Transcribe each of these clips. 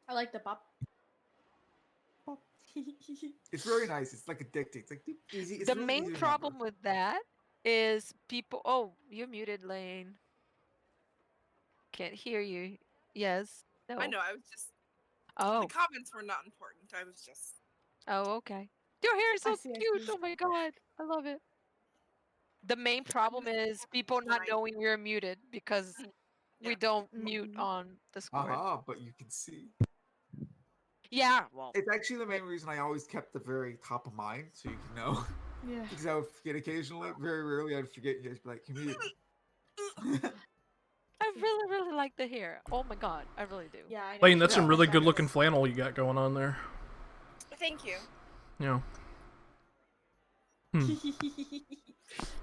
I like the pop. It's very nice. It's like addicting. It's like easy. It's The really main easy to remember. problem with that is people. Oh, you're muted, Lane. Can't hear you. Yes. I No. know. I was just. The Oh. comments were not important. I was just. Oh, okay. Your hair is I so see. I cute. see. Oh my god. I love it. The main problem is people not knowing we're muted because we Yeah. don't mute Mhm. on Discord. But you can see. Yeah, well, It's actually the right. main reason I always kept the very top of mind, so you can know. Yeah. Because I would forget occasionally. Very rarely I'd forget. You guys be like, "You're muted." I really, really like the hair. Oh my god, I really do. Yeah, I know. Lane, that's She's some Yeah. really so good looking nice. flannel you got going on there. Thank you. Yeah.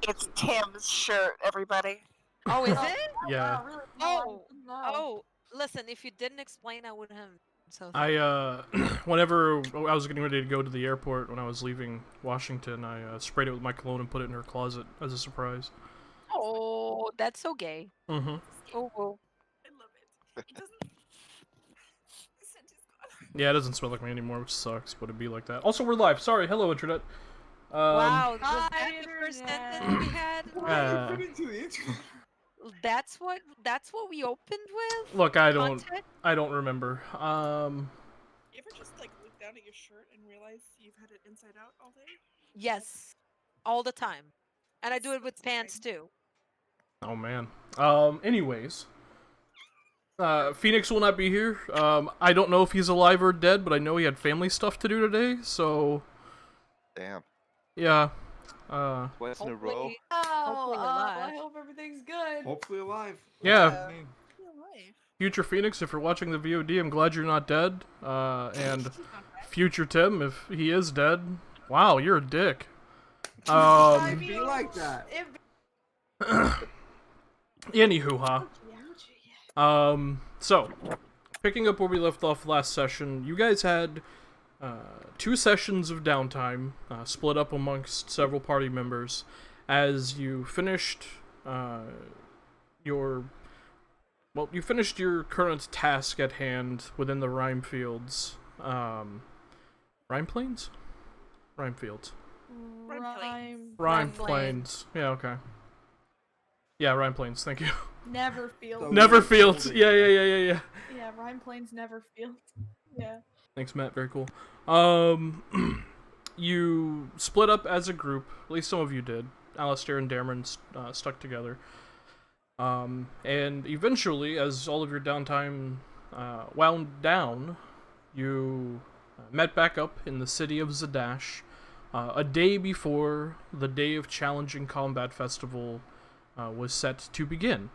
It's Tim's shirt, everybody. Oh, is Oh, it? Yeah. Wow, really? Oh, No. oh. Listen, if you didn't explain, I wouldn't have. So I whenever I was getting ready to go to the airport when I was leaving Washington, I sprayed it with my cologne and put it in her closet as a surprise. Oh, that's so gay. Mm-hmm. Oh, well. I love it. It doesn't. The scent is gone. Yeah, it doesn't smell like me anymore, which sucks, but it'd be like that. Also, we're live. Sorry. Hello, internet. Wow, was Hi, that the first internet. sentence we had? Why are you putting to the internet? That's what we opened with? Look, I don't Content? remember. You ever just like look down at your shirt and realize you've had it inside out all day? Yes. All the time. And I do it with That's pants fine. too. Oh man. Anyways. Phoenix will not be here. I don't know if he's alive or dead, but I know he had family stuff to do today, so Damn. yeah. Twice in a row. Hopefully, Oh, hopefully alive. I hope everything's good. Hopefully alive. Yeah. I mean, You're alive. Future Phoenix, if you're watching the VOD, I'm glad you're not dead. And future Tim, if he is dead, wow, you're a dick. I be like that. Anywho, so, picking up where we left off last session, you guys had 2 sessions of downtime, split up amongst several party members, as you finished your current task at hand within the Rime Fields. Rime Plains? Rime Fields. Rime Plains. Yeah, okay. Yeah, Rime Plains, thank you. Never fields. Never Fields. Yeah. Yeah, Rhyme Plains never fields. Yeah. Thanks, Matt. Very cool. You split up as a group. At least some of you did. Alistair and Dameron stuck together. And eventually, as all of your downtime wound down, you met back up in the city of Zadash, a day before the Day of Challenging Combat Festival was set to begin.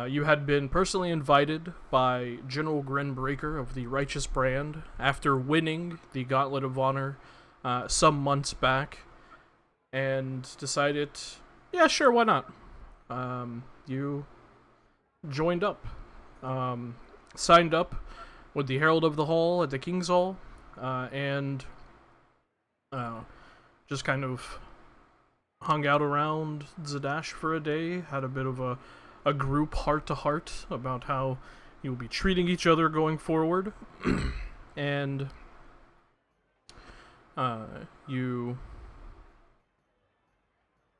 You had been personally invited by General Grinbreaker of the Righteous Brand after winning the Gauntlet of Honor some months back, and decided, yeah, sure, why not? You joined up, signed up with the Herald of the Hall at the King's Hall, and just kind of hung out around Zadash for a day, had a bit of a group heart-to-heart about how you will be treating each other going forward, and you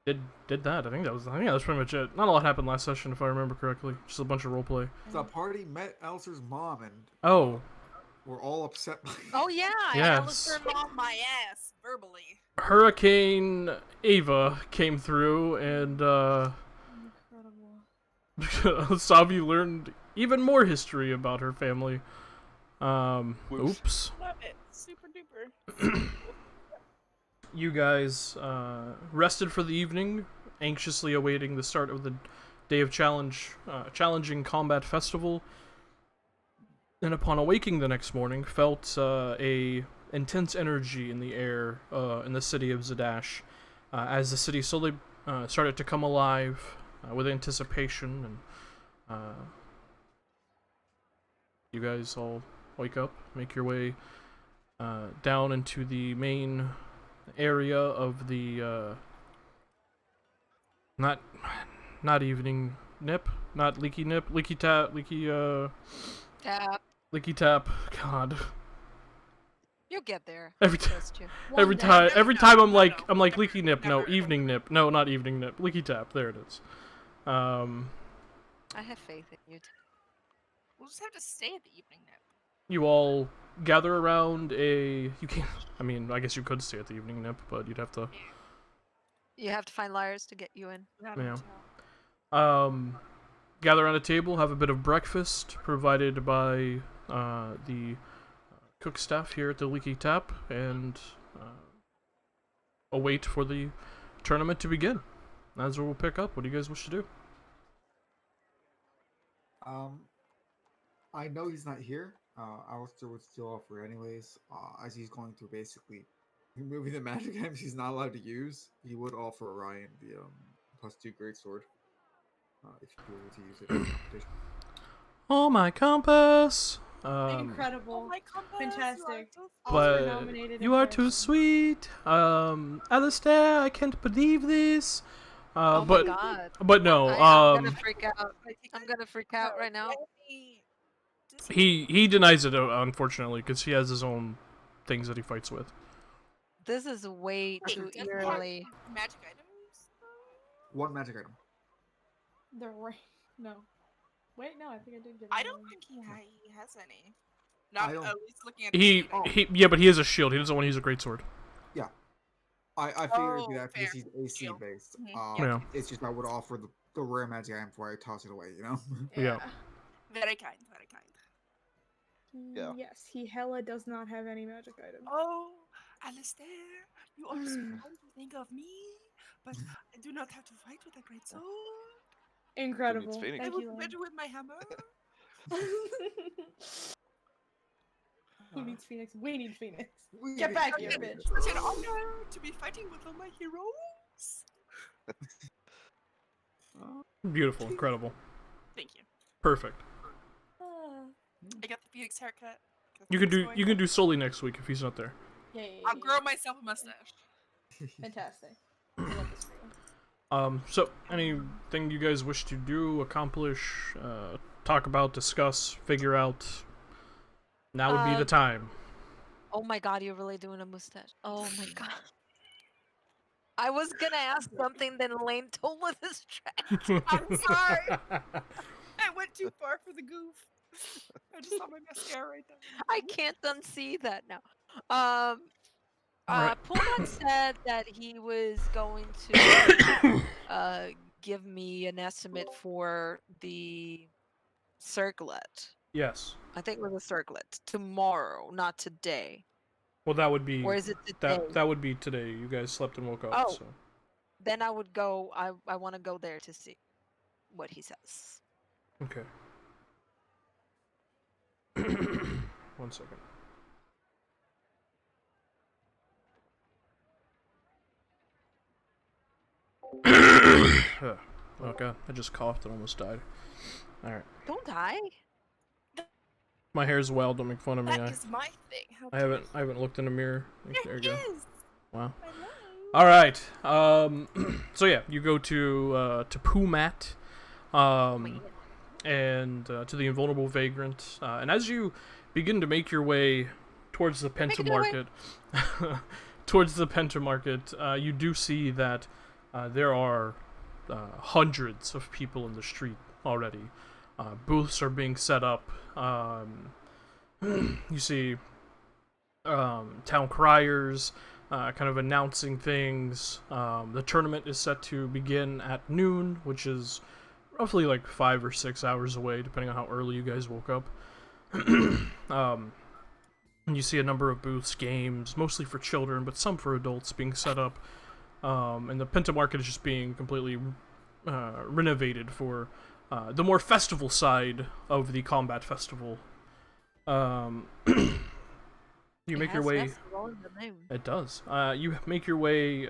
did that. I think that was pretty much it. Not a lot happened last session, if I remember correctly. Just a bunch of roleplay. the party met Alistair's mom and Oh, were all upset. Oh yeah, Yes. Alistair on my ass verbally. Hurricane Ava came through, and Incredible. Savi learned even more history about her family. Oops. Love it. Super duper. You guys rested for the evening, anxiously awaiting the start of the Day of Challenging Combat Festival. And upon awaking the next morning, felt a intense energy in the air in the city of Zadash, as the city slowly started to come alive with anticipation. And you guys all wake up, make your way down into the main area of the not evening nip, not leaky nip, leaky tap, leaky Tap. Licky Tap. God. You'll get there. Every I time. trust you. Every One time, day. every No, time no, I'm no, like, no. I'm like Never, Leaky Nip. No, never. Evening Nip. No, not Evening Nip. Licky Tap. There it is. I have faith in you. We'll just have to stay at the evening nap. You all gather around a. You can't. I mean, I guess you could stay at the Evening Nip, but you'd have to. You have to find liars to get you in. Not Yeah. until- Gather around a table, have a bit of breakfast provided by the cook staff here at the Leaky Tap, and await for the tournament to begin. That's where we'll pick up. What do you guys wish to do? I know he's not here. Alistair would still offer anyways, as he's going through basically removing the magic items he's not allowed to use. He would offer Orion the +2 greatsword if you were to use it in the competition. Oh, my compass! Incredible. my compass, Fantastic. you are so But Oscar nominated you are in too person. sweet. Alistair, I can't believe this. Oh but my god. but no, I'm gonna freak out. sweet. I'm gonna freak out right now. he denies it unfortunately because he has his own things that he fights with. This is way too eerily. Magic items? One magic item. The right. No. Wait, no, I think I did get I it. don't think he has any. Not I don't- at least looking at He the he yeah, but he has a shield. He doesn't want to use a greatsword. I figured it'd be Oh, that because fair. he's AC Shield. based. Mhm. Yeah. It's just I would offer the rare magic item before I toss it away, you know? Yeah. Very kind, very kind. Yeah. Yes, he hella does not have any magic items. Oh, Alistair, you are so Mm. kind to think of me, but I do not have to fight with a great sword. Incredible. Phoenix. I Thank will you, do Lane. better with my hammer. He needs Phoenix. We need Phoenix. We Get need back Phoenix. here, bitch. Such an honor to be fighting with all my heroes. Beautiful, incredible, Thank you. perfect. I got the Phoenix haircut. Got You can Phoenix do going. you can do Sully next week if he's not there. Yay. I'll grow myself a mustache. Fantastic. I love this for you. So anything you guys wish to do, accomplish, talk about, discuss, figure out? Now would be the time. Oh my god, you're really doing a mustache. Oh my god. I was gonna ask something, then Lane told with his track. I'm sorry. I went too far for the goof. I just saw my mascara right there. I can't unsee that now. Alright. Pullman said that he was going to give me an estimate for the circlet. Yes. I think it was a circlet tomorrow, not today. Well, that would be Or is it today? that would be today. You guys slept and woke up. Oh. So. Then I would go. I want to go there to see what he says. Okay. 1 second. Oh god, I just coughed and almost died. Alright. Don't die. My hair's wild, don't make fun of me. That is my thing. How I haven't looked in a mirror. There There you he go. is. Wow. Hello. Alright. So yeah, you go to Pumat. And to the Invulnerable Vagrant. And as you begin to make your way towards the Penta Market, towards the Penta Market, you do see that there are hundreds of people in the street already. Booths are being set up. You see town criers kind of announcing things. The tournament is set to begin at noon, which is roughly like 5 or 6 hours away, depending on how early you guys woke up. And you see a number of booths, games, mostly for children, but some for adults, being set up. And the Penta Market is just being completely renovated for the more festival side of the combat festival. You make your way. It does. You make your way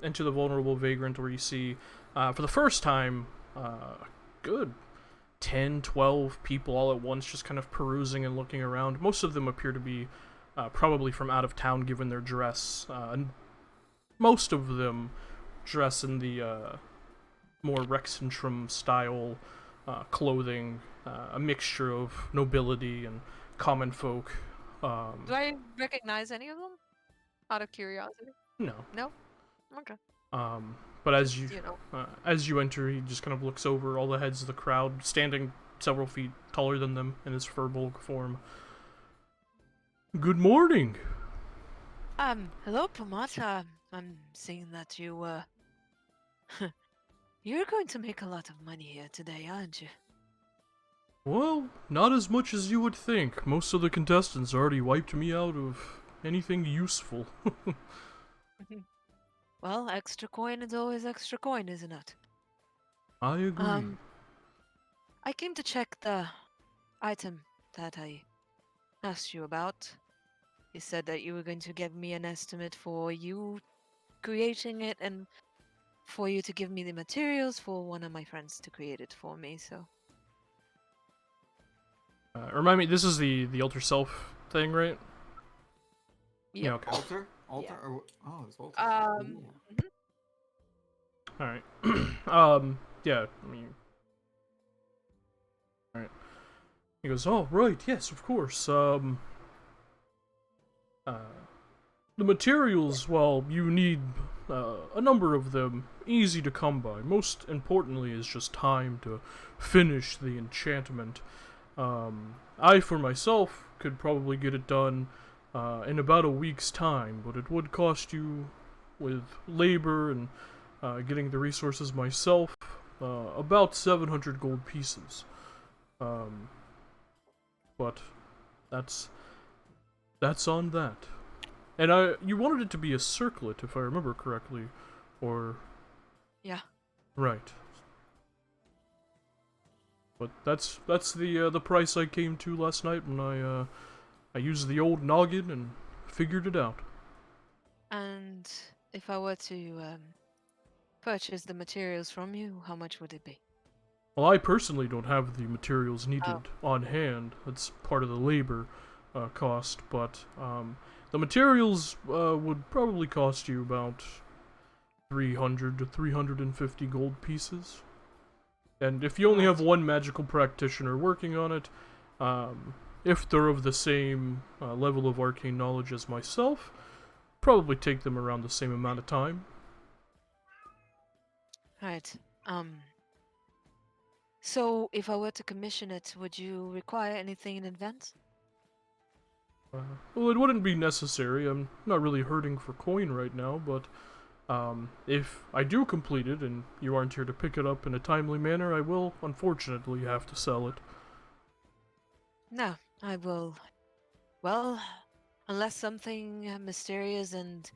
into the Vulnerable Vagrant, where you see, for the first time, good 10, 12 people all at once just kind of perusing and looking around. Most of them appear to be probably from out of town, given their dress. And most of them dress in the more Rexentrum style clothing, a mixture of nobility and common folk. Do I recognize any of them? Out of curiosity. No. No. Okay. But You know. as you enter, he just kind of looks over all the heads of the crowd, standing several feet taller than them in his furbolg form. Good morning. Hello, Pomata. I'm seeing that you, you're going to make a lot of money here today, aren't you? Well, not as much as you would think. Most of the contestants already wiped me out of anything useful. Well, extra coin is always extra coin, isn't it? I agree. I came to check the item that I asked you about. You said that you were going to give me an estimate for you creating it and for you to give me the materials for one of my friends to create it for me, so... Remind me, this is the alter self thing, right? Yep. Yeah, okay. Altar? Yeah. Oh, it's altar. Ooh. Mhm. Alright. Yeah, I mean... Alright. He goes, oh, right, yes, of course, the materials, well, you need, a number of them, easy to come by. Most importantly is just time to finish the enchantment. I, for myself, could probably get it done, in about a week's time, but it would cost you, with labor and, getting the resources myself, about 700 gold pieces. But that's on that. And you wanted it to be a circlet, if I remember correctly, or... Yeah. Right. But that's the price I came to last night when I used the old noggin and figured it out. And if I were to purchase the materials from you, how much would it be? Well, I personally don't have the materials needed on hand. That's part of the labor cost, but the materials would probably cost you about 300 to 350 gold pieces. And if you only have one magical practitioner working on it, if they're of the same level of arcane knowledge as myself, probably take them around the same amount of time. Right. So if I were to commission it, would you require anything in advance? Well, it wouldn't be necessary. I'm not really hurting for coin right now, but if I do complete it and you aren't here to pick it up in a timely manner, I will, unfortunately, have to sell it. No, I will. Well, unless something mysterious and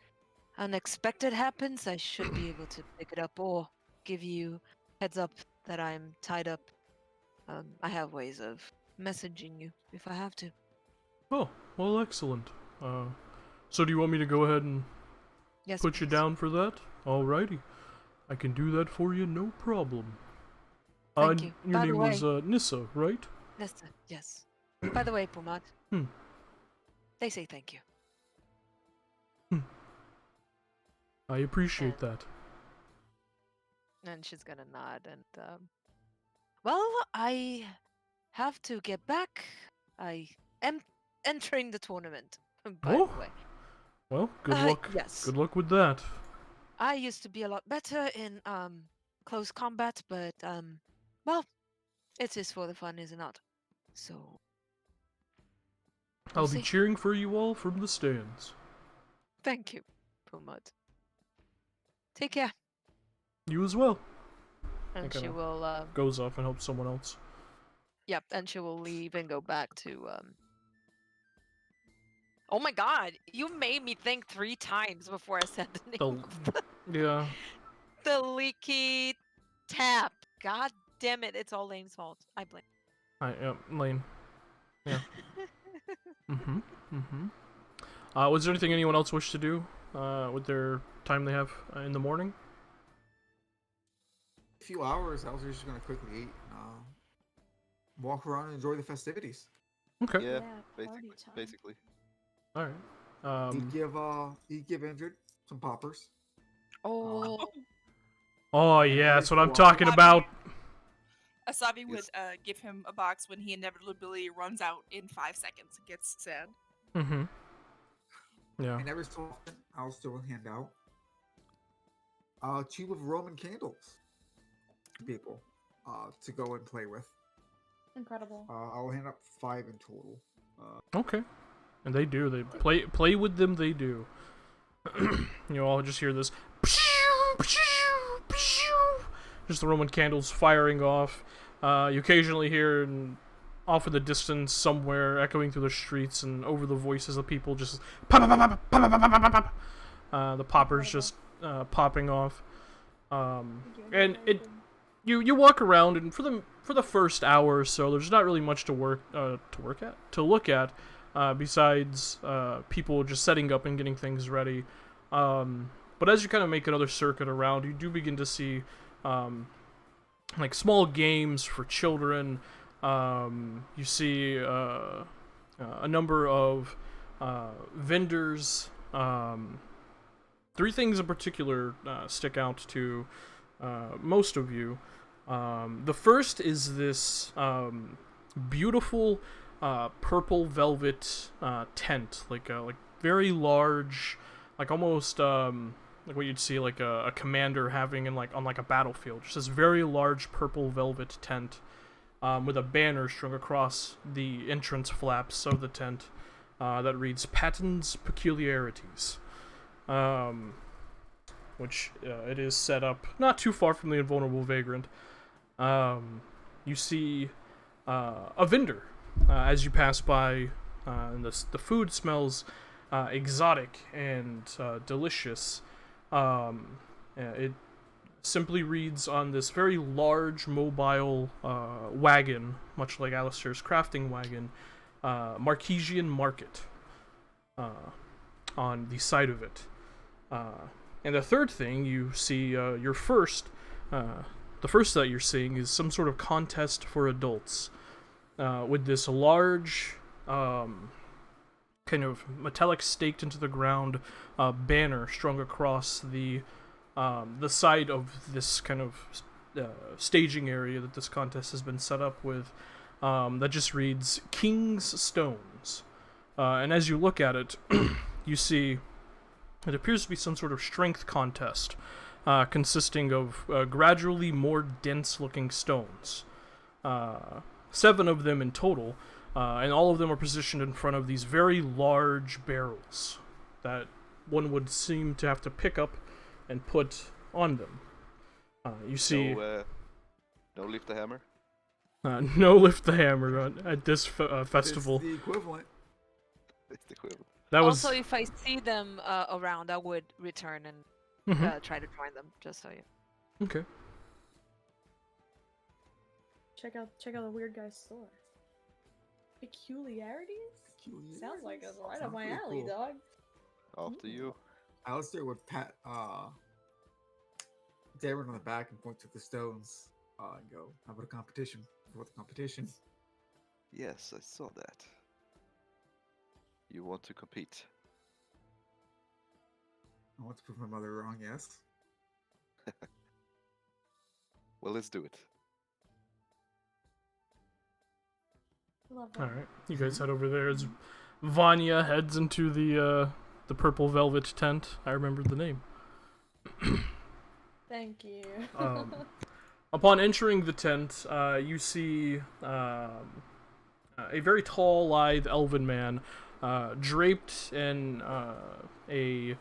unexpected happens, I should be able to pick it up or give you heads up that I'm tied up. I have ways of messaging you if I have to. Oh, well, excellent. So do you want me to go ahead and Yes, put you please. down for that? Alrighty. I can do that for you, no problem. Thank you. Your By the name way, was Nissa, right? Nesta, yes. By the way, Pumat. They say thank you. I appreciate that. And she's gonna nod and well, I have to get back. I am entering the tournament, by Oh. the way. Well, good luck. Yes. Good luck with that. I used to be a lot better in close combat, but well, it is for the fun, is it not? So I'll we'll be see. cheering for you all from the stands. Thank you, Pumat. Take care. You as well. And Okay, she no. will Goes off and helps someone else. yep, and she will leave and go back to Oh my god, you made me think 3 times before I said the name. Yeah. The leaky tap. God damn it, it's all Lane's fault. I blame. Lane. Yeah. Was there anything anyone else wished to do with their time they have in the morning? A few hours, I was just gonna quickly eat, walk around and enjoy the festivities. Okay. Yeah, party time. basically. All right. He'd give Indrid some poppers. Oh, Oh yeah, that's what I'm talking about. Asabi would Yes. give him a box when he inevitably runs out in 5 seconds and gets sad. Mm-hmm. Yeah. And every so often, Alistair will hand out a tube of Roman candles to people to go and play with. Incredible. I will hand out 5 in total. Okay. And they do. They play with them. They do. You all just hear this. Just the Roman candles firing off. You occasionally hear off in the distance somewhere, echoing through the streets and over the voices of people, just pop, pop, pop, pop, pop, pop, pop, pop, pop. The poppers just popping off. And you walk around, and for the first hour or so, there's not really much to look at, besides people just setting up and getting things ready. But as you kind of make another circuit around, you do begin to see like small games for children. You see a number of vendors. 3 things in particular stick out to most of you. The first is this beautiful purple velvet tent, like very large, like almost like what you'd see like a commander having in on a battlefield. Just this very large purple velvet tent with a banner strung across the entrance flaps of the tent that reads "Patton's Peculiarities," which it is set up not too far from the Invulnerable Vagrant. You see a vendor as you pass by, and the food smells exotic and delicious. It simply reads on this very large mobile wagon, much like Alistair's crafting wagon, Marquesian Market on the side of it. And the third thing you see, the first that you're seeing is some sort of contest for adults, with this large kind of metallic staked into the ground banner strung across the side of this kind of staging area that this contest has been set up with, that just reads King's Stones. And as you look at it, you see it appears to be some sort of strength contest, consisting of gradually more dense-looking stones. 7 of them in total, and all of them are positioned in front of these very large barrels that one would seem to have to pick up and put on them. You see... No lift the hammer? No lift the hammer at this festival. It's the equivalent. It's the equivalent. That was... Also, if I see them around, I would return and try to join them, just so you... Okay. Check out the weird guy's store. Peculiarities? Sounds like it's right up my pretty alley, cool. dog. After you. Alistair would pat Darren on the back and point to the stones and go, "How about a competition? What the competition?" Yes, I saw that. You want to compete? I want to prove my mother wrong. Yes. Well, let's do it. Love that. All right, you guys head over there as Vanya heads into the purple velvet tent. I remembered the name. Thank you. Upon entering the tent, you see a very tall, lithe elven man, draped in a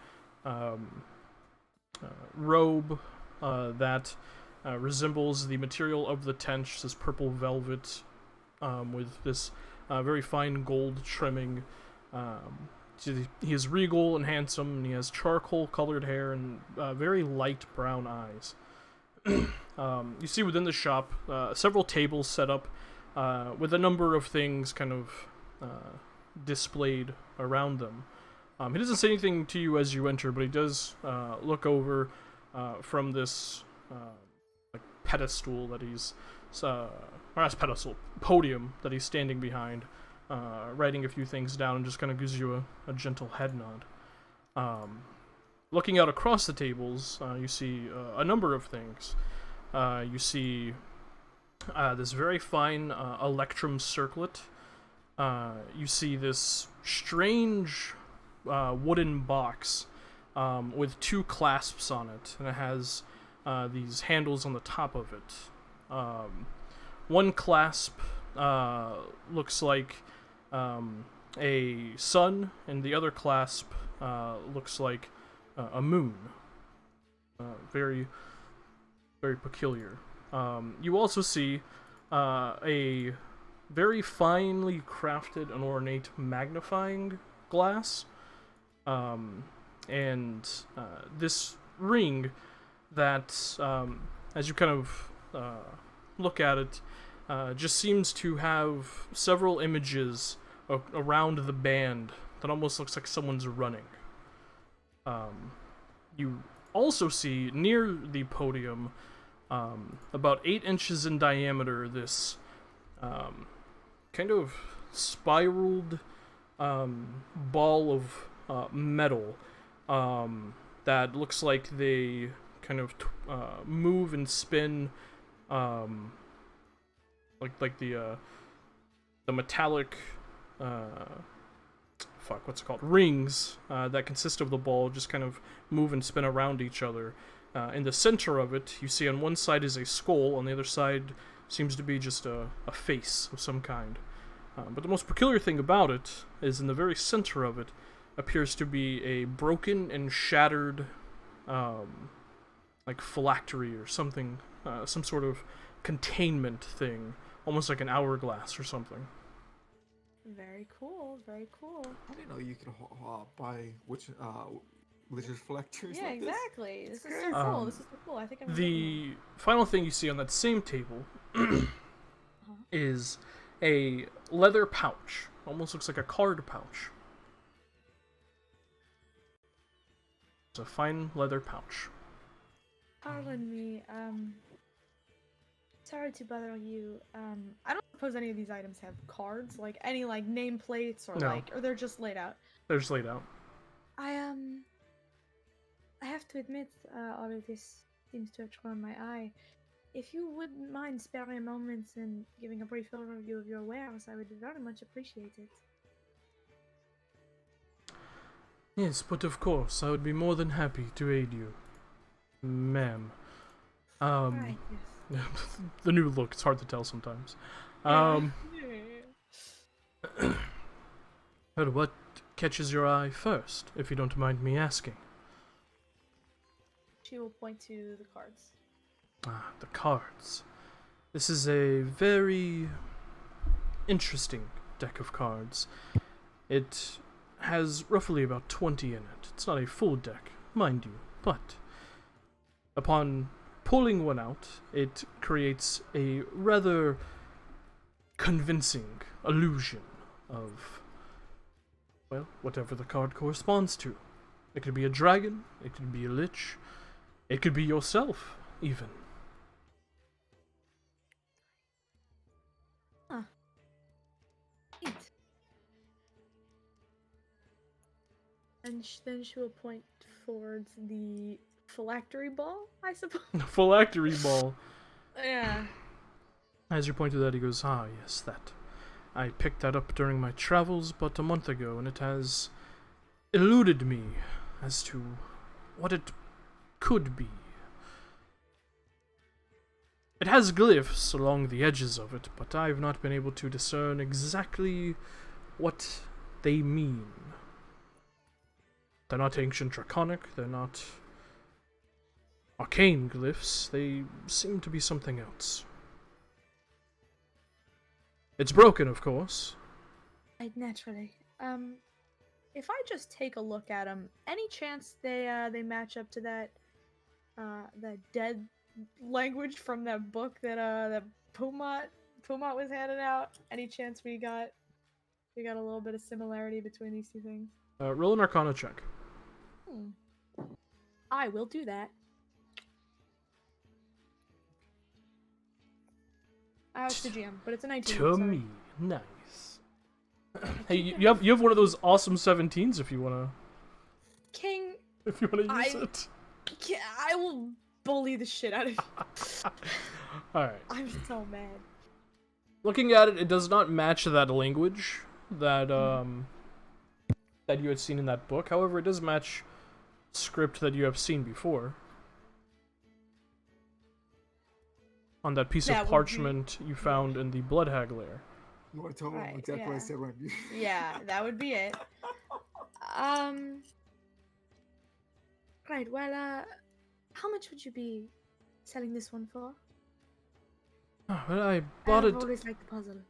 robe that resembles the material of the tent, just this purple velvet, with this very fine gold trimming. He is regal and handsome, and he has charcoal-colored hair and very light brown eyes. You see within the shop several tables set up with a number of things kind of displayed around them. He doesn't say anything to you as you enter, but he does look over from this like pedestal that he's or not pedestal, podium that he's standing behind, writing a few things down, and just kind of gives you a gentle head nod. Looking out across the tables, you see a number of things. You see this very fine electrum circlet. You see this strange wooden box with two clasps on it, and it has these handles on the top of it. One clasp looks like a sun, and the other clasp looks like a moon. Very, very peculiar. You also see a very finely crafted and ornate magnifying glass, and this ring that, as you kind of look at it, just seems to have several images around the band that almost looks like someone's running. You also see near the podium, about 8 inches in diameter, this kind of spiraled ball of metal that looks like they kind of move and spin, like the metallic what's it called, rings that consist of the ball just kind of move and spin around each other. In the center of it, you see on one side is a skull, on the other side seems to be just a face of some kind. But the most peculiar thing about it is in the very center of it appears to be a broken and shattered like phylactery or something, some sort of containment thing, almost like an hourglass or something. Very cool. Very cool. I didn't know you could buy Blizzard phylacteries Yeah, like this. exactly. This is That's so great. cool. This is so cool. I think I'm gonna get The final thing you see on that same table is a leather pouch. Almost looks like a card pouch. It's a fine leather pouch. Pardon me, sorry to bother you. I don't suppose any of these items have cards, like any like nameplates or No. or they're just laid out. They're just laid out. I have to admit, all of this seems to have drawn my eye. If you wouldn't mind sparing a moment and giving a brief overview of your wares, I would very much appreciate it. Yes, but of course, I would be more than happy to aid you, ma'am. Right, yes. The new look, it's hard to tell sometimes. But what catches your eye first, if you don't mind me asking? She will point to the cards. Ah, the cards. This is a very interesting deck of cards. It has roughly about 20 in it. It's not a full deck, mind you, but upon pulling one out, it creates a rather convincing illusion of, well, whatever the card corresponds to. It could be a dragon, it could be a lich, it could be yourself, even. Neat. And then she will point towards the phylactery ball, I suppose. Phylactery ball. Yeah. As you point to that, he goes, ah, yes, that. I picked that up during my travels but a month ago, and it has eluded me as to what it could be. It has glyphs along the edges of it, but I've not been able to discern exactly what they mean. They're not ancient draconic, they're not arcane glyphs, they seem to be something else. It's broken, of course. Naturally. If I just take a look at them, any chance they match up to that dead language from that book that Pumat was handing out? Any chance we got a little bit of similarity between these two things? Roll an Arcana check. I will do that. It's the GM, but it's a 19. To sorry. me, nice. Hey, you have one of those awesome 17s if you wanna King, use it. I will bully the shit out of you. Alright. I'm so mad. Looking at it, it does not match that language that that you had seen in that book. However, it does match script that you have seen before. On that piece That of would be- parchment you found in the Blood Hag lair. You want to tell them Right, exactly what I yeah. said when you... Yeah, that would be it. Right, well, how much would you be selling this one for? Oh, well, I bought I've it. always liked the puzzle.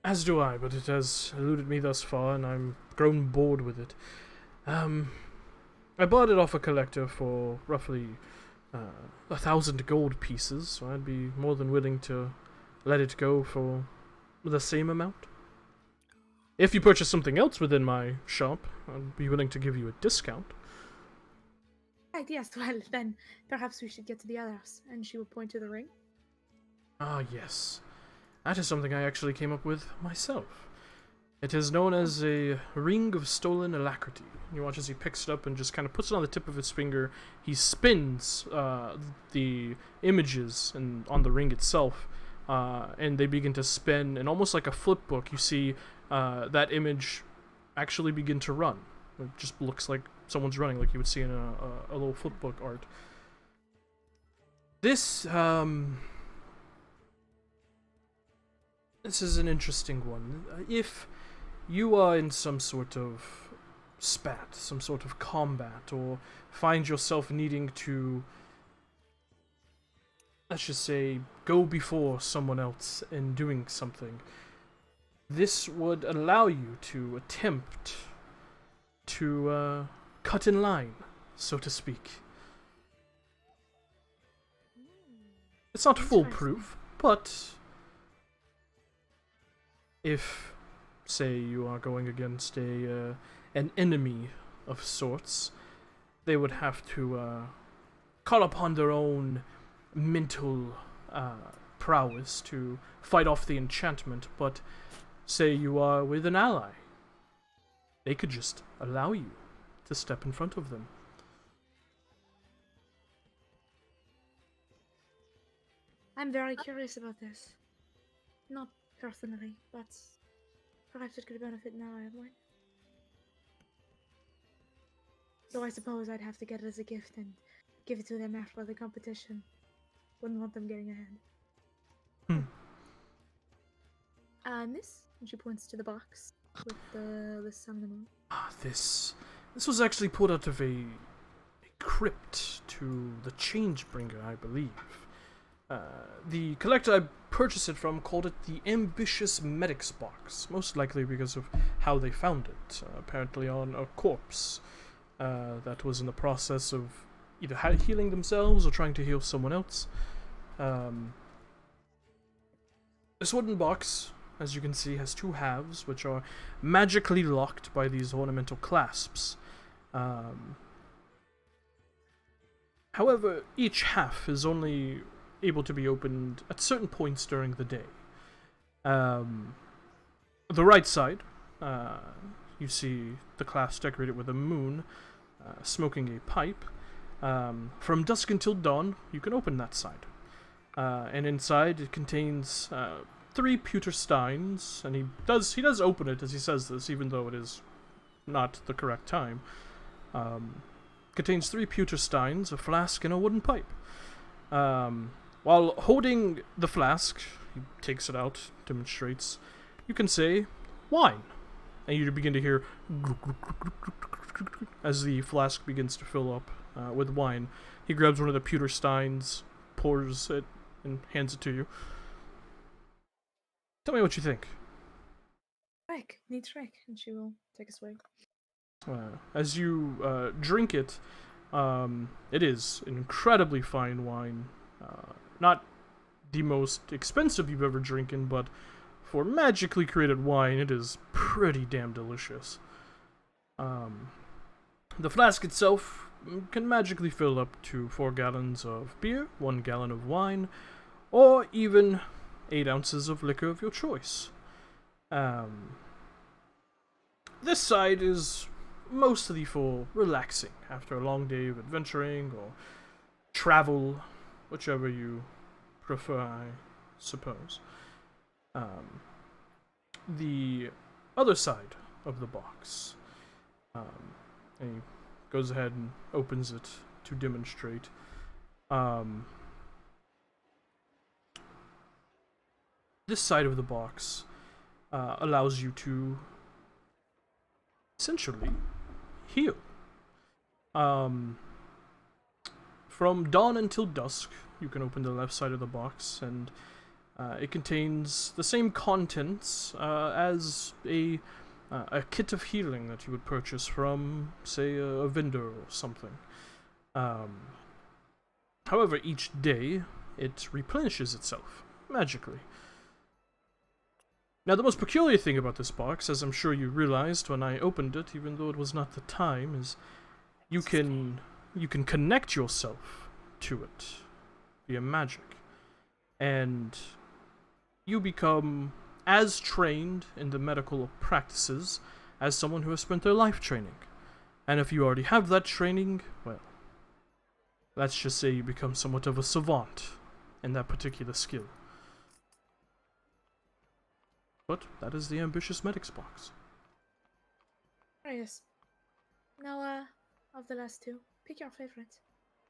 As do I, but it has eluded me thus far, and I'm grown bored with it. I bought it off a collector for roughly 1,000 gold pieces, so I'd be more than willing to let it go for the same amount. If you purchase something else within my shop, I'd be willing to give you a discount. Right, yes, well, then perhaps we should get to the others. And she will point to the ring. Ah, yes. That is something I actually came up with myself. It is known as a ring of stolen alacrity. You watch as he picks it up and just kind of puts it on the tip of his finger. He spins the images on the ring itself, and they begin to spin. And almost like a flip book, you see that image actually begin to run. It just looks like someone's running, like you would see in a little flip book art. This is an interesting one. If you are in some sort of spat, some sort of combat, or find yourself needing to, let's just say, go before someone else in doing something, this would allow you to attempt to cut in line, so to speak. It's not foolproof, but if, say, you are going against an enemy of sorts, they would have to call upon their own mental prowess to fight off the enchantment, but say you are with an ally, they could just allow you to step in front of them. I'm very curious about this. Not personally, but perhaps it could benefit an ally of mine. Though I suppose I'd have to get it as a gift and give it to them after the competition. Wouldn't want them getting ahead. And this? And she points to the box with the sun and the moon. Ah, this was actually pulled out of a crypt to the Changebringer, I believe. The collector I purchased it from called it the Ambitious Medic's Box, most likely because of how they found it. Apparently on a corpse that was in the process of either healing themselves or trying to heal someone else. This wooden box, as you can see, has two halves, which are magically locked by these ornamental clasps. However, each half is only able to be opened at certain points during the day. The right side, you see the clasp decorated with a moon, smoking a pipe. From dusk until dawn, you can open that side. And inside it contains 3 pewter steins, and he does open it as he says this, even though it is not the correct time. Contains 3 pewter steins, a flask, and a wooden pipe. While holding the flask, he takes it out, demonstrates. You can say, wine. And you begin to hear as the flask begins to fill up with wine. He grabs one of the pewter steins, pours it, and hands it to you. Tell me what you think. Rick, needs Rick, and she will take a swig. As you drink it, it is an incredibly fine wine. Not the most expensive you've ever drinking, but for magically created wine, it is pretty damn delicious. The flask itself can magically fill up to 4 gallons of beer, 1 gallon of wine, or even 8 ounces of liquor of your choice. This side is mostly for relaxing after a long day of adventuring or travel. whichever you prefer, I suppose. The other side of the box, and he goes ahead and opens it to demonstrate. This side of the box allows you to essentially heal. From dawn until dusk, you can open the left side of the box, and it contains the same contents as a kit of healing that you would purchase from, say, a vendor or something. However, each day it replenishes itself magically. Now, the most peculiar thing about this box, as I'm sure you realized when I opened it, even though it was not the time, is you can connect yourself to it via magic, and you become as trained in the medical practices as someone who has spent their life training. And if you already have that training, well, let's just say you become somewhat of a savant in that particular skill. But that is the ambitious medics box. Yes. Now, of the last two, pick your favorite.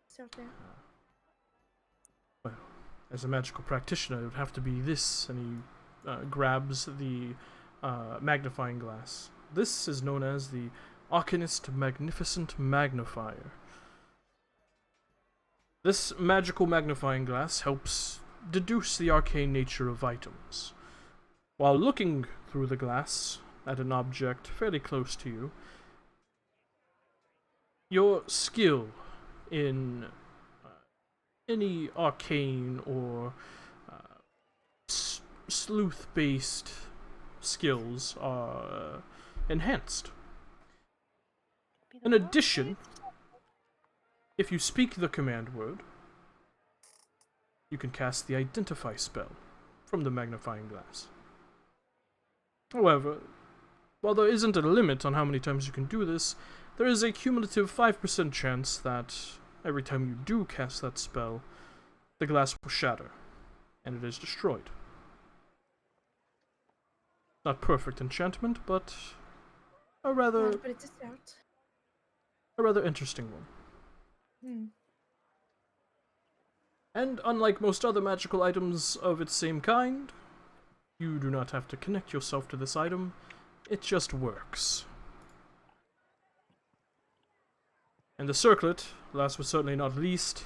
Start there. Well, as a magical practitioner, it would have to be this, and he grabs the magnifying glass. This is known as the Arcanist Magnificent Magnifier. This magical magnifying glass helps deduce the arcane nature of items. While looking through the glass at an object fairly close to you, your skill in any arcane or sleuth-based skills are enhanced. In addition, if you speak the command word, you can cast the Identify spell from the magnifying glass. However, while there isn't a limit on how many times you can do this, there is a cumulative 5% chance that every time you do cast that spell, the glass will shatter, and it is destroyed. Not perfect enchantment, but a rather But it is out. interesting one. Hmm. And unlike most other magical items of its same kind, you do not have to connect yourself to this item, it just works. And the circlet, last but certainly not least,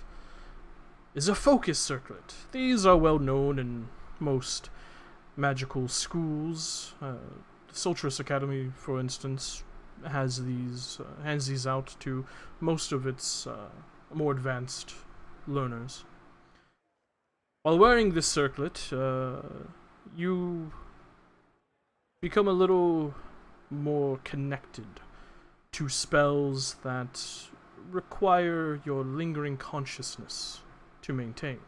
is a focus circlet. These are well known in most magical schools. The Soltris Academy, for instance, has these hands these out to most of its more advanced learners. While wearing this circlet, you become a little more connected to spells that require your lingering consciousness to maintain.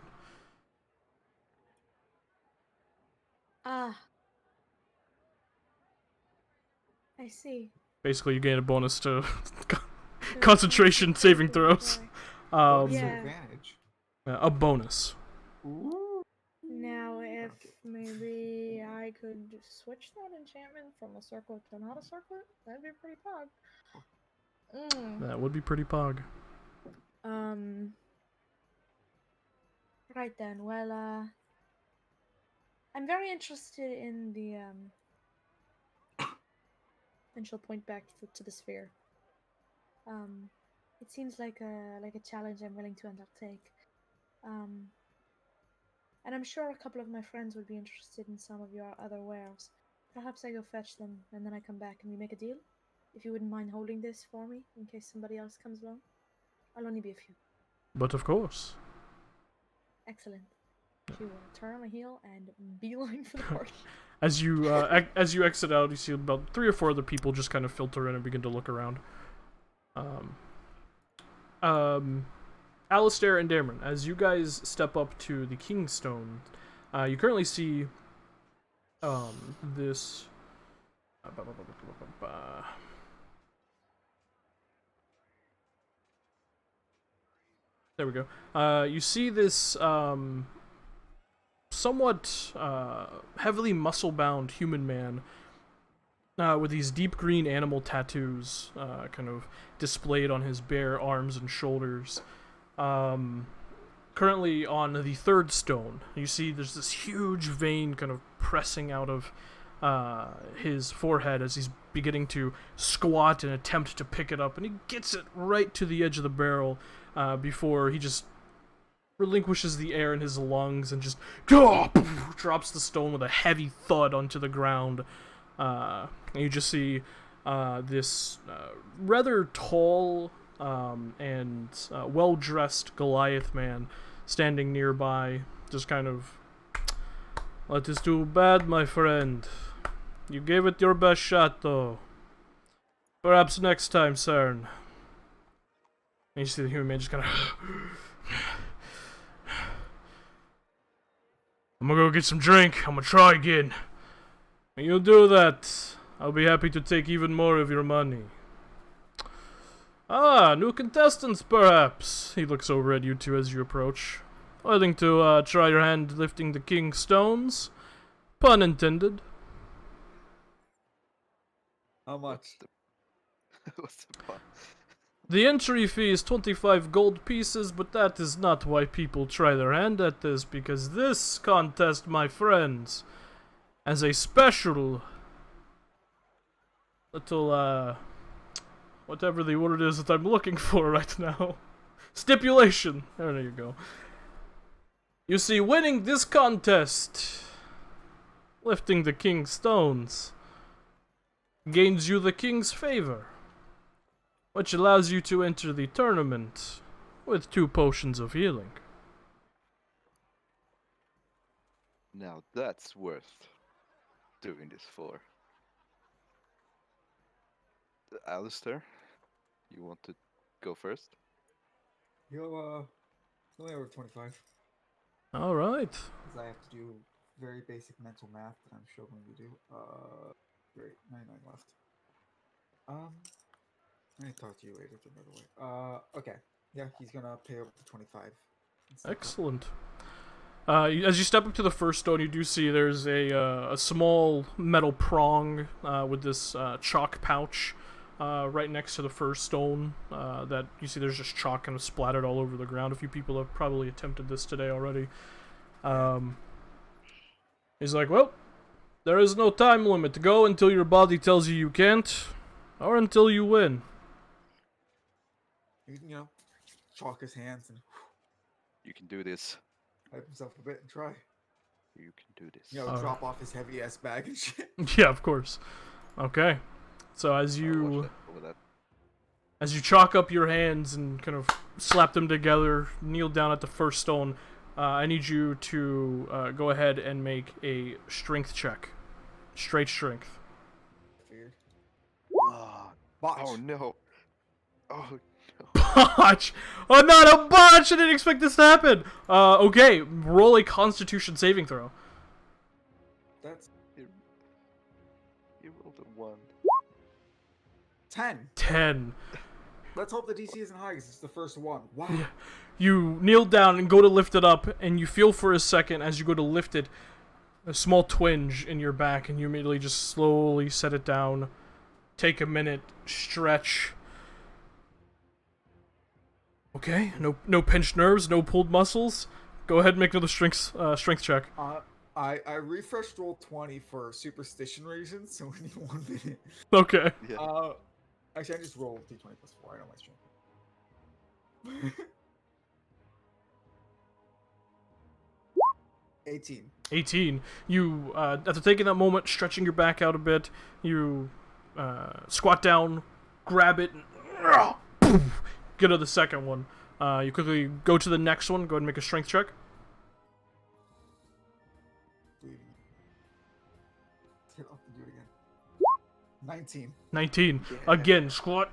Ah. I see. Basically, you gain a bonus to So concentration saving concentration throws. die. What's the Yeah. advantage? A bonus. Ooh. Now, if Okay. maybe I could switch that enchantment from a circlet to not a circlet, that'd be pretty pog. That would be pretty pog. Right then. Well, I'm very interested in the and she'll point back to the sphere. It seems like a challenge I'm willing to undertake. And I'm sure a couple of my friends would be interested in some of your other wares. Perhaps I go fetch them, and then I come back and we make a deal? If you wouldn't mind holding this for me, in case somebody else comes along. I'll only be a few. But of course. Excellent. She will turn on a heel and beeline for the party. As you exit out, you see about 3 or 4 other people just kind of filter in and begin to look around. Alistair and Dameron, as you guys step up to the Kingstone, you currently see this There we go. You see this somewhat heavily muscle-bound human man with these deep green animal tattoos kind of displayed on his bare arms and shoulders. Currently on the third stone, you see there's this huge vein kind of pressing out of his forehead as he's beginning to squat and attempt to pick it up, and he gets it right to the edge of the barrel before he just relinquishes the air in his lungs and just drops the stone with a heavy thud onto the ground. And you just see this rather tall and well-dressed Goliath man standing nearby, just kind of, "That is too bad, my friend. You gave it your best shot, though. Perhaps next time, Cern." And you see the human man just kind of, "I'm gonna go get some drink. I'm gonna try again. When you do that, I'll be happy to take even more of your money." "Ah, new contestants, perhaps." He looks over at you two as you approach. "Willing to try your hand lifting the king's stones? Pun intended." How much? What's the point? "The entry fee is 25 gold pieces, but that is not why people try their hand at this, because this contest, my friends, as a special little, whatever the word is that I'm looking for right now. Stipulation. There you go. You see, winning this contest, lifting the king's stones, gains you the king's favor, which allows you to enter the tournament with 2 potions of healing." Now that's worth doing this for. Alistair, you want to go first? He'll only over 25. Alright. Because I have to do very basic mental math that I'm struggling to do. Great, 99 left. I'm gonna talk to you later, by the way. Okay. Yeah, he's gonna pay up to 25. Excellent. As you step up to the first stone, you do see there's a small metal prong with this chalk pouch right next to the first stone. That you see there's just chalk kind of splattered all over the ground. A few people have probably attempted this today already. He's like, "Well, there is no time limit. Go until your body tells you can't, or until you win." You know, chalk his hands and You can do this. hype himself a bit and try. You can do this. You know, drop off his heavy ass bag and shit. Yeah, of course. Okay. So as I'll you watch over that. As you chalk up your hands and kind of slap them together, kneel down at the first stone, I need you to go ahead and make a strength check. Straight strength. Weird. Ah, Botch. oh no. Oh no. Botch! Oh, not a botch! I didn't expect this to happen! Okay, roll a constitution saving throw. That's You rolled a 1. 10. 10. Let's hope the DC isn't high because it's the first one. Wow. Yeah. You kneel down and go to lift it up, and you feel for a second as you go to lift it, a small twinge in your back, and you immediately just slowly set it down. Take a minute, stretch. Okay, no pinched nerves, no pulled muscles. Go ahead and make another strength check. I refreshed roll 20 for superstition reasons, so we need 1 minute. Okay. Yeah. Actually, I just rolled d20 plus 4. I know my strength. 18. 18. You, after taking that moment, stretching your back out a bit, you squat down, grab it, and get to the second one. You quickly go to the next one. Go ahead and make a strength check. Do it again. 19. 19. Yeah. Again, squat.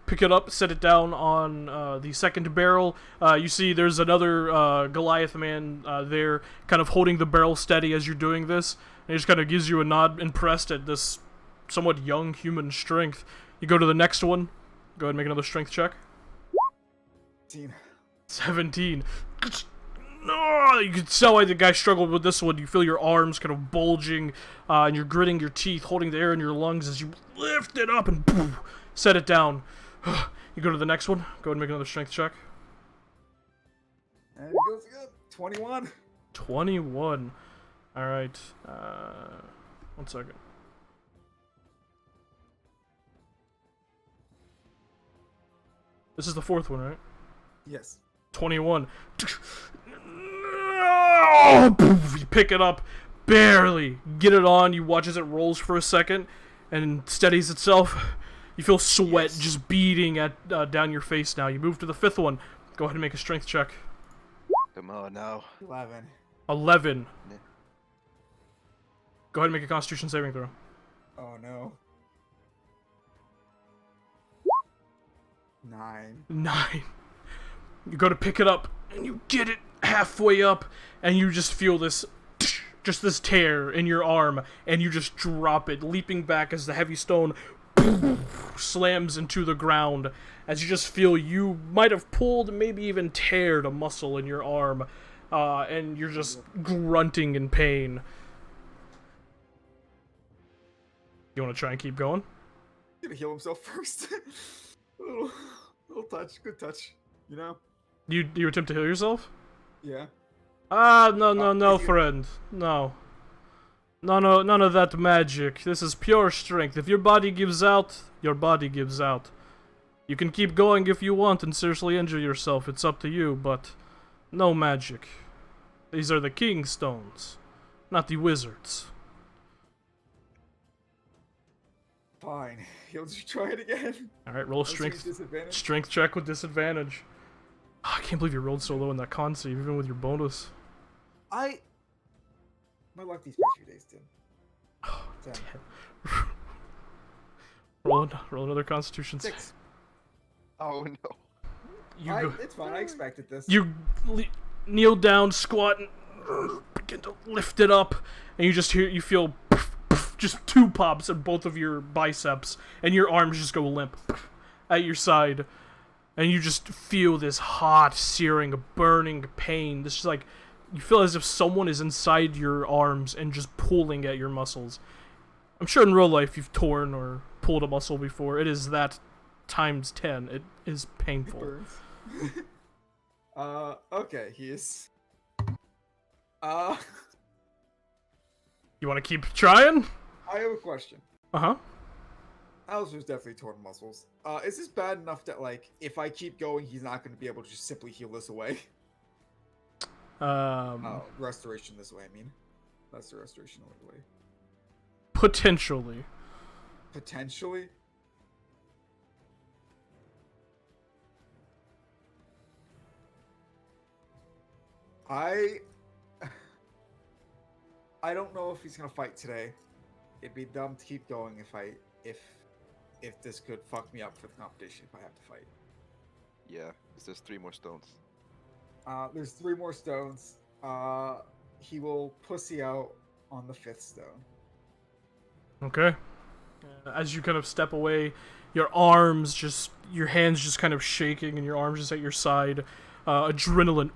Pick it up, set it down on the second barrel. You see there's another Goliath man there, kind of holding the barrel steady as you're doing this. And he just kind of gives you a nod, impressed at this somewhat young human strength. You go to the next one. Go ahead and make another strength check. 17. No, you can tell why the guy struggled with this one. You feel your arms kind of bulging, and you're gritting your teeth, holding the air in your lungs as you lift it up and boom, set it down. You go to the next one. Go ahead and make another strength check. And he goes again. 21. 21. Alright. 1 second. This is the fourth one, right? Yes. 21. You pick it up, barely get it on. You watch as it rolls for a second and steadies itself. You feel sweat just beading at down your face now. You move to the fifth one. Go ahead and make a strength check. Come on now. 11. 11. Yeah. Go ahead and make a Constitution saving throw. Oh no. 9. 9. You go to pick it up, and you get it halfway up, and you just feel this tear in your arm, and you just drop it, leaping back as the heavy stone slams into the ground, as you just feel you might have pulled, maybe even teared a muscle in your arm, and you're just grunting in pain. You want to try and keep going? He's gonna heal himself first. little touch, good touch. You know? You attempt to heal yourself? Yeah. No, friend. No. No, none of that magic. This is pure strength. If your body gives out, your body gives out. You can keep going if you want and seriously injure yourself. It's up to you, but no magic. These are the king stones, not the wizards. Fine. He'll just try it again. Alright, roll a strength check with disadvantage. Oh, I can't believe you rolled so low in that con save, even with your bonus. My luck these past few days, Tim. Oh, 10. Roll another Constitution save. 6. Oh no. It's fine. I expected this. You kneel down, squat, and begin to lift it up, and you feel just 2 pops in both of your biceps, and your arms just go limp at your side, and you just feel this hot, searing, burning pain. This is like, you feel as if someone is inside your arms and just pulling at your muscles. I'm sure in real life you've torn or pulled a muscle before. It is that times 10. It is painful. It burns. Okay, he is. You want to keep trying? I have a question. Uh-huh. Alistair's definitely torn muscles. Is this bad enough that, like, if I keep going, he's not going to be able to just simply heal this away? Restoration this way, I mean. That's the restoration way. Potentially. Potentially? I don't know if he's gonna fight today. It'd be dumb to keep going if this could fuck me up for the competition if I have to fight. Yeah, 'cause there's 3 more stones. There's 3 more stones. He will pussy out on the 5th stone. Okay. As you kind of step away, your hands just kind of shaking, and your arms just at your side. Adrenaline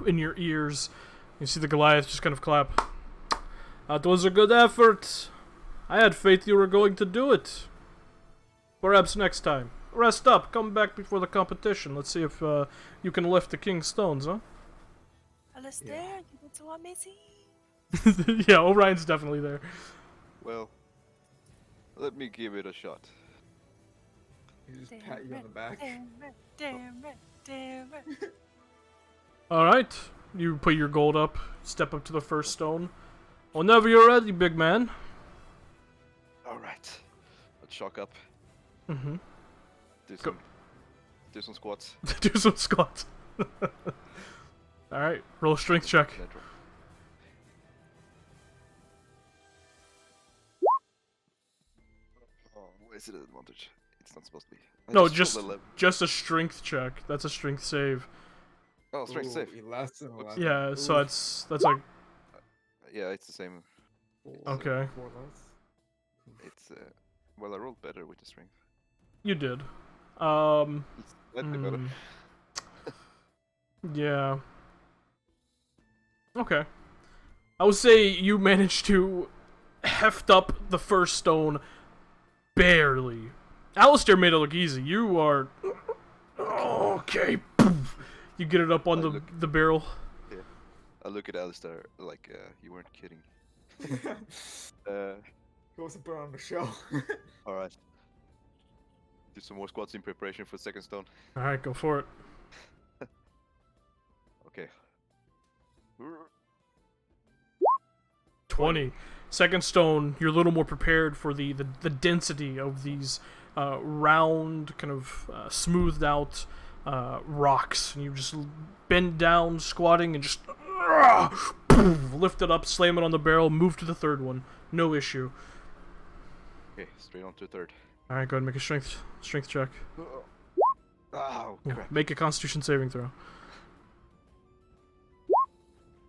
in your ears. You see the Goliath just kind of clap. That was a good effort. I had faith you were going to do it. Perhaps next time. Rest up. Come back before the competition. Let's see if you can lift the king's stones, huh? Alistair, you did so amazing. Yeah, Orion's definitely there. Well, let me give it a shot. He just pat you on the back. Damn it. Alright. You put your gold up. Step up to the first stone. Whenever you're ready, big man. Alright. Let's shock up. Mm-hmm. Do some squats. Do some squats. Alright, roll a strength check. Natural. Oh, why is it an advantage? It's not supposed to be. No, just a strength check. That's a strength save. Oh, strength save. Less and less. Yeah, so that's like Yeah, it's the same. okay. 4 less. It's well, I rolled better with the strength. You did. It's slightly better. Yeah. Okay. I would say you managed to heft up the first stone barely. Alistair made it look easy. You are... Okay. You get it up on the barrel. Yeah. I look at Alistair like, you weren't kidding. He wasn't put on the show. Alright. Do some more squats in preparation for second stone. Alright, go for it. Okay. 20. Second stone, you're a little more prepared for the density of these round, kind of smoothed out rocks. And you just bend down, squatting, and just lift it up, slam it on the barrel, move to the third one. No issue. Okay, straight on to third. Alright, go ahead and make a strength check. Oh, Yeah, crap. make a constitution saving throw.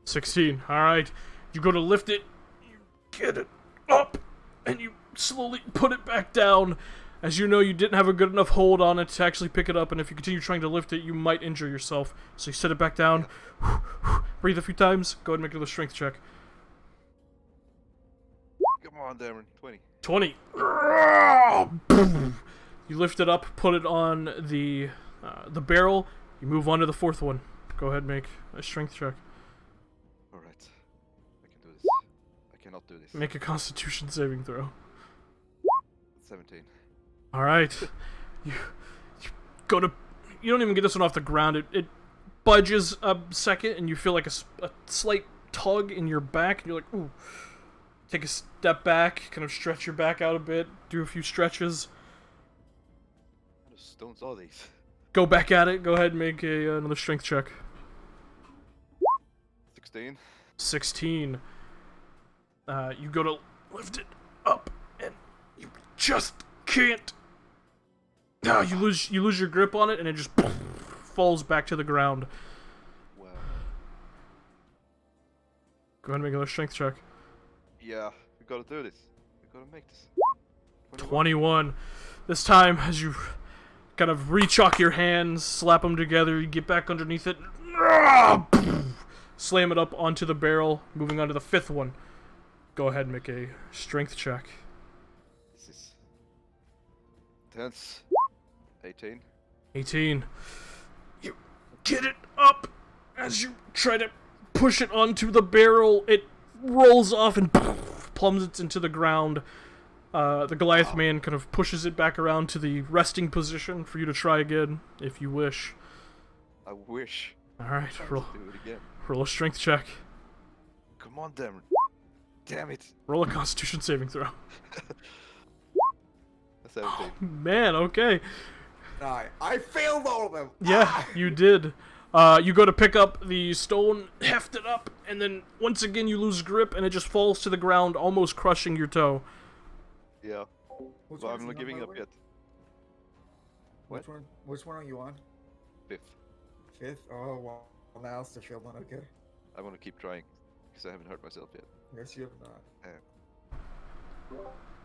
16. Alright. You go to lift it, you get it up, and you slowly put it back down. As you know, you didn't have a good enough hold on it to actually pick it up, and if you continue trying to lift it, you might injure yourself. So you set it back down, breathe a few times, go ahead and make another strength check. Come on, Darren. 20. 20. You lift it up, put it on the barrel, you move on to the fourth one. Go ahead and make a strength check. Alright. I can do this. I cannot do this. Make a constitution saving throw. 17. Alright. You go to... You don't even get this one off the ground. It budges a second, and you feel like a slight tug in your back, and you're like, ooh. Take a step back, kind of stretch your back out a bit, do a few stretches. What kind of stones are these? Go back at it. Go ahead and make another strength check. 16. 16. You go to lift it up, and you just can't. You lose your grip on it, and it just falls back to the ground. Wow. Go ahead and make another strength check. Yeah, we gotta do this. We gotta make this. 21. This time, as you kind of re-chalk your hands, slap them together, you get back underneath it, slam it up onto the barrel, moving on to the fifth one. Go ahead and make a strength check. This is tense. 18. 18. You get it up. As you try to push it onto the barrel, it rolls off and plummets into the ground. The Goliath man kind of pushes it back around to the resting position for you to try again, if you wish. I wish. Alright, I roll, could do it again. roll a strength check. Come on, Darren. Damn it. Roll a constitution saving throw. 17. Man, okay. I failed all of them. Yeah, you did. You go to pick up the stone, heft it up, and then once again you lose grip and it just falls to the ground, almost crushing your toe. Yeah. Which But one's I'm not the giving number, up by yet. the way? Which one are you on? 5th. Fifth? Oh, well, now it's the field one. Okay. I want to keep trying because I haven't hurt myself yet. Yes, you have not.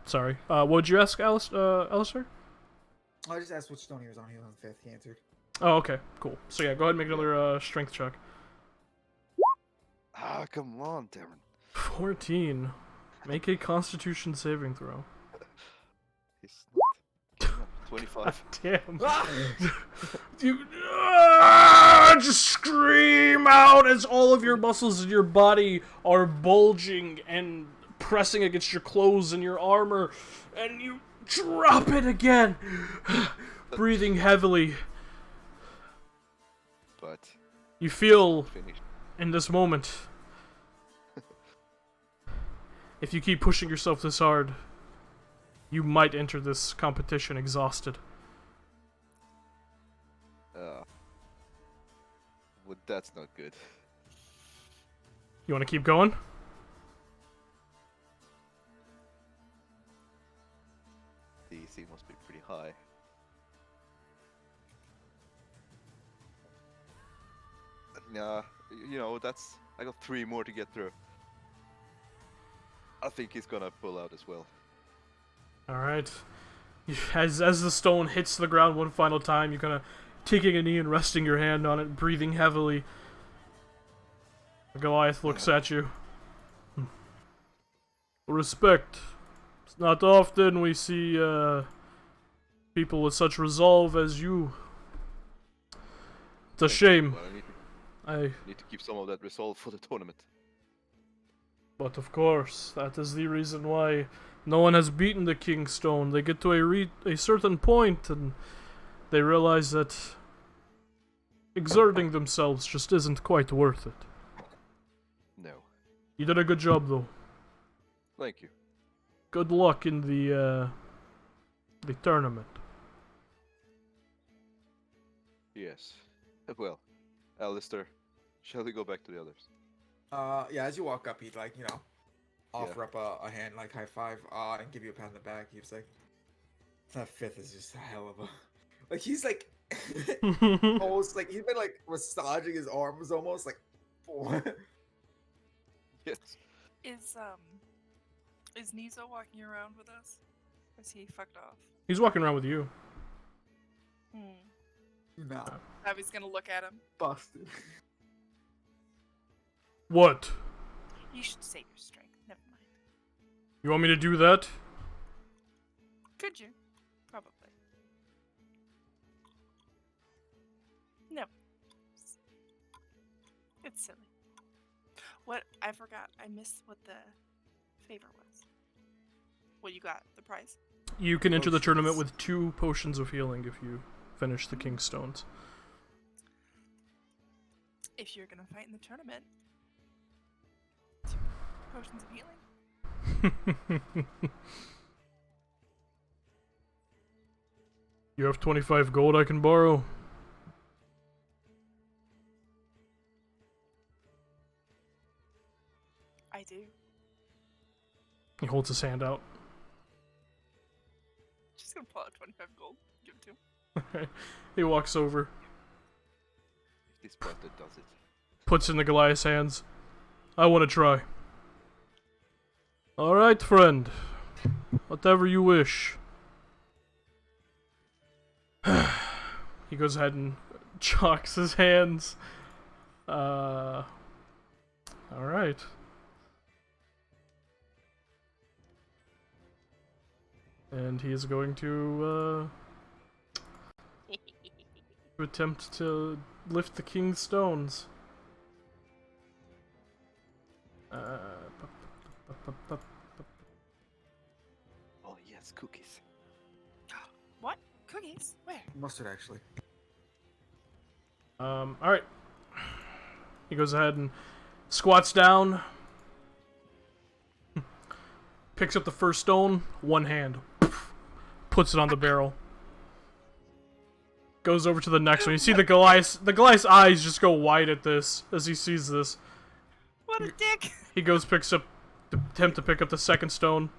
Sorry. What would you ask, Alistair? I just asked which stone he was on. He was on the fifth. He answered. Oh, okay, cool. So yeah, go ahead and make another strength check. Ah, come on, Darren. 14. Make a constitution saving throw. He's not. 25. Damn. You just scream out as all of your muscles in your body are bulging and pressing against your clothes and your armor, and you drop it again, breathing heavily. But You feel finished. in this moment, if you keep pushing yourself this hard, you might enter this competition exhausted. Well, that's not good. You want to keep going? The EC must be pretty high. Nah, you know, that's... I got 3 more to get through. I think he's gonna pull out as well. Alright. As the stone hits the ground one final time, you kind of taking a knee and resting your hand on it, breathing heavily. Goliath looks at you. Respect. It's not often we see people with such resolve as you. It's a shame. Well, I need to keep some of that resolve for the tournament. But of course, that is the reason why no one has beaten the King's Stone. They get to a certain point and they realize that exerting themselves just isn't quite worth it. No. You did a good job, though. Thank you. Good luck in the tournament. Yes. Well, Alistair, shall we go back to the others? Yeah, as you walk up, he'd like, offer up a hand, like high five, and give you a pat on the back. He was like, that fifth is just a hell of a, like he's like, almost like he's been like massaging his arms, almost like, Yes. Is Nizo walking around with us? Or is he fucked off? He's walking around with you. nah, Abby's gonna look at him. busted. What? You should save your strength. Never mind. You want me to do that? Could you? Probably. No. It's silly. What? I forgot. I missed what the favor was. What you got? The prize? You can enter the tournament Potions. with 2 potions of healing if you finish the King's Stones. If you're gonna fight in the tournament, 2 potions of healing. You have 25 gold I can borrow? I do. He holds his hand out. Just gonna pull out 25 gold. Give it to him. He walks over, This brother does it. puts it in the Goliath's hands. I want to try. Alright, friend. Whatever you wish. He goes ahead and chalks his hands. Alright. And he is going to attempt to lift the King's Stones. Oh yes, cookies. What? Cookies? Where? Mustard, actually. Alright. He goes ahead and squats down. Picks up the first stone, one hand. Puts it on the barrel. Goes over to the next one. You see the Goliath's eyes just go wide at this as he sees this. What a dick! He goes, picks up, attempt to pick up the second stone.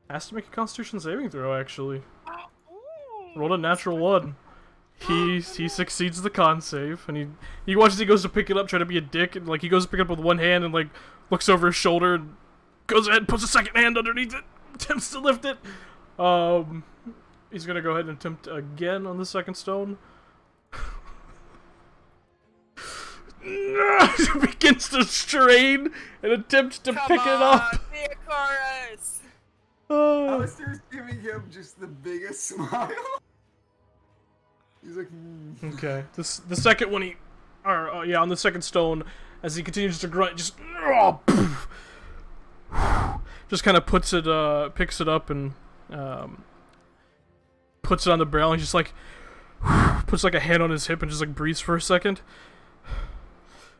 Has to make a Constitution saving throw, actually. Ooh. Rolled a natural 1. He succeeds the con save, and he watches. He goes to pick it up, try to be a dick, and like he goes to pick it up with one hand, and like looks over his shoulder, and goes ahead and puts a second hand underneath it, attempts to lift it. He's gonna go ahead and attempt again on the second stone. He begins to strain and attempt to pick it up. Theochorus! Alistair's giving him just the biggest smile. He's like, Okay, the second one on the second stone, as he continues to grunt, just kind of puts it, picks it up and puts it on the barrel. And he just like puts like a hand on his hip and just like breathes for a second.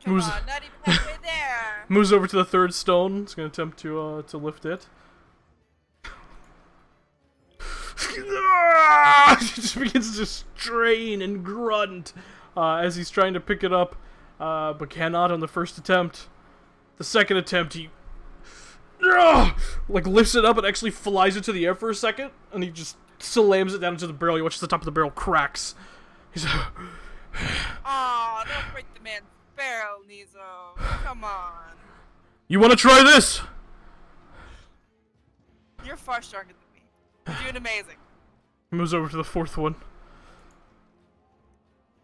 Come Moves- on, not even halfway there! Moves over to the third stone. He's gonna attempt to lift it. He just begins to strain and grunt as he's trying to pick it up, but cannot on the first attempt. The second attempt, he like lifts it up and actually flies into the air for a second, and he just slams it down into the barrel. You watch the top of the barrel cracks. He's Aw, don't break the man's barrel, Nizo. Come on. You want to try this? You're far stronger than me. You're doing amazing. He moves over to the fourth one.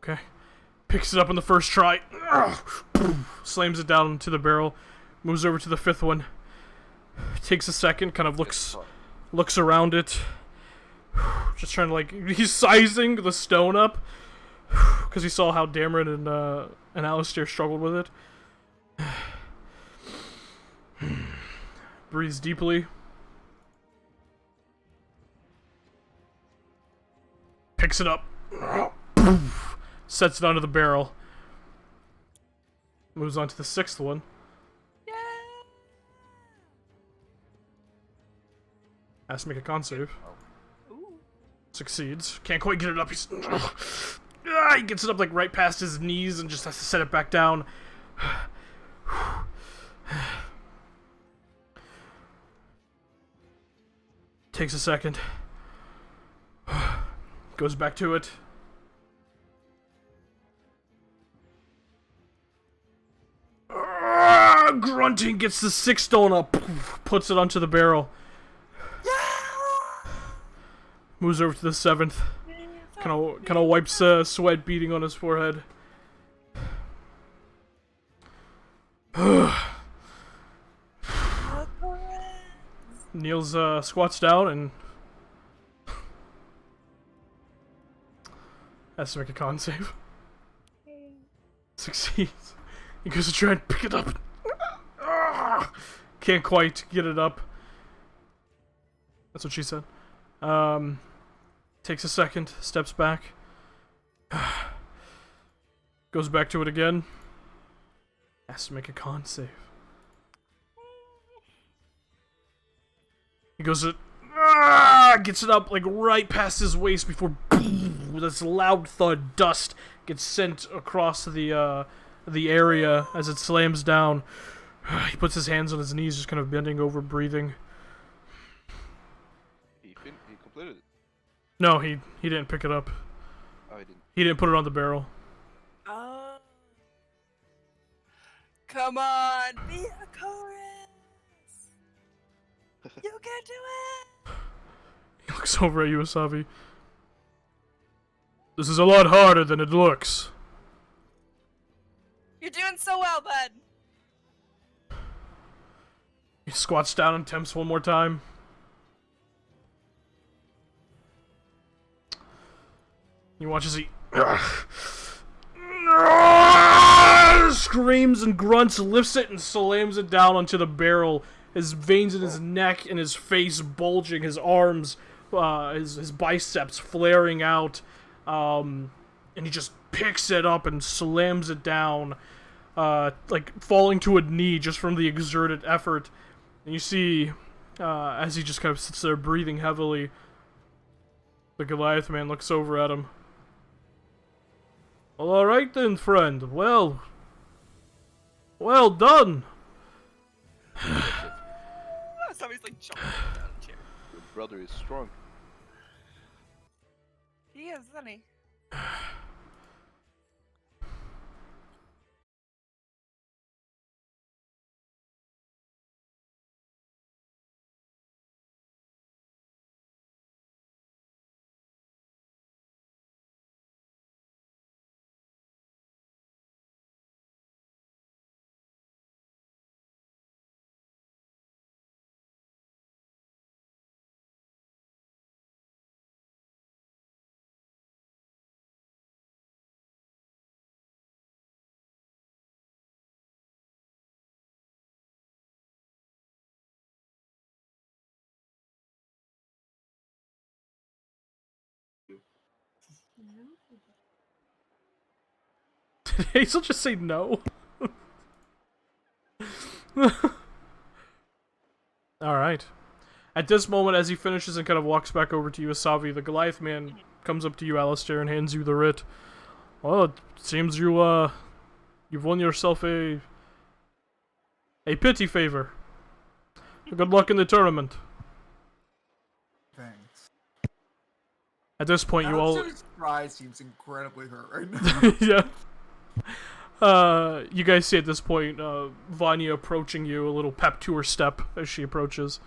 Okay. Picks it up on the first try. Slams it down into the barrel. Moves over to the 5th one. Takes a second, kind of looks around it. Just trying to, like, he's sizing the stone up. Because he saw how Dameron and Alistair struggled with it. Breathes deeply. Picks it up. Sets it onto the barrel. Moves on to the 6th one. Has to make a con save. Succeeds. Can't quite get it up. He gets it up like right past his knees and just has to set it back down. Takes a second. Goes back to it. Grunting, gets the 6th stone up. Puts it onto the barrel. Moves over to the 7th. Kind of wipes sweat beading on his forehead. Niels squats down and has to make a con save. Succeeds. He goes to try and pick it up. Can't quite get it up. That's what she said. Takes a second, steps back. Goes back to it again. Has to make a con save. He goes to... gets it up like right past his waist before with this loud thud, dust gets sent across the area as it slams down. He puts his hands on his knees, just kind of bending over, breathing. He completed it. No, he didn't pick it up. Oh, he didn't. He didn't put it on the barrel. Oh. Come on, be a chorus. You can do it. He looks over at you, Asavi. This is a lot harder than it looks. You're doing so well, bud. He squats down and attempts one more time. He watches he screams and grunts, lifts it and slams it down onto the barrel. His veins in his neck and his face bulging, his arms, his biceps flaring out, and he just picks it up and slams it down, like falling to a knee just from the exerted effort. And you see, as he just kind of sits there breathing heavily, the Goliath man looks over at him. Well, alright then, friend. Well done. Somebody's like jumping down a chair. Your brother is strong. He is, isn't he? Did Hazel just say no? Alright. At this moment, as he finishes and kind of walks back over to you, Asavi, the Goliath man comes up to you, Alistair, and hands you the writ. Well, it seems you've won yourself a pity favor. Good luck in the tournament. Thanks. At this point, you all... Alistair's cry seems incredibly hurt right now. Yeah. You guys see at this point, Vanya approaching you, a little pep to her step as she approaches.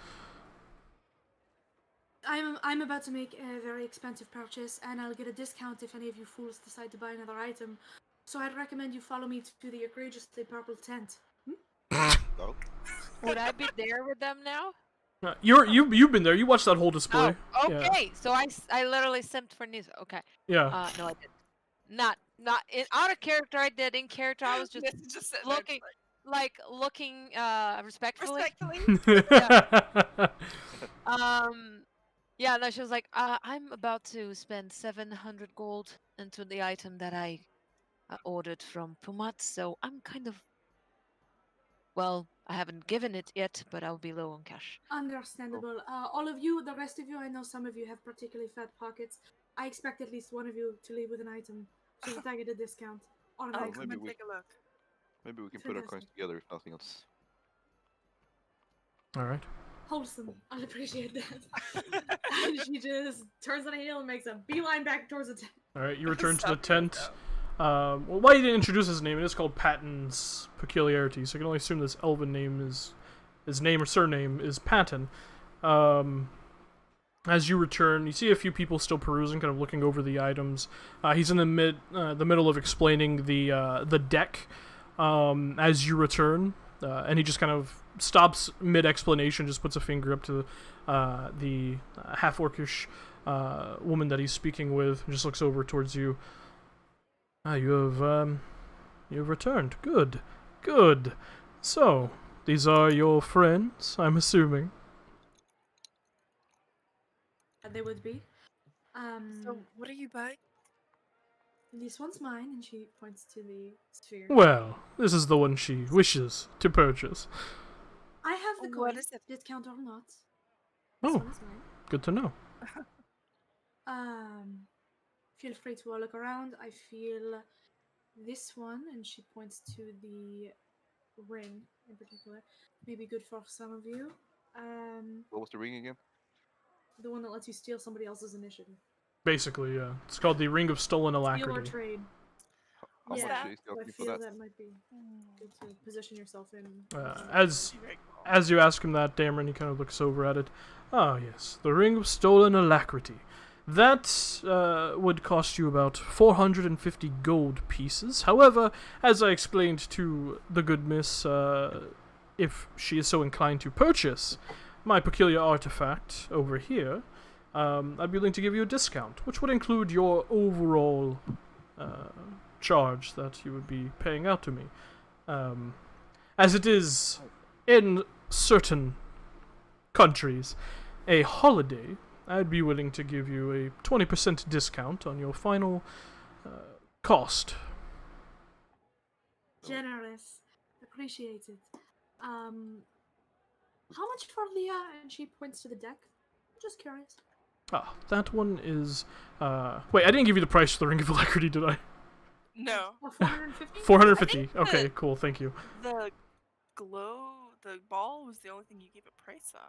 I'm about to make a very expensive purchase, and I'll get a discount if any of you fools decide to buy another item. So I'd recommend you follow me to the egregiously purple tent. No. Would I be there with them now? You've been there. You watched that whole display. Oh, Yeah. okay. So I literally simped for news. Okay. Yeah. No, I didn't. Not in out of character. I did in character. I was just This is just sitting there looking just looking respectfully. respectfully. Yeah, no, she was like, I'm about to spend 700 gold into the item that I ordered from Pumat, so I'm kind of, well, I haven't given it yet, but I'll be low on cash. Understandable. All of you, the rest of you, I know some of you have particularly fat pockets. I expect at least one of you to leave with an item so that I get a discount on an I'll item. come maybe and we- take a look. Maybe we can put our coins Fantastic. together if nothing else. All right. Wholesome. I'll appreciate that. And she just turns on a heel and makes a beeline back towards the tent. All right. You return to So the cute, tent. Well, why you didn't introduce his name? It is called Patton's Peculiarity, so you can only assume this elven name is his name or surname is Patton. As you return, you see a few people still perusing, kind of looking over the items. He's in the middle of explaining the deck as you return, and he just kind of stops mid-explanation, just puts a finger up to the half-orcish woman that he's speaking with, and just looks over towards you. You've returned. Good. Good. So, these are your friends, I'm assuming. They would be. So what are you buying? This one's mine, and she points to the sphere. Well, this is the one she wishes to purchase. I have the What coin, is it? discount or not. This Oh. one is mine. Good to know. Feel free to all look around. I feel this one, and she points to the ring in particular, may be good for some of you. What was the ring again? The one that lets you steal somebody else's initiative. Basically, yeah. It's called the Ring of Stolen Steal or Alacrity. trade. How Yeah, much that? is the so I offering for feel that? that might be good to position yourself in. As you ask him that, Dameron, he kind of looks over at it. Ah, yes, the Ring of Stolen Alacrity. That would cost you about 450 gold pieces. However, as I explained to the good miss, if she is so inclined to purchase my peculiar artifact over here, I'd be willing to give you a discount, which would include your overall charge that you would be paying out to me. As it is, in certain countries, a holiday, I'd be willing to give you a 20% discount on your final cost. Generous. Appreciate it. How much for the, and she points to the deck. Just curious. Ah, that one is... wait, I didn't give you the price for the Ring of Alacrity, did I? No. Oh, 450? 450. think Okay, the- cool, thank you. The the ball was the only thing you gave a price on.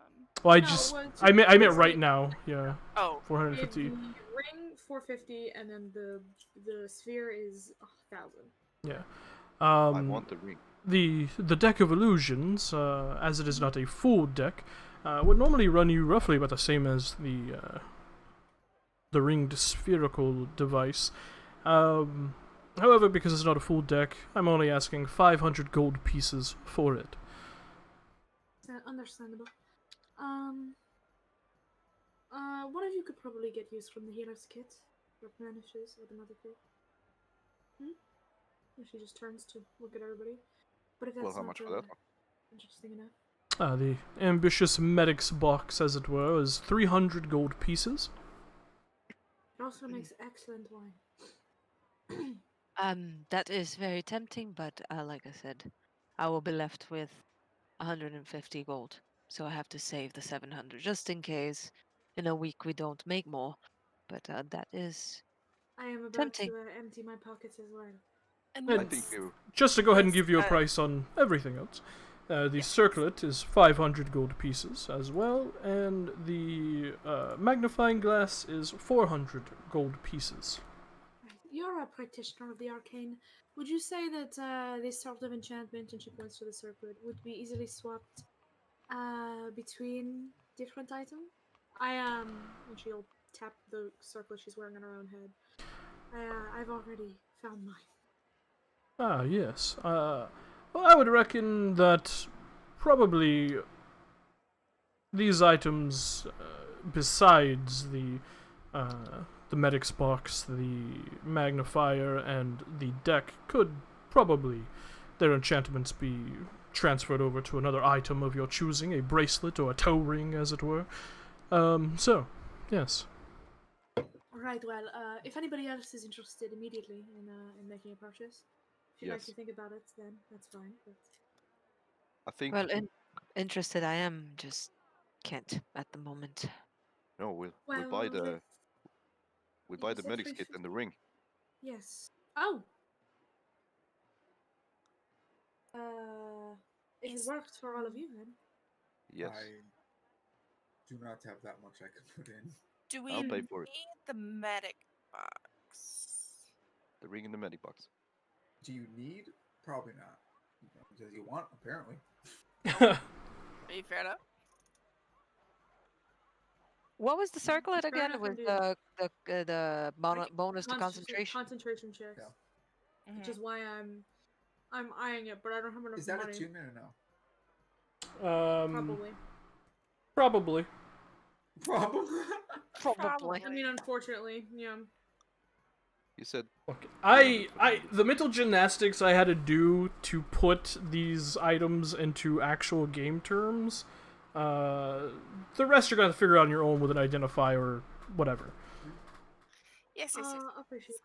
Well, I No, just... well, I meant it's right the- now, yeah. Oh, 450. The ring 450, and then the sphere is 1,000. Yeah. I want the ring. The deck of illusions, as it is not a full deck, would normally run you roughly about the same as the ringed spherical device. However, because it's not a full deck, I'm only asking 500 gold pieces for it. Understandable. One of you could probably get use from the healer's kit. Replenishes automatically. She just turns to look at everybody. But if that's Well, how not, much for that one? interesting enough. The ambitious medic's box, as it were, is 300 gold pieces. It also makes excellent wine. That is very tempting, but like I said, I will be left with 150 gold. So I have to save the 700 just in case in a week we don't make more. But that is I am about tempting. to empty my pockets as well. and I I what's- think you. Just to go ahead and Yes, give you a price on everything else. The Yes. circlet is 500 gold pieces as well, and the magnifying glass is 400 gold pieces. You're a practitioner of the arcane. Would you say that this sort of enchantment, and she points to the circlet, would be easily swapped between different items? And she'll tap the circlet she's wearing on her own head. I've already found mine. Ah, yes. Well, I would reckon that probably these items, besides the medic's box, the magnifier, and the deck, could probably, their enchantments, be transferred over to another item of your choosing, a bracelet or a toe ring, as it were. So, yes. Alright, well, if anybody else is interested immediately in making a purchase, if you'd like Yes. to think about it, then that's fine. But I think Well, interested I am, just can't at the moment. no, we'll well, buy the if we you buy the said medic's kit and the 350? ring. Yes. Oh. If it works for all of you, then. Yes, I do not have that much I can put in. Do we I'll pay need for it. the medic box? The ring in the medic box. Do you need? Probably not. Because you want, apparently. Maybe fair enough. What was the circlet Fair again? enough, It was indeed. the bonus to concentration. Concentration checks. Yeah. Which is why I'm eyeing it, but I don't have enough Is that money. attunement or no? Probably. Probably. Probably. Probably. I mean, unfortunately, yeah. You said Look, the mental gymnastics I had to do to put these items into actual game terms, the rest you're gonna have to figure out on your own with an identifier or whatever. Yes. Appreciate it.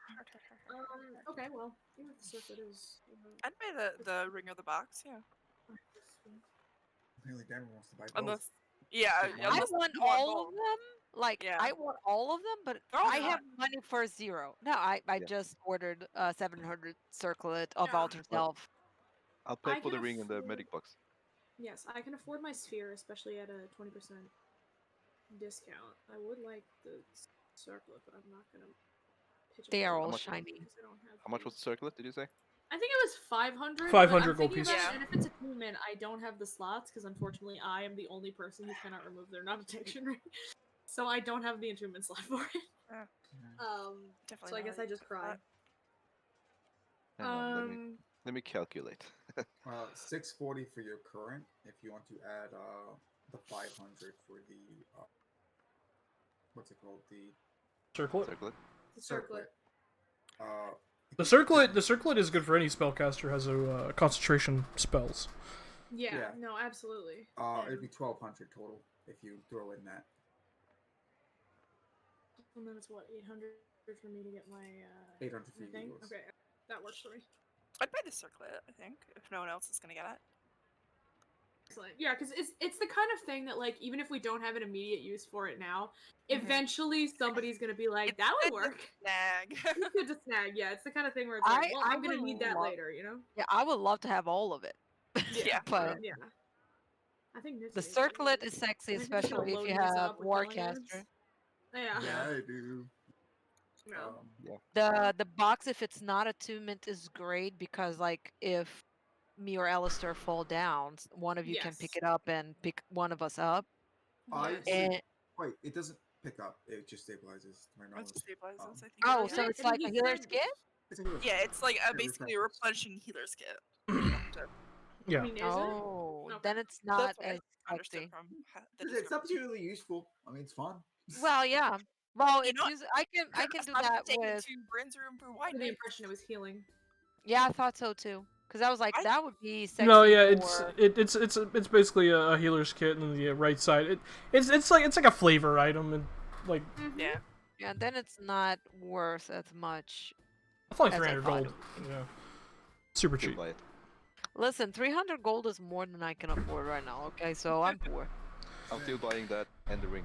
Okay, well, even if the circuit is. I'd buy the ring or the box, yeah. Apparently, Denver wants to buy both. Unless, yeah, I I unless want you want all of both. them. Like, Yeah. I want all of them, but They're all I have fun. money for 0. No, I Yeah. just ordered 700 circlet of Yeah. Alter Self. I'll pay I for the can ring and the afford- medic box. Yes, I can afford my sphere, especially at a 20% discount. I would like the circlet, but I'm not gonna pitch. They are all much- shiny. because I don't have How much the- was the circlet? Did you say? I think it was 500. 500 I'm gold thinking about pieces. it, and if it's attunement, I don't have the slots because unfortunately I am the only person who cannot remove their non-detection ring, so I don't have the attunement slot for it. Definitely So I not guess I just cry. Hang on, let me calculate. 640 for your current. If you want to add the 500 for the what's it called, the Circlet. Circlet. The circlet. The circlet is good for any spellcaster who has a concentration spells. Yeah, Yeah. no, absolutely. it'd be 1200 total if you throw in that. And then it's what, 800 for me to get my 800 my for thing? you. Okay, that works for me. I'd buy the circlet, I think, if no one else is gonna get it. Excellent. Yeah, because it's the kind of thing that, like, even if we don't have an immediate use for it now, Mhm. eventually somebody's gonna be like, It's that would good to work. Snag. It's good to snag. Yeah, it's the kind of thing where it's like, well, I'm gonna would need that love- later, you know? Yeah, I would love to have all of it. Yeah. But Yeah. I think the circlet is sexy, I think it's especially if you loading this have up with Hellions. Warcaster. Yeah. Yeah, I do. No. The box, if it's not attunement, is great because, like, if me or Alistair fall down, one of you can pick Yes. it up and pick one of us up. I Yes. And wait. It doesn't pick up. It just stabilizes. To my Once knowledge. it stabilizes, I think. oh, Does so it? it's I mean, like a he healer's said- kit. It's a healer's Yeah, kit. it's like It basically a refreshes. replenishing healer's kit. Yeah. I mean, is Oh, it? then Okay. it's not That's what as I understood sexy. from the It's description. absolutely useful. I mean, it's fun. Well, yeah. Well, You it's know what? usually, I can do Stop that taking with. 2 Bryn's room for Under white the knight. impression it was healing. Yeah, I thought so too. Because I was like, I- that would be sexy. No, yeah, for... it's basically a healer's kit, and then the right side it's like a flavor item, and like Yeah. Yeah, then it's not worth as much. it's like As I 300 thought gold. Yeah, super Still cheap. buy it. Listen, 300 gold is more than I can afford right now. Okay, so I'm poor. I'm still buying that and the ring.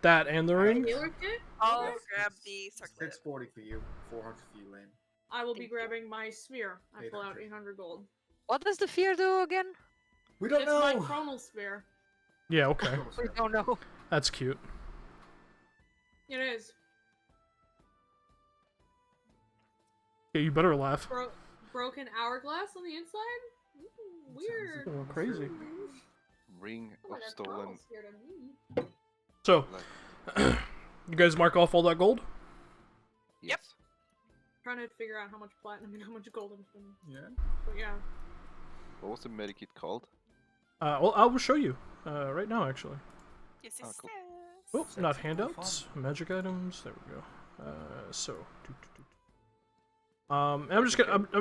That and the ring. Healer kit? I'll Yes, grab it's the circlet. 640 for you. 400 for you, Lane. I will be Thank you. grabbing my sphere. I pull out 800. 800 gold. What does the fear do again? We don't It's know. my chronal sphere. Yeah, okay, We don't know. that's cute. It is. Yeah, you better laugh. Broken hourglass on the inside? Ooh, weird. a little crazy. Ring Oh, of that's stolen. chronal sphere to me. So, Like, you guys mark off all that gold? Yep. yes. Trying to figure out how much platinum and how much gold I'm spending. Yeah. But yeah. What was the medikit called? Well, I will show you right now, actually. Yes, Oh, yes, cool. yes. Oh, Sexy not more handouts. fun. Magic items. There we go. And I'm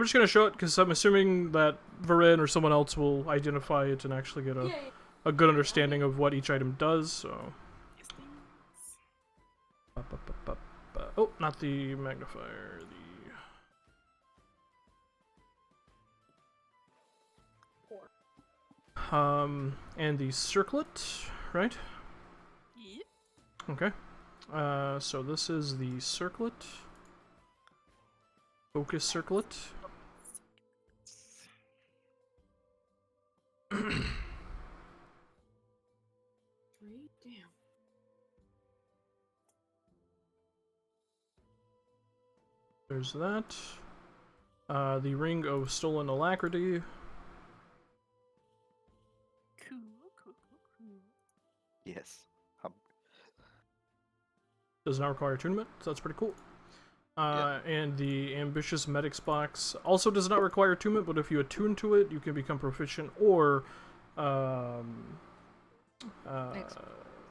just gonna show it because I'm assuming that Varen or someone else will identify it and actually get Yeah. a good understanding of what each item does. So, Yes, please. oh, not the magnifier. And the circlet, right? Yep. Okay. So this is the circlet. Focus circlet. Right? Damn. There's that. The ring of stolen alacrity. Cool, cool, cool, cool. Yes. Does not require attunement, so that's pretty cool. And the ambitious medics box also does not require attunement, but if you attune to it, you can become proficient or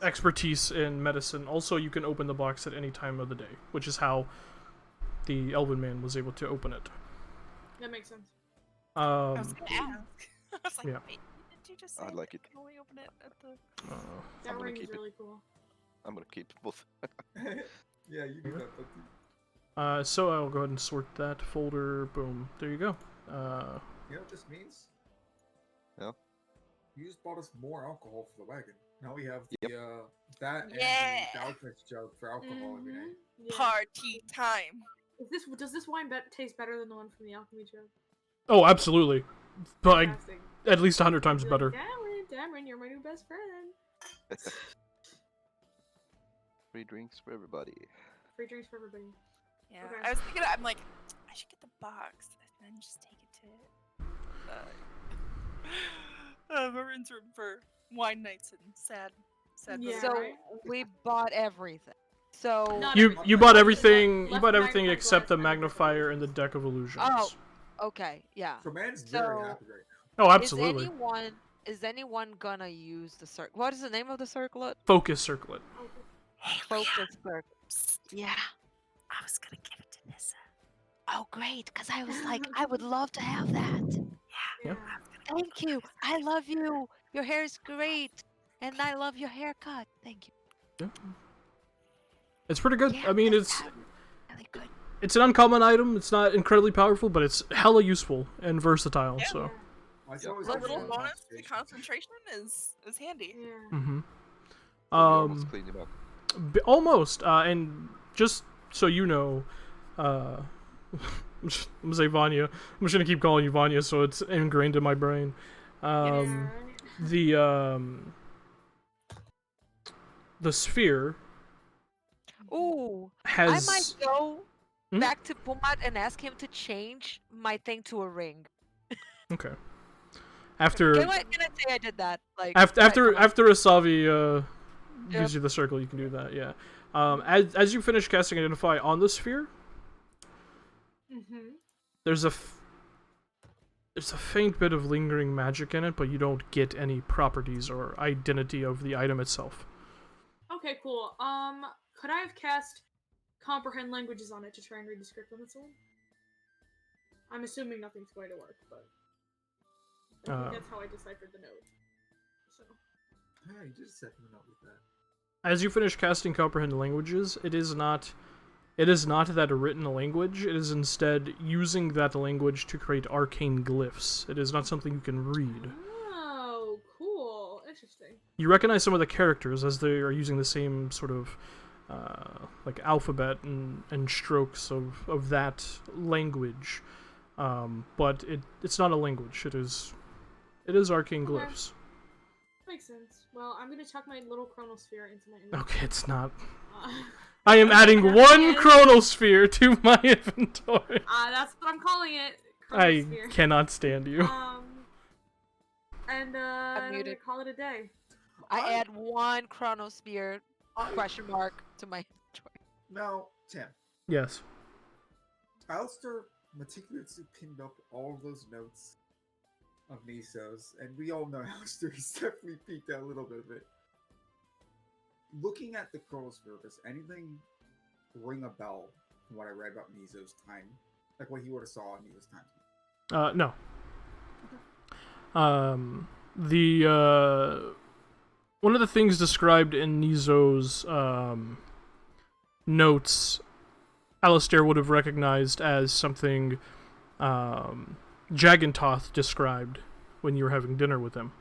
expertise in medicine. Also, you can open the box at any time of the day, which is how the Elven Man was able to open it. That makes sense. I was gonna ask. I was like, yeah. wait, did you just say I like that it. you can only open it at the... That I'm gonna ring is keep it. really cool. I'm gonna keep both. Yeah, you do that, Bucky. So I'll go ahead and sort that folder. Boom. There you go. You know what this means? Yeah. You just bought us more alcohol for the wagon. Now we have Yep. that Yeah. and the Daltex jug for alcohol every day. Mhm. Yeah. Party time. Does this wine taste better than the one from the alchemy jug? Oh, absolutely. But Fantastic. at least 100 times Be better. Like, Dameron, you're my new best friend. Free drinks for everybody. Free drinks for everybody. Yeah, Okay. I was thinking, I'm like, I should get the box and then just take it to Maroon's room for wine nights and sad. Yeah. So right? we bought everything. So Not You everything. you bought Left- everything. You left bought everything magnified except the glass, magnified magnifier glass. and the deck of illusions. Oh. okay, yeah. So man's very So- happy right Oh, absolutely. Is anyone gonna use the circle? What is the name of the circlet? Focus circlet. Hey, Focus circle. Psst, Yeah. I was gonna give it to Nissa. Oh, great! Because I was like, I would love to have that. Yeah. Thank you. I love you. Your hair is great, and I love your haircut. Thank you. Yeah. It's pretty good. Yeah, I mean, that it's sounds really good. it's an uncommon item. It's not incredibly powerful, but it's hella useful and versatile. Yeah. So. now. It's always A good little for bonus to concentration. concentration is handy. Yeah. Mm-hmm. We almost cleaned him up. Almost. And just so you know, I'm gonna say Vanya. I'm just gonna keep calling you Vanya, so it's ingrained in my brain. Yeah. The sphere Ooh, has. I might go Hmm? back to Pumat and ask him to change my thing to a ring. Okay. After Can I say I did that? Like after right, after come on. after Asavi Yep. gives you the circle, you can do that. Yeah. As you finish casting Identify on the sphere, Mhm. there's a faint bit of lingering magic in it, but you don't get any properties or identity of the item itself. Okay, cool. Could I have cast comprehend languages on it to try and read the script on its own? I'm assuming nothing's going to work, but I think that's how I deciphered the note. So. Yeah, you just set him up with that. As you finish casting Comprehend Languages, it is not that written language. It is instead using that language to create arcane glyphs. It is not something you can read. Oh, cool. Interesting. You recognize some of the characters as they are using the same sort of like alphabet and strokes of that language, but it's not a language. It is arcane Okay. glyphs. Makes sense. Well, I'm gonna chuck my little chronosphere into my inventory. Okay, it's not. Uh, I am adding That's one it. chronosphere to my inventory. that's what I'm calling it. I Chronosphere. cannot stand you. And I'm gonna muted. call it a day. I add one chronosphere question mark to my Now, Tim, Yes. Alistair meticulously pinned up all of those notes of Niso's, and we all know Alistair is definitely peeked out a little bit of it. Looking at the Crow's Purpose, anything ring a bell from what I read about Niso's time? Like what he would have saw in Niso's time? No. The one of the things described in Nizo's notes, Alistair would have recognized as something Jagantoth described when you were having dinner with him.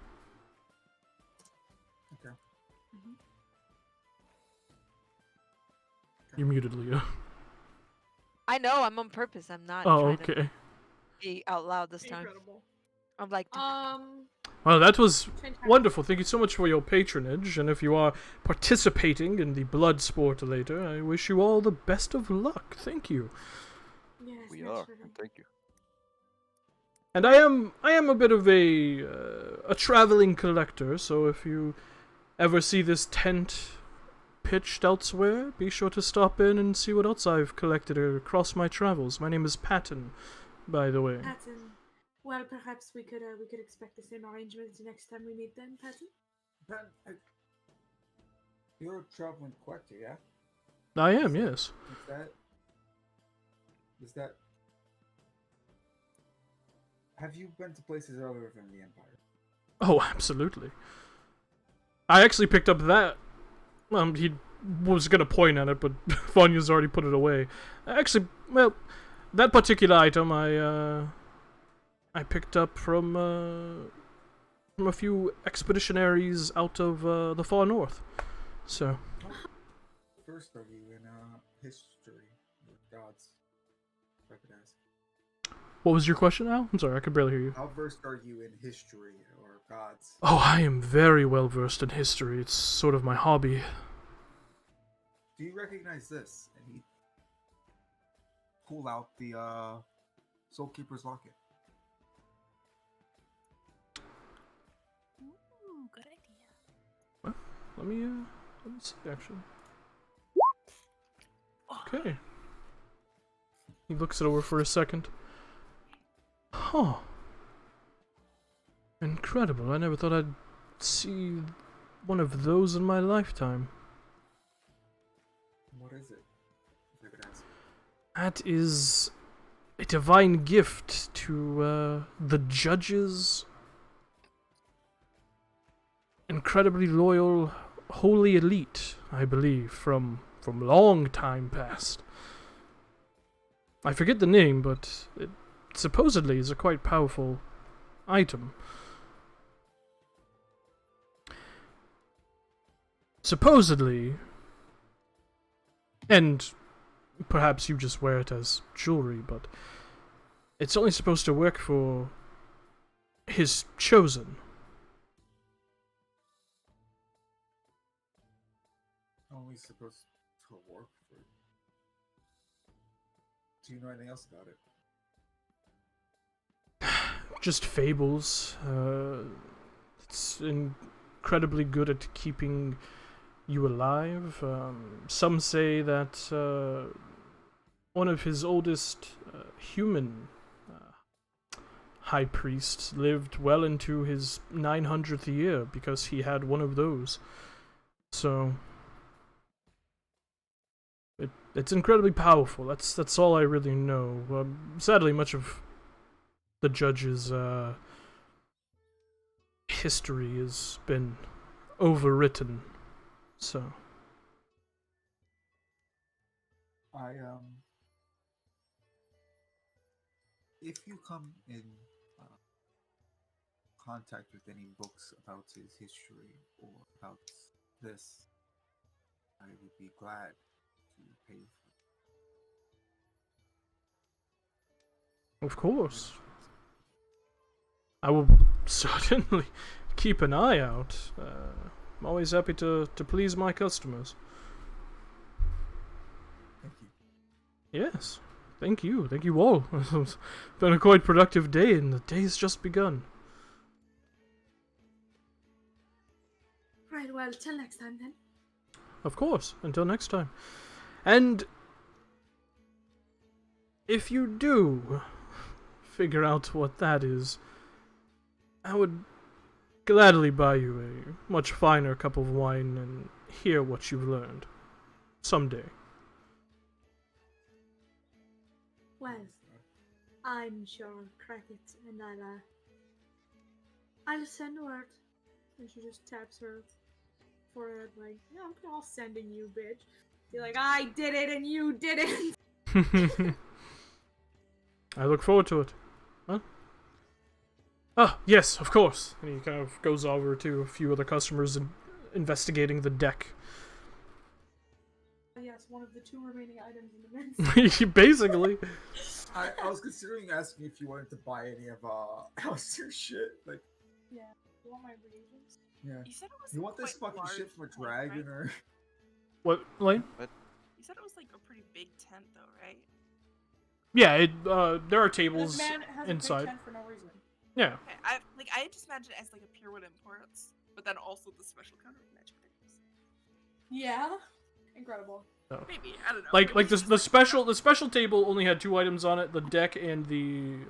Okay. You're muted, Leah. I know, I'm on purpose. I'm not Oh, trying to okay. be out loud this time. Incredible. I'm like, Well, that was Fantastic. wonderful. Thank you so much for your patronage, and if you are participating in the blood sport later, I wish you all the best of luck. Thank you. Yes, We are. naturally. And thank you. And I am a bit of a traveling collector, so if you ever see this tent pitched elsewhere, be sure to stop in and see what else I've collected across my travels. My name is Patton, by the way. Patton. Well, perhaps we could expect the same arrangements next time we meet then, Patton. Ben, you're a traveling collector, yeah? I am, yes. Is that... Have you been to places other than the Empire? Oh, absolutely. I actually picked up that. He was gonna point at it, but Vanya's already put it away. Actually, well, that particular item I picked up from a few expeditionaries out of the far north. So. First are you in history with gods? If I could ask. What was your question, Al? I'm sorry, I could barely hear you. How versed are you in history or gods? Oh, I am very well versed in history. It's sort of my hobby. Do you recognize this? And he pull out the Soulkeeper's locket. Ooh, good idea. Let me see, actually. Okay. He looks it over for a second. Huh. Incredible. I never thought I'd see one of those in my lifetime. What is it? If I could ask. That is a divine gift to the judges. Incredibly loyal, holy elite, I believe, from long time past. I forget the name, but it supposedly is a quite powerful item. Supposedly, and perhaps you just wear it as jewelry, but it's only supposed to work for his chosen. Only supposed to work for. Do you know anything else about it? Just fables. It's incredibly good at keeping you alive. Some say that one of his oldest human high priests lived well into his 900th year because he had one of those. So it's incredibly powerful. That's all I really know. Sadly, much of the judge's history has been overwritten. So if you come in contact with any books about his history or about this, I would be glad to pay for it. of course, I will certainly keep an eye out. I'm always happy to please my customers. Thank you. Yes, thank you. Thank you all. It's been a quite productive day, and the day's just begun. Right, well, till next time then. of course. Until next time. And if you do figure out what that is, I would gladly buy you a much finer cup of wine and hear what you've learned. Someday. Well, I'm sure I'll crack it, and I'll send word. And she just taps her forehead like, yeah, I'm all sending you, bitch. You're like, I did it and you didn't. I look forward to it. Huh? Ah, yes, of course. And he kind of goes over to a few other customers and investigating the deck. Yes, one of the 2 remaining items in the men's. Basically. I was considering asking if you wanted to buy any of Alistair's shit. Like, Yeah. You want my reagents? yeah. You said it was. You want this quite fucking shit from a large, like, dragon right? or? What, Lane? You said it was like a pretty big tent, though, right? Yeah, there are This tables man has a inside. big tent for no reason. Yeah. Okay, I just imagine it as like a Purewood Imports, but then also the special kind of magic items. Yeah. Incredible. Maybe I don't know. Like Maybe the it's the just, special table only had 2 items on it: the deck and the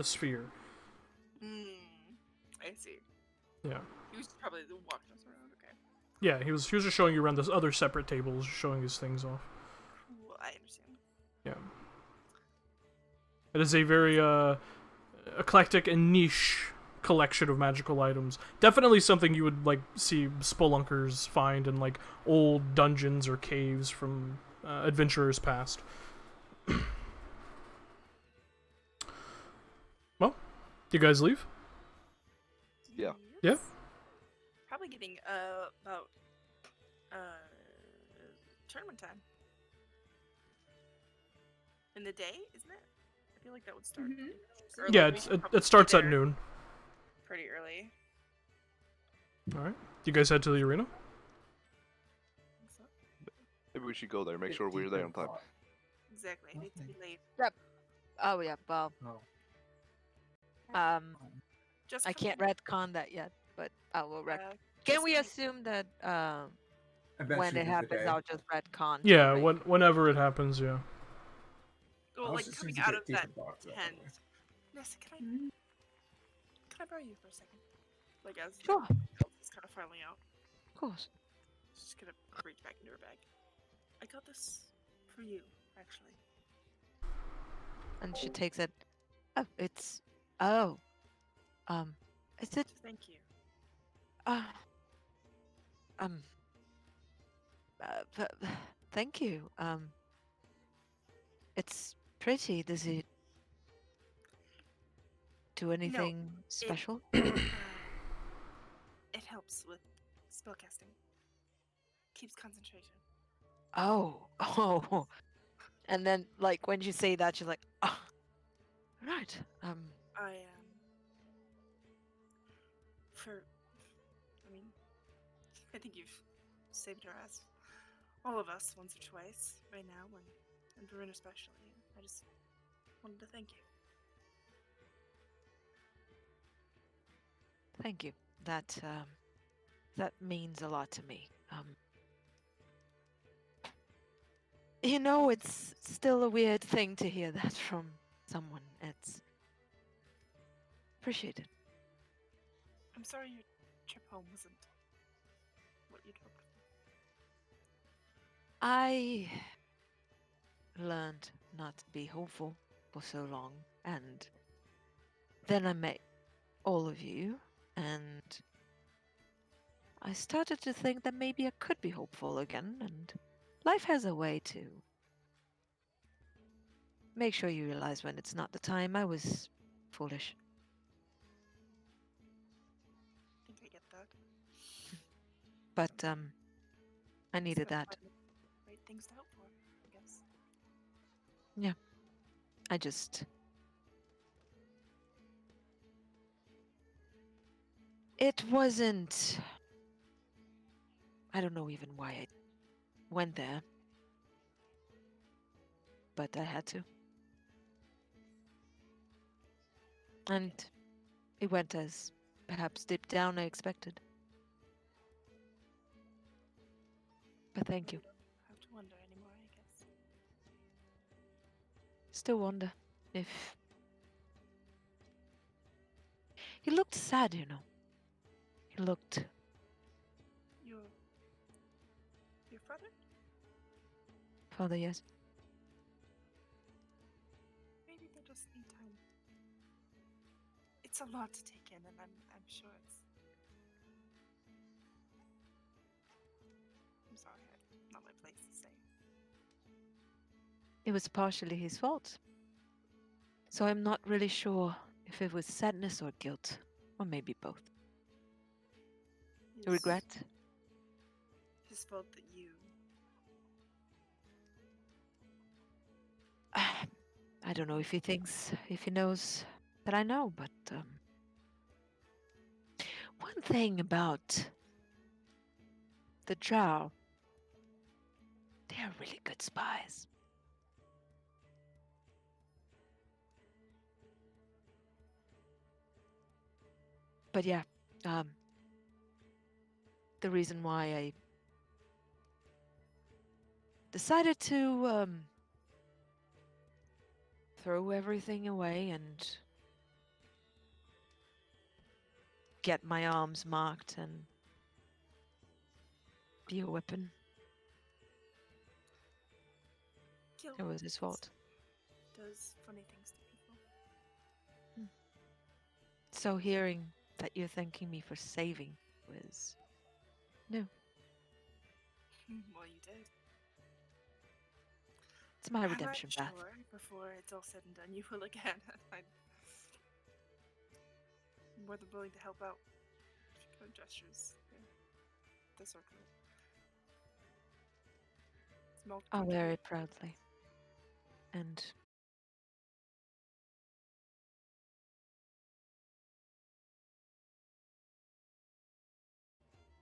sphere. I see. Yeah. He was probably walking us around. Okay. Yeah, he was just showing you around those other separate tables, showing his things off. Cool. I understand. Yeah. It is a very eclectic and niche collection of magical items. Definitely something you would like see spelunkers find in like old dungeons or caves from adventurers past. Well, you guys leave? Yeah. Yeah. Probably getting about tournament time. In the day, isn't it? I feel like that would start. Mhm. Or, Yeah, like, we should it probably starts be at there noon. Pretty early. All right. You guys head to the arena? So, Maybe we should go there. Make sure we're there on time. exactly. I need to be late. Oh yeah, well, No. Just I can't retcon that yet, but I will Can just we coming- assume that when Eventually it the happens, day. I'll just retcon? Yeah, like, whenever it happens, yeah. Well, I like was coming just out using of the that paper box, by the tent. way. Nessa, Mhm. can I borrow you for a second? Like as Sure. It's kind of filing out. of course. She's just gonna reach back into her bag. I got this for you, actually. And she takes it. Oh, it's. Oh. Is it? Thank you. Uh, um. Thank you. It's pretty. Does it do anything special? It helps with spellcasting. Keeps concentration. Oh, oh. And then, like, when you say that, she's like, oh, right. I think you've saved our ass. All of us, once or twice, right now, and Varun especially. I just wanted to thank you. Thank you. That means a lot to me. You know, it's still a weird thing to hear that from someone. It's appreciated. I'm sorry your trip home wasn't what you'd hoped for. I learned not to be hopeful for so long, and then I met all of you, and I started to think that maybe I could be hopeful again, and life has a way to make sure you realize when it's not the time. I was foolish. I think I get that. But I needed Just gotta that. find the right things to hope for, I guess. I just... It wasn't... I don't know even why I went there. But I had to. And it went as perhaps deep down I expected. But thank you. Have to wonder anymore, I guess. Still wonder if he looked sad, you know. He looked. Your father? Father, yes. Maybe they just need time. It's a lot to take in, and I'm sure it's. I'm sorry, not my place to say. It was partially his fault. So I'm not really sure if it was sadness or guilt, or maybe both. His- Regret? His fault that you. I don't know if he knows that I know, but one thing about the Drow, they are really good spies. But yeah, the reason why I decided to throw everything away and get my arms marked and be a weapon, Guilt it was his fault. does funny things to people. So hearing that you're thanking me for saving was new. Well, you did. It's my I'm redemption path. sure before it's all said and done, you will again. I'm more than willing to help out. Good gestures. Yeah. The circle. Small I'll wear it contribute- proudly. And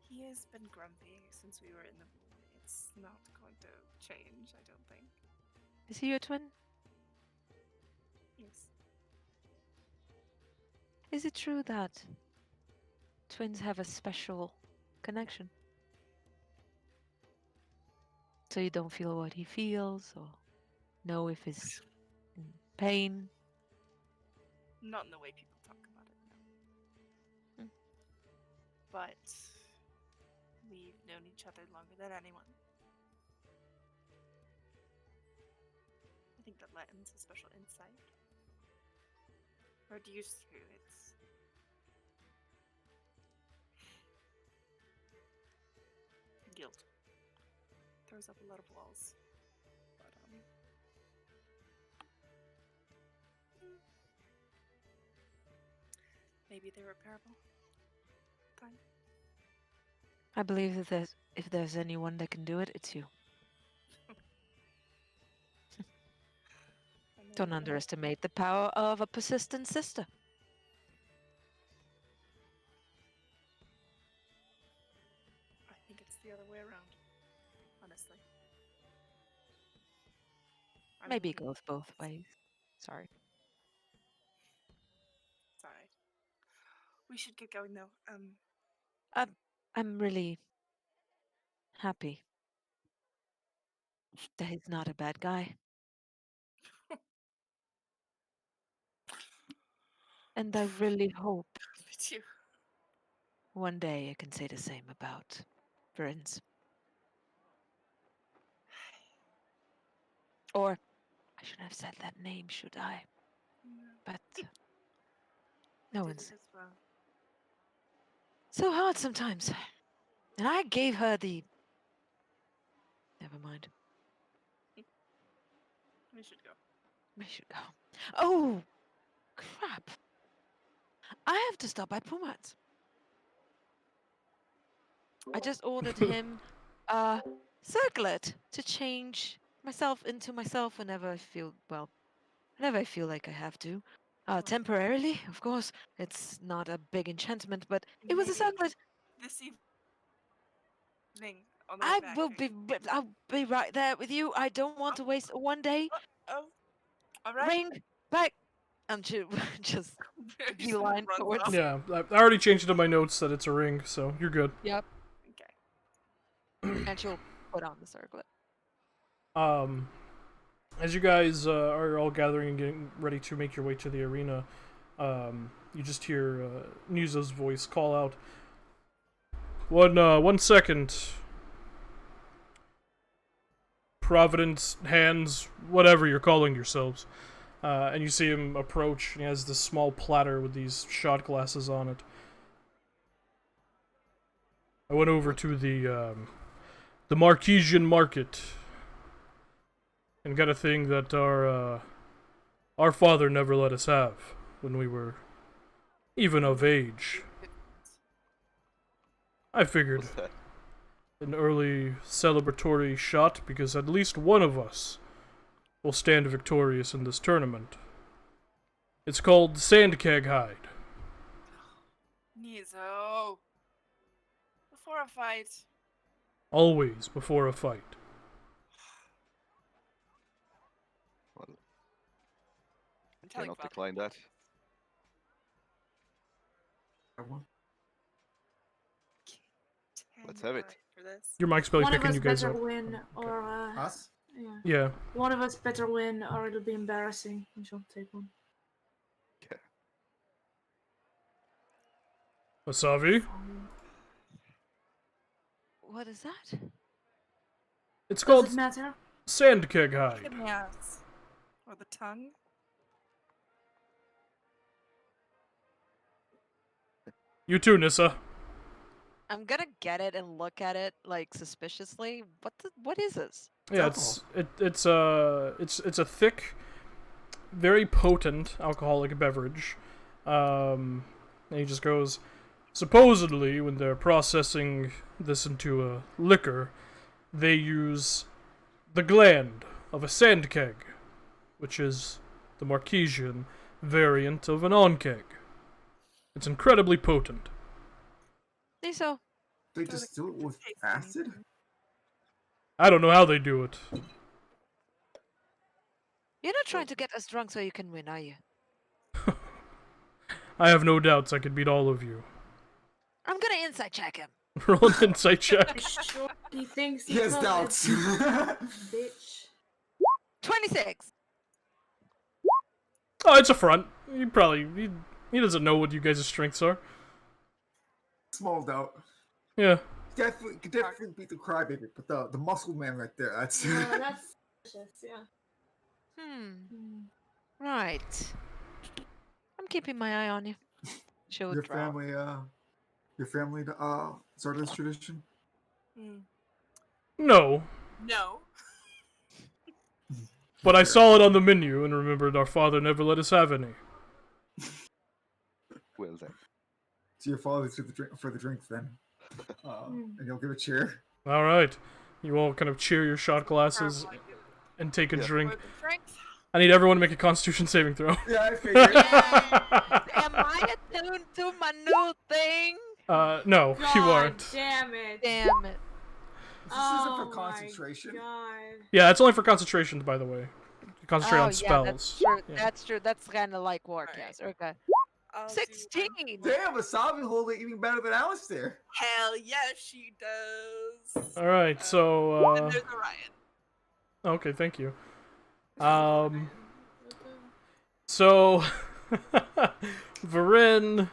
He has been grumpy since we were in the void. It's not going to change, I don't think. is he your twin? Yes. Is it true that twins have a special connection? So you don't feel what he feels or know if he's in pain? Not in the way people talk about it, no. Hmm. But we've known each other longer than anyone. I think that lends a special insight. Or do you see it's guilt. Throws up a lot of walls. But maybe they're repairable. Fine. I believe that if there's anyone that can do it, it's you. I know Don't you will. underestimate the power of a persistent sister. I think it's the other way around. Honestly. I'm Maybe it looking- goes both ways. Sorry. It's alright. We should get going though. I'm really happy that he's not a bad guy. And I really hope Me too. one day I can say the same about Brins. Or I shouldn't have said that name, should I? But no Did one's it as well. so hard sometimes. And I gave her the. Never mind. We should go. We should go. Oh, crap. I have to stop by Pumat's. I just ordered him a circlet to change myself into myself whenever I feel, well, whenever I feel like I have to. Temporarily, of course. It's not a big enchantment, but it was a Maybe circlet. this evening on the way I back. will be. I'll be right there with you. I don't want to waste one day. Oh, all right. Ring back. And she just Just beeline runs towards- off. Yeah, I already changed it in my notes that it's a ring, so you're good. Yep. Okay. And she'll put on the circlet. As you guys are all gathering and getting ready to make your way to the arena, you just hear Nizo's voice call out, One second. Providence, hands, whatever you're calling yourselves. And you see him approach, and he has this small platter with these shot glasses on it. I went over to the Marquesian market and got a thing that our father never let us have when we were even of age. I figured What's that? an early celebratory shot because at least one of us will stand victorious in this tournament. It's called Sandkeg Hide. Nizo. Before a fight. Always before a fight. Well, I'm telling cannot Father. decline that. Let's have it. For this. Your mic's barely One of picking us you guys better up. win, or Us? yeah. Yeah. One of us better win, or it'll be embarrassing. And she'll take one. Okay. Wasabi? What is that? It's Does called it matter? Sandkeg Hide. Give me ass. Or the tongue. You too, Nissa. I'm gonna get it and look at it like suspiciously. What is this? Yeah, it's a thick, very potent alcoholic beverage. And he just goes, supposedly, when they're processing this into a liquor, they use the gland of a sand keg, which is the Marquesian variant of an on-keg. It's incredibly potent. Niso, They just do it with acid? I don't know how they do it. you're not trying to get us drunk so you can win, are you? I have no doubts I could beat all of you. I'm gonna insight check him. Roll an insight check. Sure, he thinks He has could, doubts. Bitch. 26. Oh, it's a front. He doesn't know what you guys' strengths are. Small doubt. Yeah. Could definitely beat the crybaby, but the muscle man right there, that's... No, that's delicious, yeah. Right. I'm keeping my eye on you. She'll Your drop. family started this tradition? Mm. No. No. But I saw it on the menu and remembered our father never let us have any. Well then. So your father's for the drinks then. And you'll give a cheer. All right. You all kind of cheer your shot glasses and take a Yeah. drink. For the drinks. I need everyone to make a Constitution saving throw. Yeah, I figured. Am I attuned to my new thing? No, you God aren't. damn it. Damn it. This isn't Oh for my concentration. God. Yeah, it's only for concentration, by the way. You concentrate Oh, on yeah, spells. that's true. Yeah. That's true. That's kind of like Warcast. Okay. I'll do 16. Damn, Wasabi holding even better than Alistair. Hell yes, she does. All right, so And there's Orion. okay, thank you. So Varin,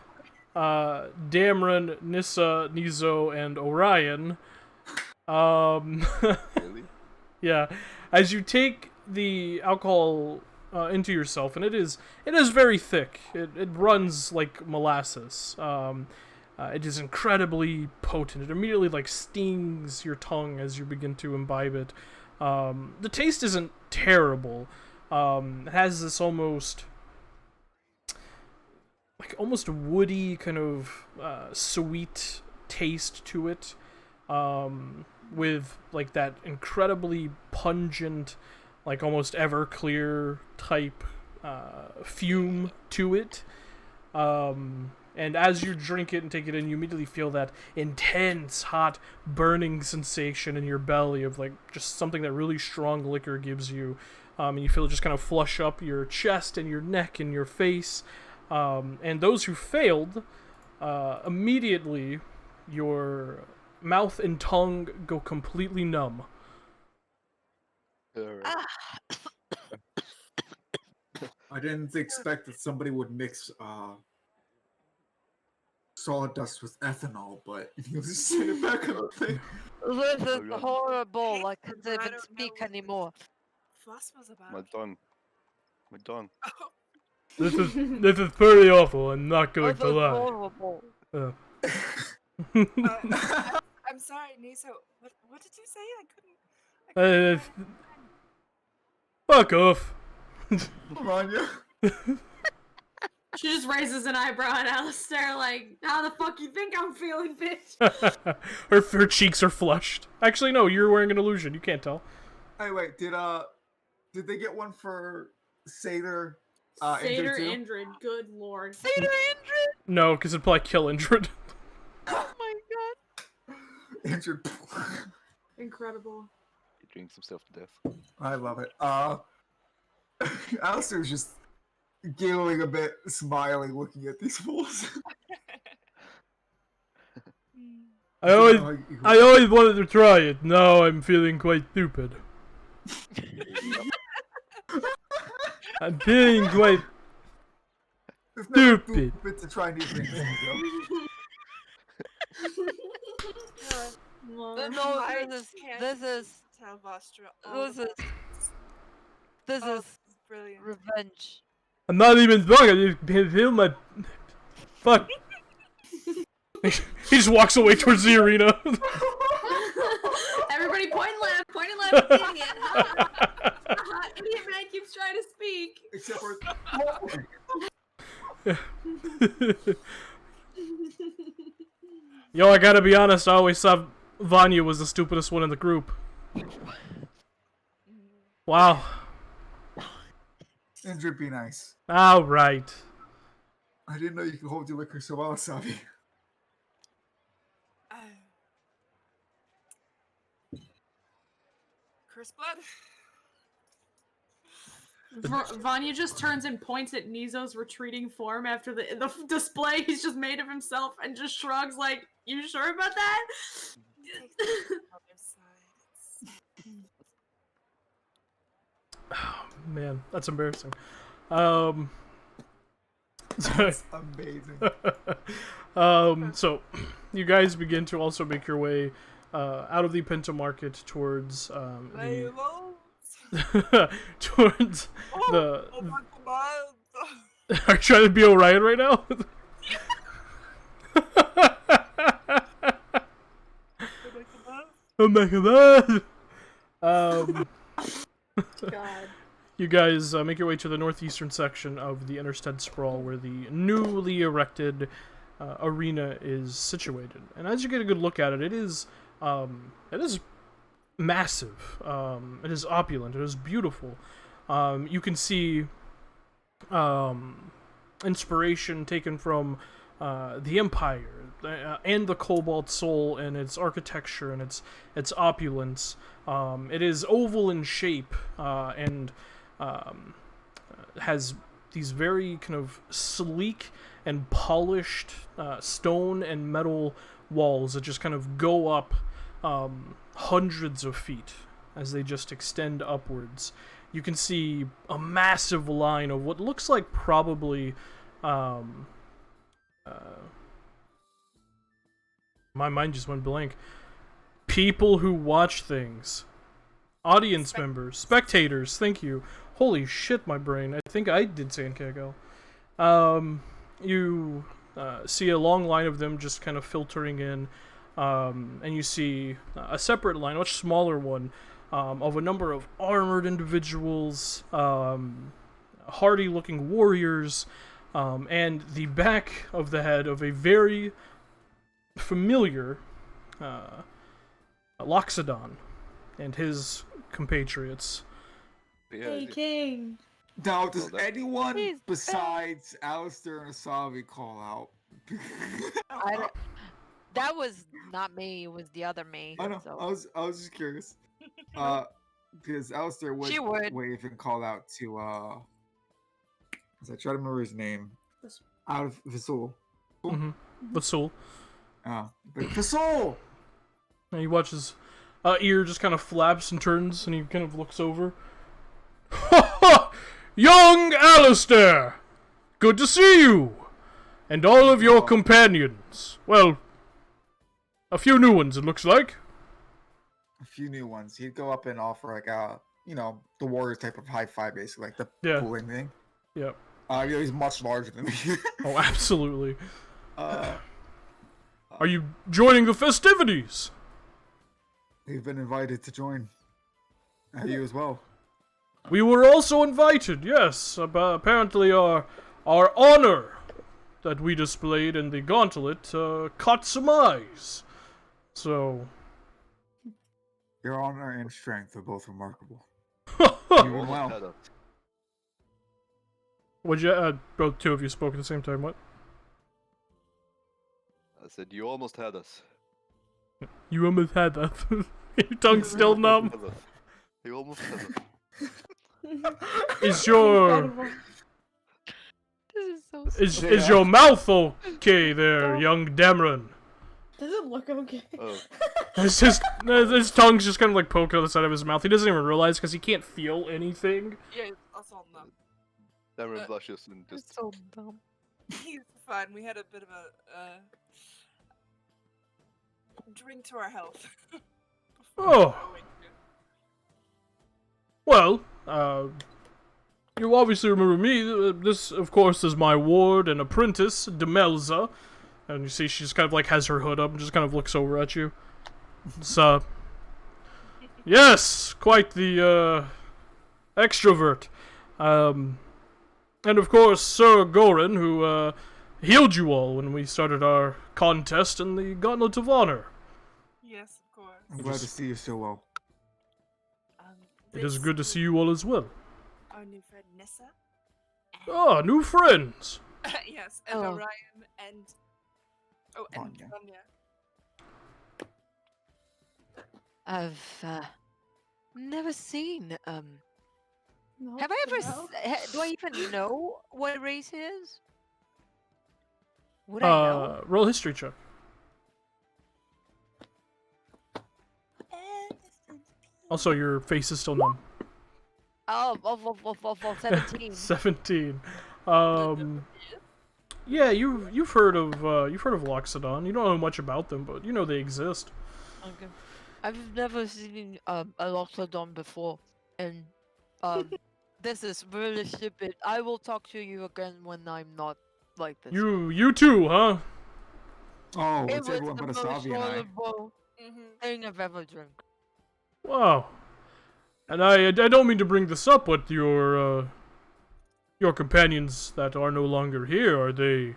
Damron, Nissa, Nizo, and Orion. Really? Yeah, as you take the alcohol into yourself, and it is very thick. It runs like molasses. It is incredibly potent. It immediately like stings your tongue as you begin to imbibe it. The taste isn't terrible. It has this almost woody kind of sweet taste to it. With like that incredibly pungent, like almost Everclear type fume to it. And as you drink it and take it in, you immediately feel that intense, hot, burning sensation in your belly of like just something that really strong liquor gives you. And you feel it just kind of flush up your chest and your neck and your face. And those who failed, immediately your mouth and tongue go completely numb. Alright. Ah, I didn't expect that somebody would mix sawdust with ethanol, but you'll just send it back on the thing. this is God. horrible. I Hey, can't but I even don't speak know what anymore. Fuss was about. My tongue. My tongue. Oh, This is pretty awful. I'm not going This to is lie. horrible. I'm sorry, Niso. What did you say? I couldn't. Fuck off. Rania. She just raises an eyebrow at Alistair, like, how the fuck you think I'm feeling, bitch? her cheeks are flushed. Actually, no, you're wearing an illusion. You can't tell. Hey, wait, did they get one for Seder? Seder Indrid too? Indrid, good lord. Seder Indrid? No, because it'd probably kill Indrid. Oh my god. Indrid. Incredible. He drinks himself to death. I love it. Alistair's just giggling a bit, smiling, looking at these fools. I always wanted to try it. Now I'm feeling quite stupid. I'm feeling quite It's never stupid. stupid to try new things. No, I this can't is tell Vostra all this is about this Oh, is this is brilliant. revenge. I'm not even drunk. I just can feel my fuck. He just walks away towards the arena. Everybody point and laugh, idiot. Idiot man keeps trying to speak. Except for Yo, I gotta be honest. I always thought Vanya was the stupidest one in the group. Wow. Indrid, be nice. All right. I didn't know you could hold your liquor so well, Sabi. Curse blood. Vanya just turns and points at Nizo's retreating form after the display he's just made of himself and just shrugs like, you sure about that? Take the other side. Oh, man, that's embarrassing. That's amazing. So you guys begin to also make your way out of the Pinto Market towards the towards the. Oh my god. Are you trying to be Orion right now? Oh my god. God. You guys make your way to the northeastern section of the Interstead Sprawl, where the newly erected arena is situated. And as you get a good look at it, it is massive. It is opulent. It is beautiful. You can see inspiration taken from the Empire and the Cobalt Soul and its architecture and its opulence. It is oval in shape and has these very kind of sleek and polished stone and metal walls that just kind of go up hundreds of feet as they just extend upwards. You can see a massive line of what looks like probably my mind just went blank. People who watch things. Audience members. Spectators, thank you. Holy shit, my brain. I think I did say Nkego. You see a long line of them just kind of filtering in, and you see a separate line, a much smaller one, of a number of armored individuals, hardy-looking warriors, and the back of the head of a very familiar Loxodon and his compatriots. Hey, King. Now, does Well, that- anyone He's besides Alistair and Asavi call out? That was not me. It was the other me. I know. So. I was just curious. Because Alistair would, She would. wave and call out to as I try to remember his name. Out of Vasul. Mm-hmm. Vasul. Vasul! And you watch his ear just kind of flaps and turns, and he kind of looks over. Ha ha! Young Alistair! Good to see you! And all of your companions. Well, a few new ones, it looks like. A few new ones. He'd go up and offer like a, the warrior type of high five, basically, like the Yeah. pulling thing. Yep. He's much larger than me. Oh, absolutely. uh, Are you joining the festivities? We've been invited to join. You as well. We were also invited, yes. Apparently our honor that we displayed in the gauntlet caught some eyes. So... Your honor and strength are both remarkable. You Doing almost well. had us. Would you, both two of you spoke at the same time, what? I said you almost had us. You almost had that. Your tongue's still numb. You almost had us. Is your... Incredible. This is so Is your mouth okay there, young Dameron? Does it look okay? Oh. His tongue's just kind of like poking on the side of his mouth. He doesn't even realize because he can't feel anything. Yeah, that's all numb. Darren blushes and It's just so dumb. He's fine. We had a bit of a drink to our health. Oh. Well, you obviously remember me. This, of course, is my ward and apprentice, Demelza. And you see she just kind of like has her hood up and just kind of looks over at you. It's, yes, quite the, extrovert. And of course, Sir Gorin, who, healed you all when we started our contest in the Gauntlet of Honor. Yes, of course. I'm glad to see you so well. It is good to see you all as well. Our new friend Nissa. Ah, new friends. Yes, and Oh. Orion and and Anya. Anya. I've never seen No, have I ever no. do I even know what race he is? Would I know? Roll a history check. Also, your face is still numb. Oh, 17. 17. Yeah, you've heard of Loxodon. You don't know much about them, but you know they exist. Okay. I've never seen a Loxodon before, and this is really stupid. I will talk to you again when I'm not like this. You too, huh? Oh, It it's was everyone the but most Asavi and I. horrible Mm-hmm. thing I've ever drank. Wow. And I don't mean to bring this up, but your companions that are no longer here, are they?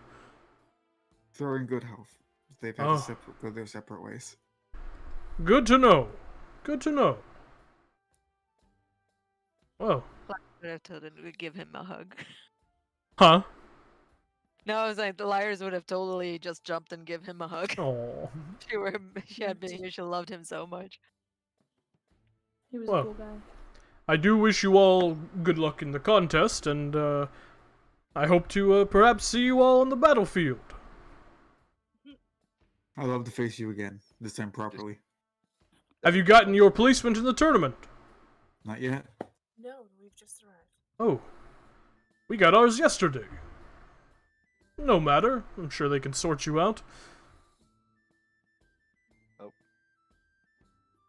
They're in good health. They've had Oh. to go their separate ways. Good to know. Good to know. Well, I would have told him to give him a hug. huh? No, I was like, the liars would have totally just jumped and give him a hug. Oh. She had been here, she loved him so much. He was Well. a cool guy. I do wish you all good luck in the contest, and I hope to perhaps see you all on the battlefield. I'd love to face you again, this time properly. Have you gotten your placement in the tournament? Not yet. No, we've just arrived. Oh. We got ours yesterday. No matter. I'm sure they can sort you out.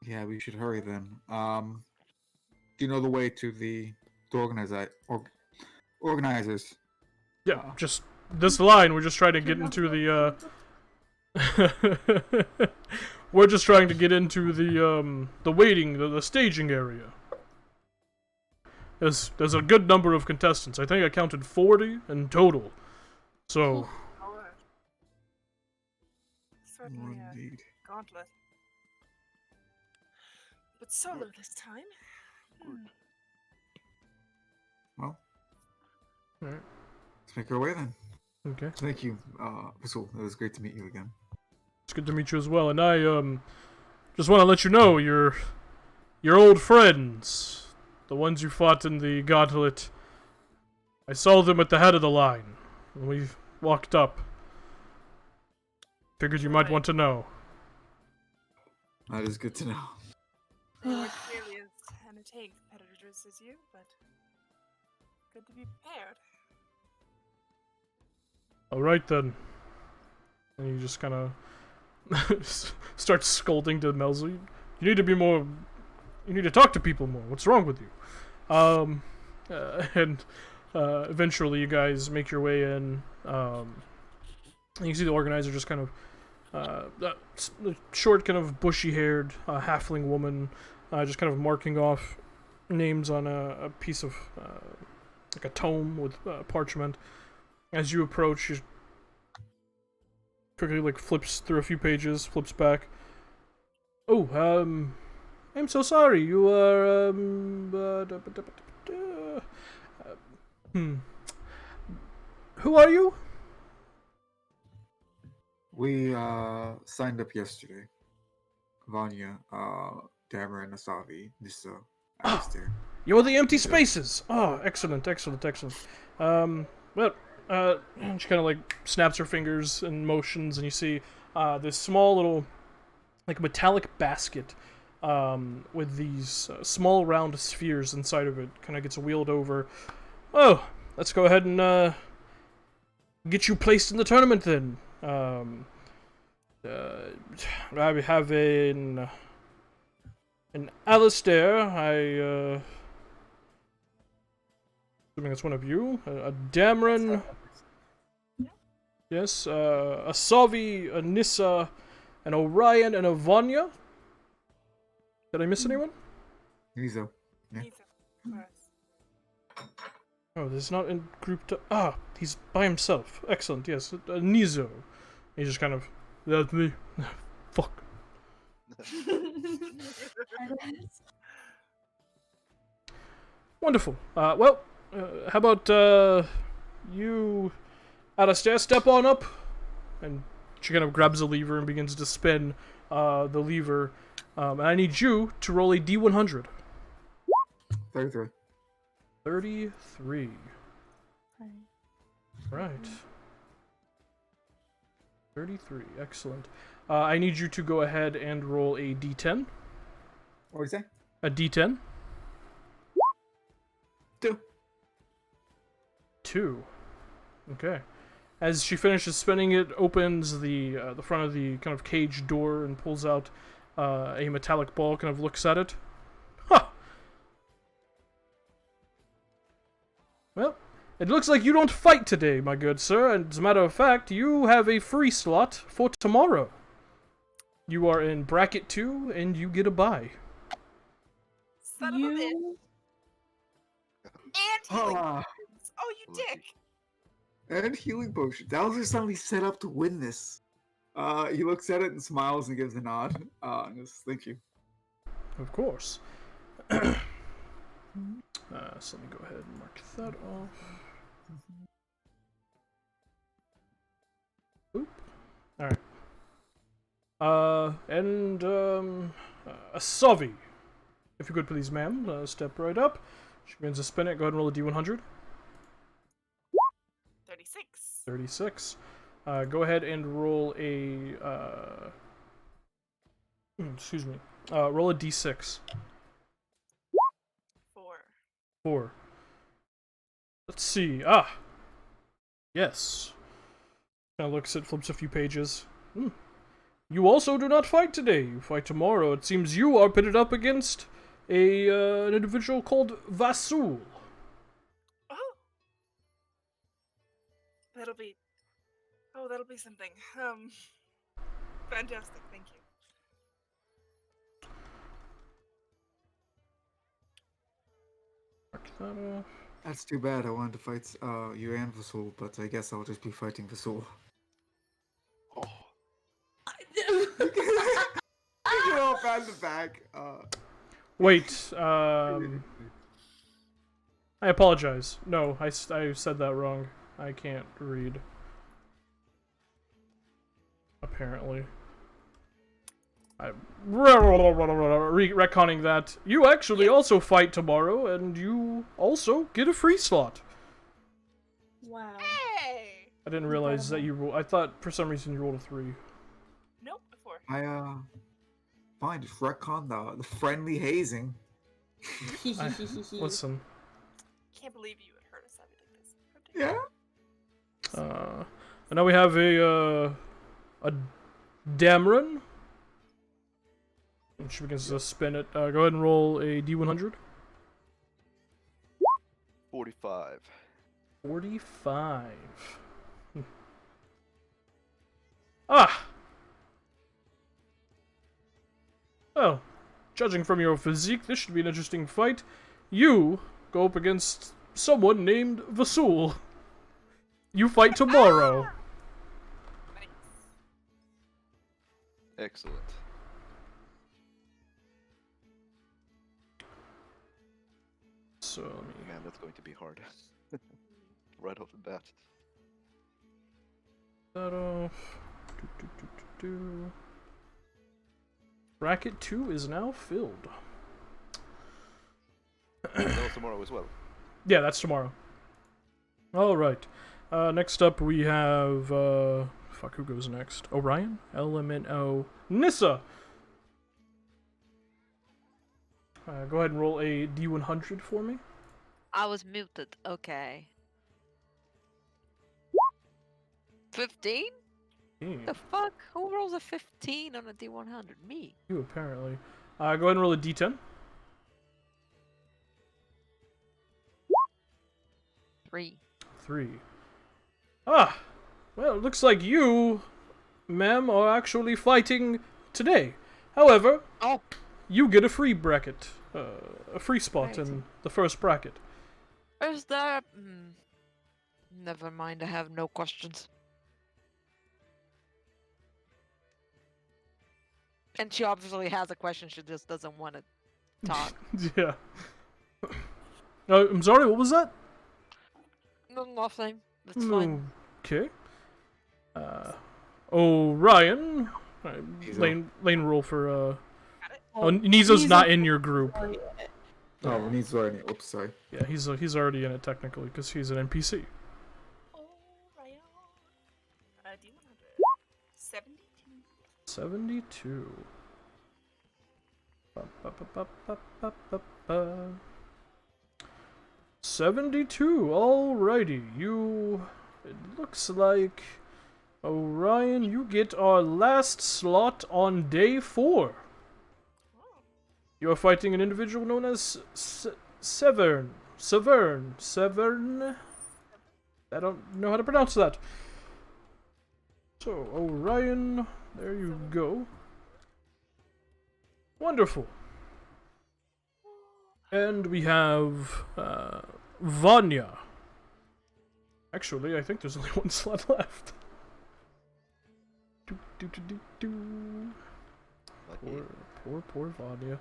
Yeah, we should hurry then. Do you know the way to the organizers? Yeah, just this line. We're just trying to get into the. We're just trying to get into the waiting, the staging area. There's a good number of contestants. I think I counted 40 in total. So Our certainly a Indeed. gauntlet. But solo this time. Well, Alright. let's make our way then. Okay, Thank you, Whistle. It was great to meet you again. it's good to meet you as well. And I just want to let you know your old friends, the ones you fought in the gauntlet. I saw them at the head of the line when we walked up. Figured you might want to know. That is good to know. They weren't nearly as entertaining competitors as you, but good to be prepared. All right then. And he just kind of starts scolding to Melsley. You need to be more. You need to talk to people more. What's wrong with you? And eventually, you guys make your way in. And you see the organizer just kind of a short, kind of bushy-haired halfling woman, just kind of marking off names on a piece of like a tome with parchment. As you approach, she quickly like flips through a few pages, flips back. Oh, I'm so sorry. You are Who are you? We signed up yesterday. Vanya, Dammer, and Asavi. This Alistair. You're the empty spaces. Oh, excellent, excellent, excellent. Well, she kind of like snaps her fingers and motions, and you see this small little, like metallic basket, with these small round spheres inside of it. Kind of gets wheeled over. Oh, let's go ahead and get you placed in the tournament then. I have an Alistair. Assuming that's one of you. A Dameron. Yes. A Savi, a Nissa, an Orion, and a Vanya. Did I miss anyone? Nizo. Yeah. Neither for us. Oh, this is not in group. He's by himself. Excellent. Yes, Nizo. He's just kind of. That's me. Fuck. Wonderful. Well, how about you, Alistair, step on up, and she kind of grabs a lever and begins to spin the lever. And I need you to roll a D100. 33. 33. Right. 33. Excellent. I need you to go ahead and roll a D10. What did you say? A D10. 2. 2. Okay. As she finishes spinning it, opens the front of the kind of cage door and pulls out a metallic ball, kind of looks at it. Huh! Well, it looks like you don't fight today, my good sir, and as a matter of fact, you have a free slot for tomorrow. You are in bracket 2, and you get a bye. Son of a bitch. And healing Ah, potions. Oh, you dick. and healing potion. Dallas suddenly set up to win this. He looks at it and smiles and gives a nod. And goes, thank you. Of course. So let me go ahead and mark that off. Oop. Alright. Asavi. If you could please, ma'am, step right up. She begins to spin it. Go ahead and roll a D100. 36. 36. Go ahead and roll a, excuse me. Roll a D6. 4. 4. Let's see. Yes. Kind of looks at, flips a few pages. You also do not fight today. You fight tomorrow. It seems you are pitted up against an individual called Vasul. Oh. That'll be something. Fantastic. Thank you. Mark that off. That's too bad. I wanted to fight you and Vasul, but I guess I'll just be fighting Vasul. Oh, You're all back to back. Wait, I apologize. No, I said that wrong. I can't read. Apparently. Retconning that. You actually also fight tomorrow, and you also get a free slot. Wow. Hey. I didn't realize that you rolled. I thought for some reason you rolled a 3. Nope. A 4. Fine, just retcon the friendly hazing. Listen. Can't believe you would hurt us that way like this. Yeah. And now we have a Dameron. And she begins to spin it. Go ahead and roll a D100. 45. 45. Ah! Well, judging from your physique, this should be an interesting fight. You go up against someone named Vasul. You fight tomorrow. Nice. Excellent. So, let me... Man, that's going to be hard. Right off the bat. that off. Bracket 2 is now filled. That was tomorrow as well. Yeah, that's tomorrow. Alright. Next up we have, fuck, who goes next? Orion? LMNO. Nissa! Go ahead and roll a D100 for me. I was muted. Okay. 15? The fuck? Who rolls a 15 on a D100? Me. You, apparently. Go ahead and roll a D10. 3. 3. Ah! Well, it looks like you, ma'am, are actually fighting today. However, Oh. you get a free bracket. A free spot Right. in the first bracket. Is there... Never mind, I have no questions. And she obviously has a question, she just doesn't want to talk. Yeah. I'm sorry, what was that? No, nothing. That's fine. Okay. Orion. Nizo. Lane roll for, Got it. Oh, Nizo's not in your group. Oh, Nizo already. Oops, sorry. Yeah, he's already in it technically, because he's an NPC. Oh, right on. D100. 72. 72. Ba, ba, ba, ba, ba, ba, ba, ba. 72, alrighty. It looks like, Orion, you get our last slot on day 4. Oh. You are fighting an individual known as Severn. I don't know how to pronounce that. So, Orion, there you go. Wonderful. And we have Vanya. Actually, I think there's only one slot left. Lucky. Poor Vanya.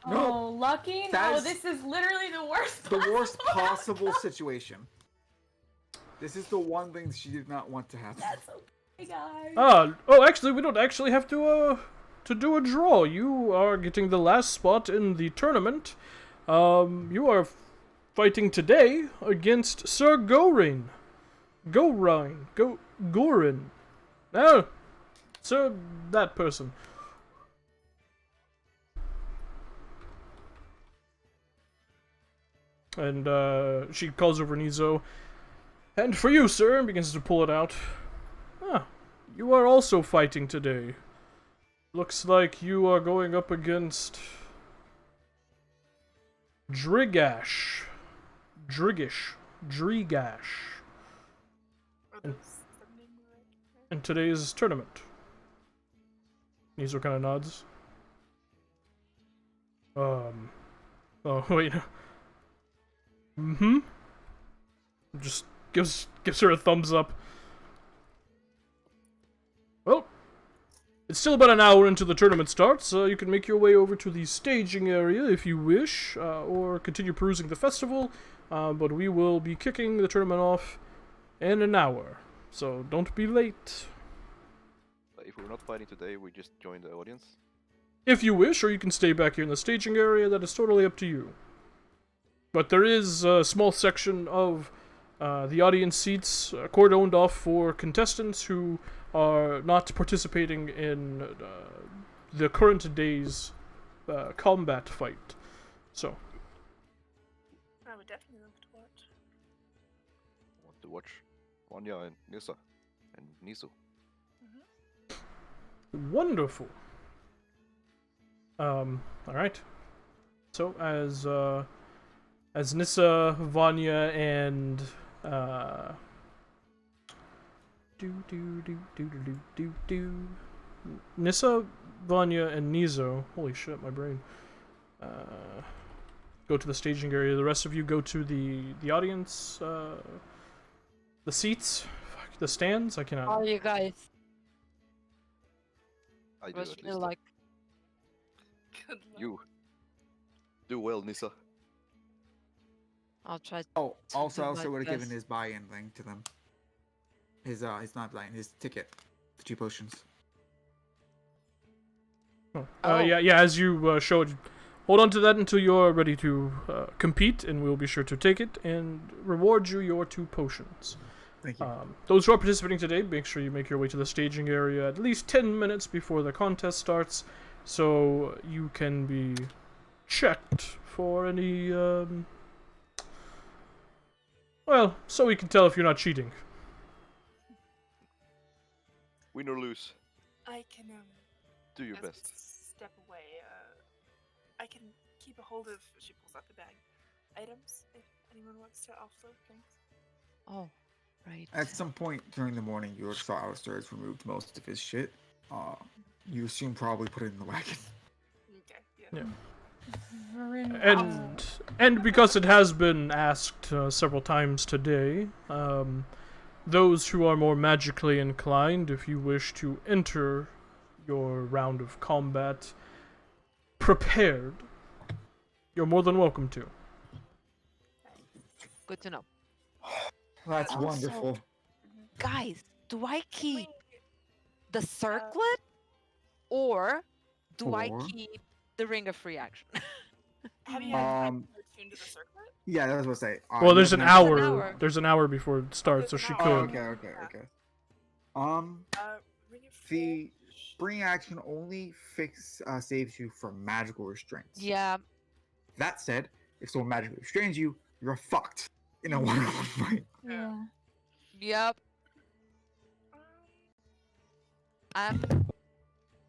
Oh, lucky? that No, is this is literally the worst. The worst possible situation. This is the one thing she did not want to happen. That's okay, guys. Actually, we don't actually have to do a draw. You are getting the last spot in the tournament. You are fighting today against Sir Gorin. Gorin. No, Sir, that person. And, she calls over Nizo. And for you, sir, and begins to pull it out. Ah, you are also fighting today. Looks like you are going up against... Drigash. Drigash. Are those the name right? In today's tournament. Nizo kind of nods. Oh, wait. Just gives her a thumbs up. Well, it's still about an hour into the tournament starts, so you can make your way over to the staging area if you wish, or continue perusing the festival, but we will be kicking the tournament off in an hour, so don't be late. But if we're not fighting today, we just join the audience. If you wish, or you can stay back here in the staging area, that is totally up to you. But there is a small section of the audience seats cordoned off for contestants who are not participating in the current day's combat fight. So, I would definitely love to watch. I want to watch Vanya and Nissa and Nisu. wonderful. All right. So as Nissa, Vanya, and Nissa, Vanya, and Nizo. Holy shit, my brain. Go to the staging area. The rest of you go to the audience. The seats. Fuck, the stands. I cannot. All you guys. I do Was at feel least. like Good luck. You do well, Nissa. I'll try. Oh, To also, do I also my would have given best. his buy-in thing to them. His not buy-in, his ticket. The 2 potions. Oh. Yeah. As you show it, hold on to that until you're ready to compete, and we'll be sure to take it and reward you your 2 potions. Thank you. Those who are participating today, make sure you make your way to the staging area at least 10 minutes before the contest starts, so you can be checked for any, well, so we can tell if you're not cheating. Win or lose, I can do your as we best. step away. I can keep a hold of. She pulls out the bag. Items, if anyone wants to offload things. Oh, right. At some point during the morning, you saw Alistair has removed most of his shit. You assume probably put it in the wagon. Okay. Yeah. Varin, And because it has been asked several times today, those who are more magically inclined, if you wish to enter your round of combat prepared, you're more than welcome to. Good to know. That's Also- wonderful. Guys, do I keep Wait, the circlet or do I Or- keep the ring of free action? have you had time Um, to tune to the circlet? Yeah, that was what I was say. Well, there's an There's an hour. hour. There's an hour before it starts, so There's she an could. hour. Okay. Yeah. Ring of The Forge. bring action only saves you from magical restraints. Yeah. That said, if someone magically restrains you, you're fucked in a one-on-one fight. yeah. Yep. Um, I'm.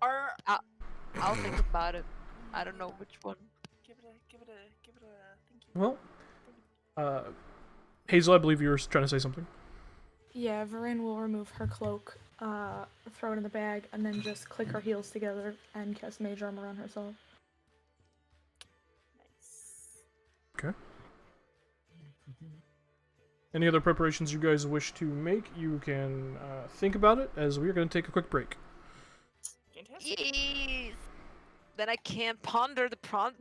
Are I'll think about it. I don't know which one. give it a thinking. Well, Hazel, I believe you were trying to say something. Yeah, Varin will remove her cloak, throw it in the bag, and then just click her heels together and cast Mage Armor on herself. Nice. Any other preparations you guys wish to make, you can think about it, as we are going to take a quick break. Fantastic. Yes. Then I can't ponder the prawns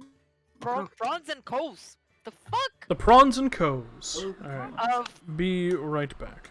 and coals. The fuck? The prawns and coes. Alright, Of be right back.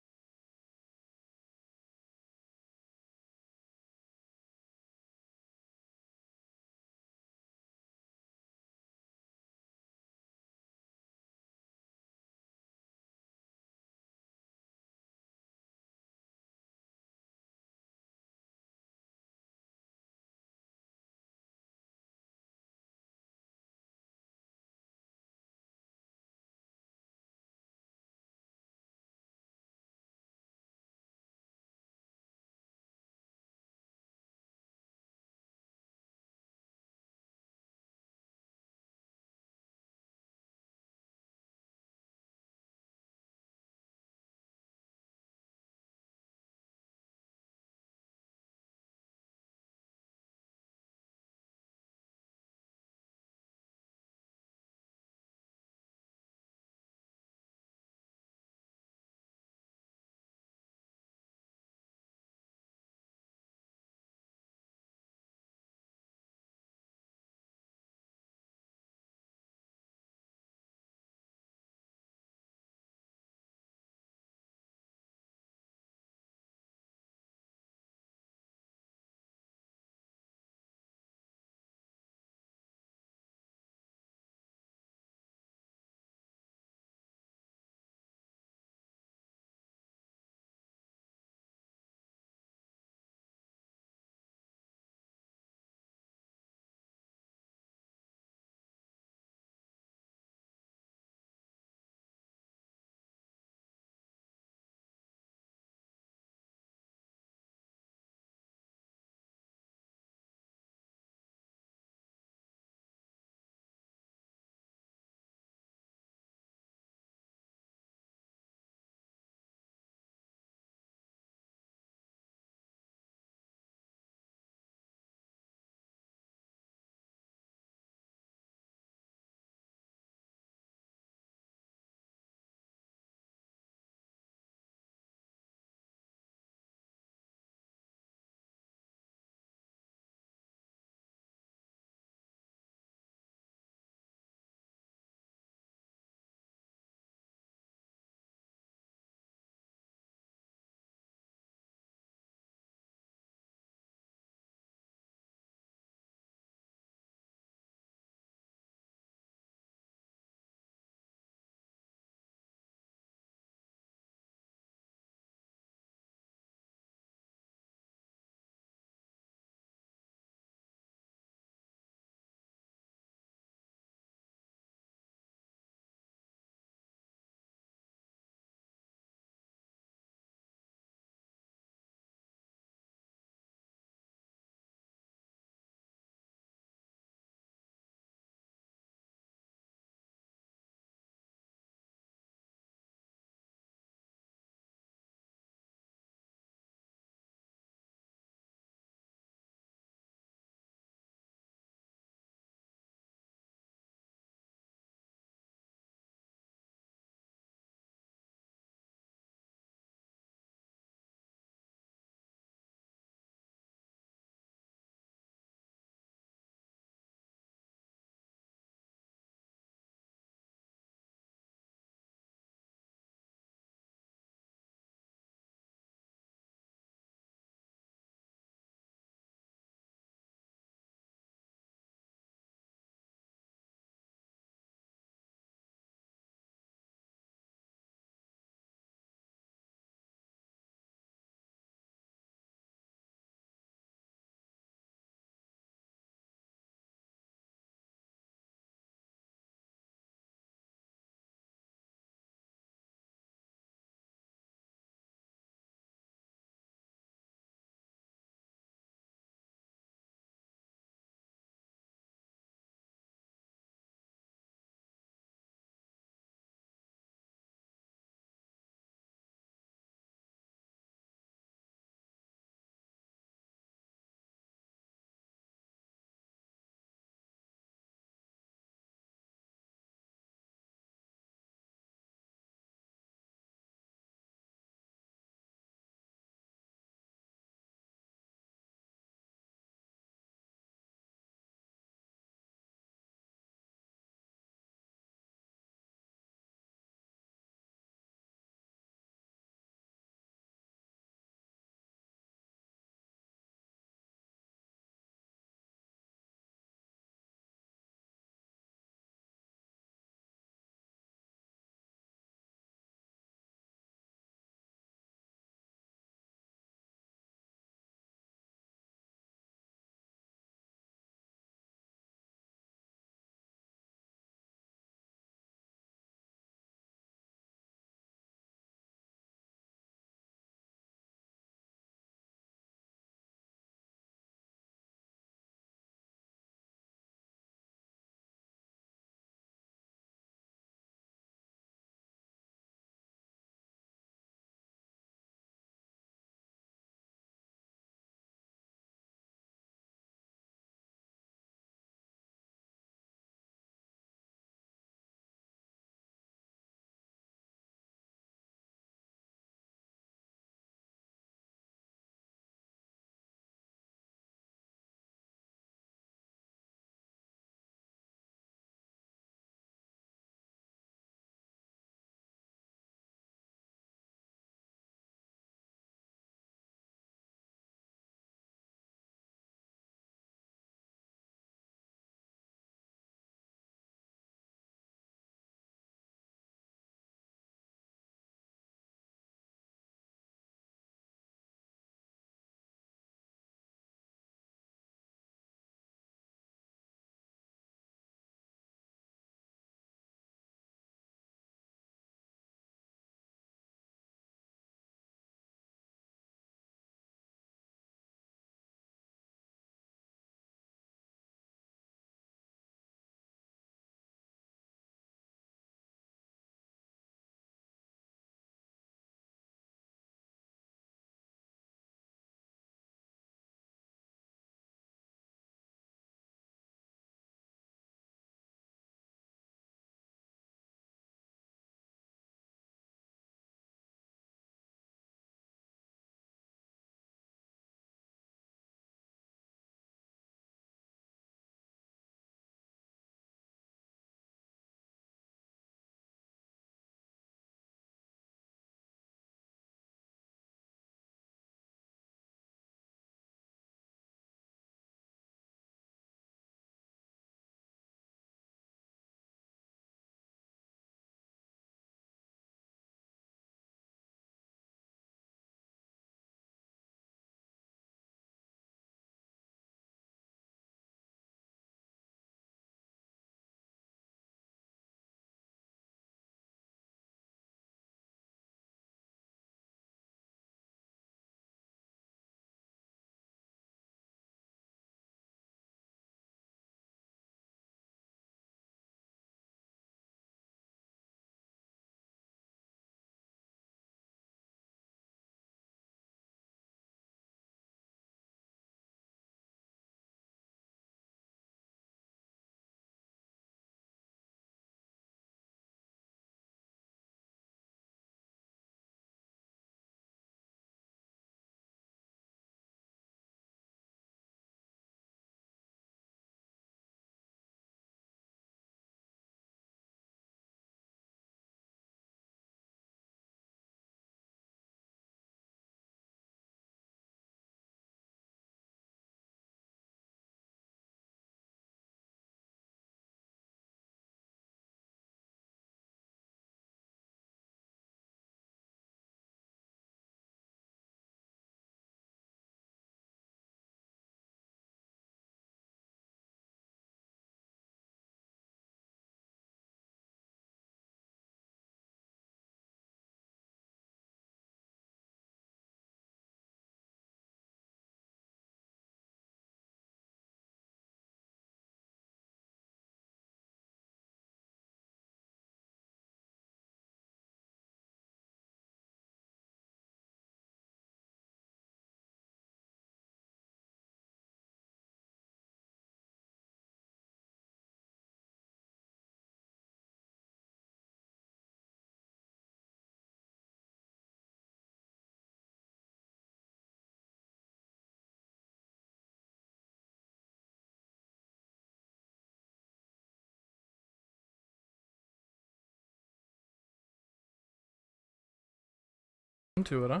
into it, huh?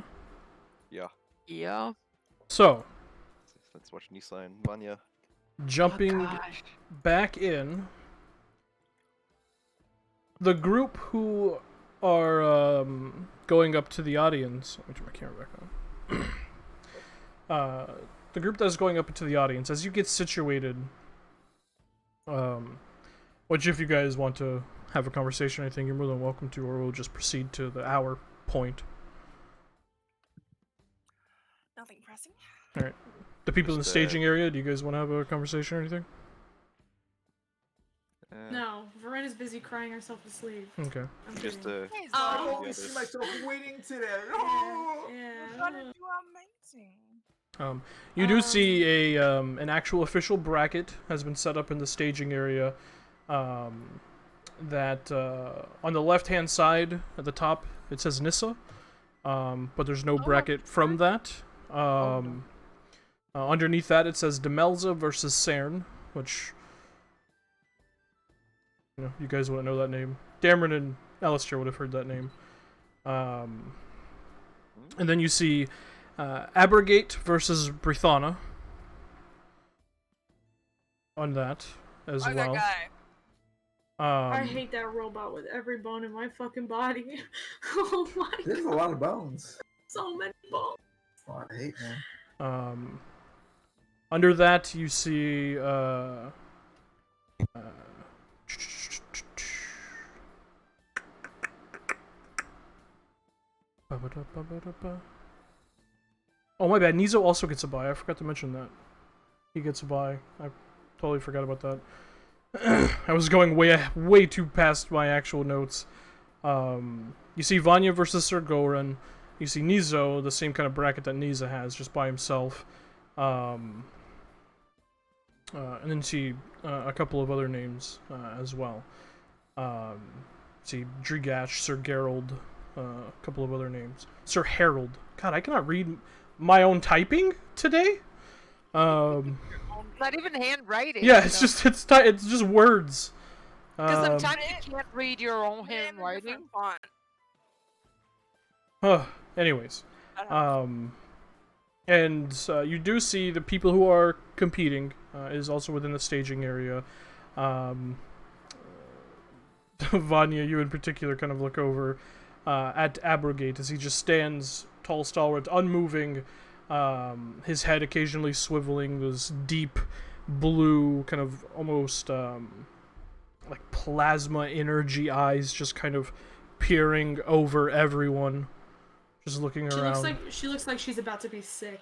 Yeah. Yeah. So, Let's watch Nisa and Vanya. jumping Oh, gosh. back in, the group who are going up to the audience. Let me turn my camera back on. The group that's going up into the audience, as you get situated, which if you guys want to have a conversation, I think you're more than welcome to, or we'll just proceed to the hour point. Nothing pressing. All right. The people in the Just, staging area, do you guys want to have a conversation or anything? No, Verena's busy crying herself to sleep. Okay. I'm Just kidding. Hey, I Zoe, can the only see others. myself waiting today. Yeah. you're gonna do amazing. You do see a an actual official bracket has been set up in the staging area. That on the left-hand side at the top it says Nissa, but there's no bracket from that. Underneath that it says Demelza versus Cern, which you guys wouldn't know that name. Dameron and Alistair would have heard that name. And then you see Abrogate versus Brithana on that as Why well. that guy? I hate that robot with every bone in my fucking body. Oh my There's a god, lot of bones. so many bones. A lot of hate, man. Under that you see oh my bad, Nizo also gets a buy. I forgot to mention that. He gets a buy. I totally forgot about that. I was going way too past my actual notes. You see Vanya versus Sir Goran. You see Nizo, the same kind of bracket that Niza has, just by himself. And then you see a couple of other names as well. See Drigash, Sir Gerald, a couple of other names. Sir Harold. God, I cannot read my own typing today. Not even handwriting. Yeah, it's just it's just words. Because sometimes you can't read your own They have a handwriting. different font. Anyways, I don't know. and you do see the people who are competing is also within the staging area. Vanya, you in particular, kind of look over at Abrogate as he just stands tall, stalwart, unmoving. His head occasionally swiveling, those deep blue, kind of almost like plasma energy eyes just kind of peering over everyone, just looking around. She looks like she's about to be sick.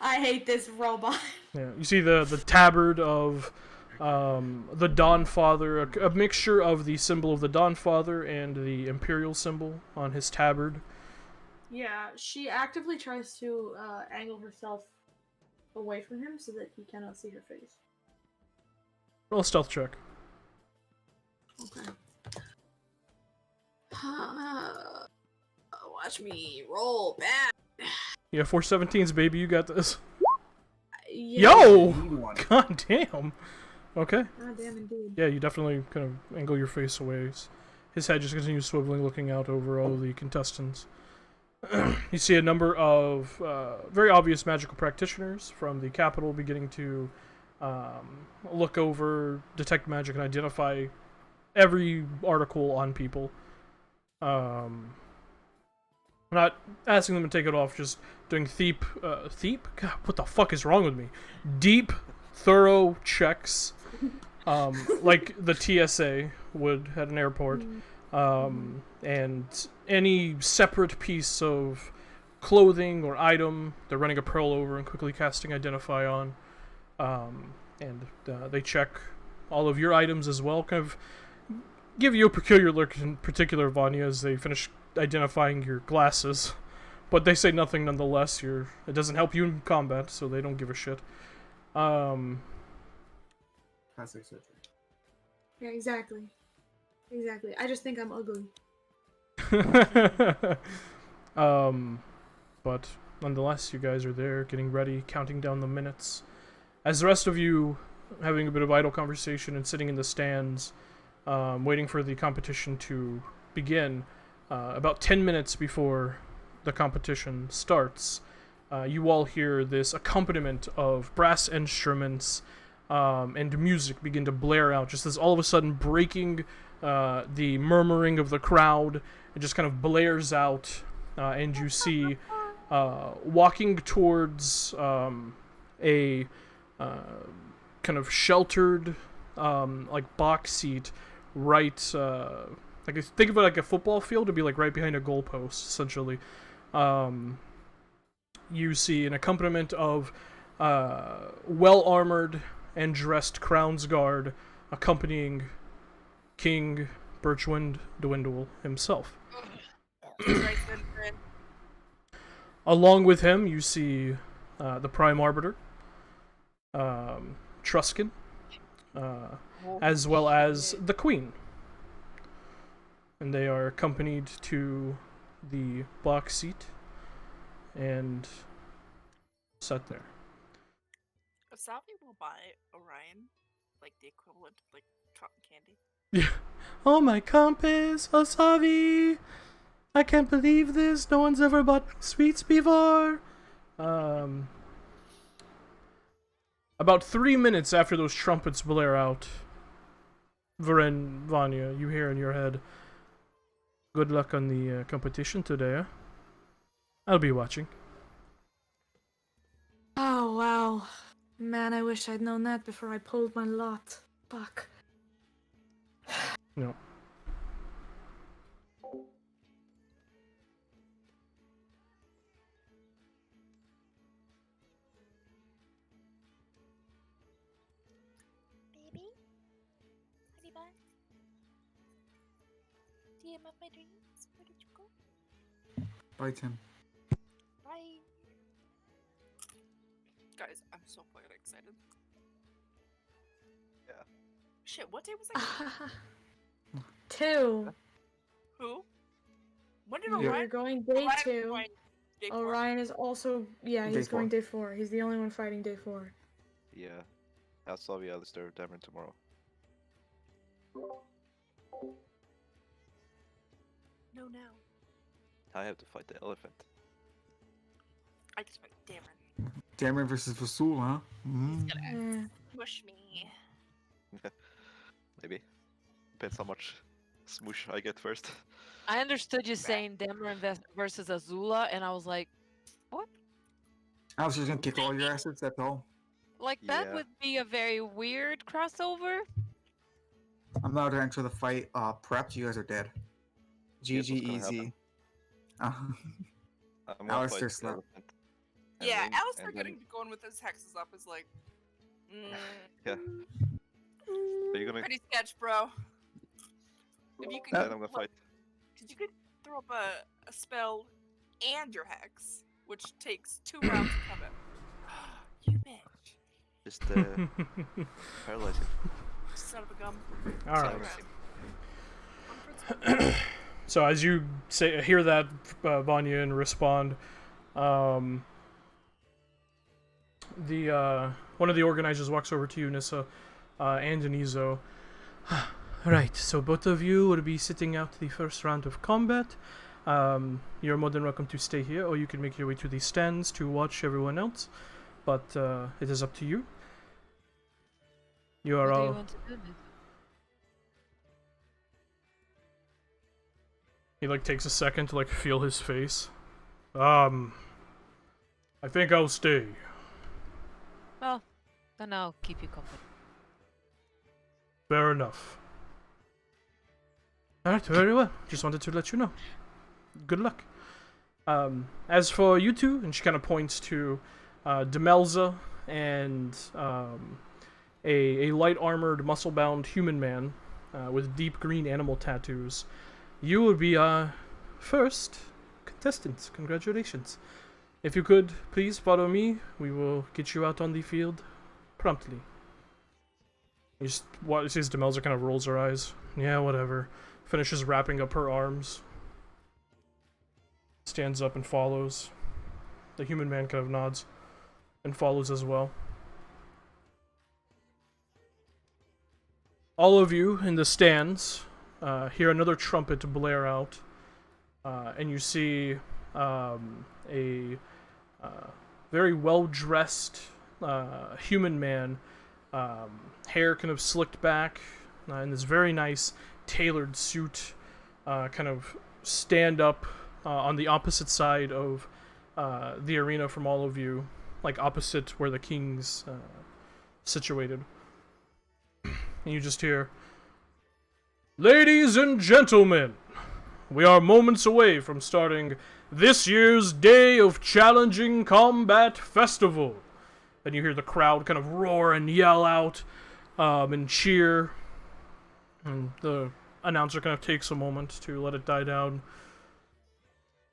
I hate this robot. Yeah, you see the tabard of the Dawnfather, a mixture of the symbol of the Dawnfather and the Imperial symbol on his tabard. Yeah, she actively tries to angle herself away from him so that he cannot see her face. Roll a stealth check. Okay. Watch me roll back. Yeah, 417s, baby, you got this. Yeah. Yo! Need one. God damn. Okay. God damn indeed. Yeah, you definitely kind of angle your face away. His head just continues swiveling, looking out over all of the contestants. You see a number of very obvious magical practitioners from the capital beginning to look over, detect magic, and identify every article on people. Not asking them to take it off, just doing God, what the fuck is wrong with me? Deep, thorough checks, like the TSA would at an airport. And any separate piece of clothing or item they're running a pearl over and quickly casting Identify on. And they check all of your items as well, kind of give you a peculiar look, in particular, Vanya, as they finish identifying your glasses. But they say nothing nonetheless. It doesn't help you in combat, so they don't give a shit. Plastic surgery. Yeah, exactly. Exactly. I just think I'm ugly. But nonetheless, you guys are there, getting ready, counting down the minutes. As the rest of you having a bit of idle conversation and sitting in the stands, waiting for the competition to begin, about 10 minutes before the competition starts, you all hear this accompaniment of brass instruments and music begin to blare out, just as all of a sudden breaking the murmuring of the crowd. It just kind of blares out, and you see walking towards a kind of sheltered like box seat, right like think of it like a football field to be like right behind a goalpost essentially. You see an accompaniment of well armored and dressed Crownsguard accompanying King Birchwind Dwindle himself. Along with him, you see the Prime Arbiter, Truskin, as well as the Queen. And they are accompanied to the box seat and set there. Asabi will buy Orion, like the equivalent of like cotton candy. Yeah. Oh my compass, Asavi! I can't believe this. No one's ever bought sweets before. About 3 minutes after those trumpets blare out, Vanya, you hear in your head, "Good luck on the competition today, eh? I'll be watching." Oh, wow. Man, I wish I'd known that before I pulled my lot. Fuck. No. Baby? Honey bun? DM of my dreams? Where did you go? Bye, Tim. Bye. Guys, I'm so fucking excited. Yeah. Shit, what day was that? 2. Who? When did Yeah. We're Orion? going day Orion 2. going day 4? Orion is also, yeah, Day he's going 4. day 4. He's the only one fighting day 4. Yeah. I'll solve you, Alistair, Dameron tomorrow. No, now. I have to fight the elephant. I just went Dameron. Dameron versus Vasul, huh? He's gonna Yeah. smush me. Maybe. Depends how much smoosh I get first. I understood you saying Dameron versus Azula, and I was like, I was just gonna kick all your assets, that's all. that Yeah. would be a very weird crossover. I'm not gonna enter the fight. Perhaps you guys are dead. Guess GG what's gonna easy. I'm gonna Alistair fight the slept. elephant. And Yeah, then- Alistair and getting going with his hexes up is like, Yeah. Are you gonna? pretty sketch, bro. If you could, Then I'm gonna fight. because you could throw up a spell and your hex, which takes 2 rounds to come in. You bitch. Just paralyze him. Son of a gum. All right. Okay. So as you hear that, Vanya, and respond, the one of the organizers walks over to you, Nissa, and Anizo. Right, so both of you will be sitting out the first round of combat. You're more than welcome to stay here, or you can make your way to the stands to watch everyone else. But it is up to you. You are What do all. you want to do? He takes a second to feel his face. I think I'll stay. Well, then I'll keep you company. Fair enough. Alright, very well. Just wanted to let you know. Good luck. As for you two, and she kind of points to Demelza and a light armored, muscle bound human man with deep green animal tattoos. You will be our first contestants. Congratulations. If you could, please follow me. We will get you out on the field promptly. You just sees Demelza kind of rolls her eyes. Yeah, whatever. Finishes wrapping up her arms. Stands up and follows. The human man kind of nods and follows as well. All of you in the stands hear another trumpet blare out, and you see a very well-dressed human man, hair kind of slicked back, in this very nice tailored suit, kind of stand up on the opposite side of the arena from all of you, like opposite where the king's situated. And you just hear, "Ladies and gentlemen, we are moments away from starting this year's Day of Challenging Combat Festival." And you hear the crowd kind of roar and yell out and cheer. And the announcer kind of takes a moment to let it die down.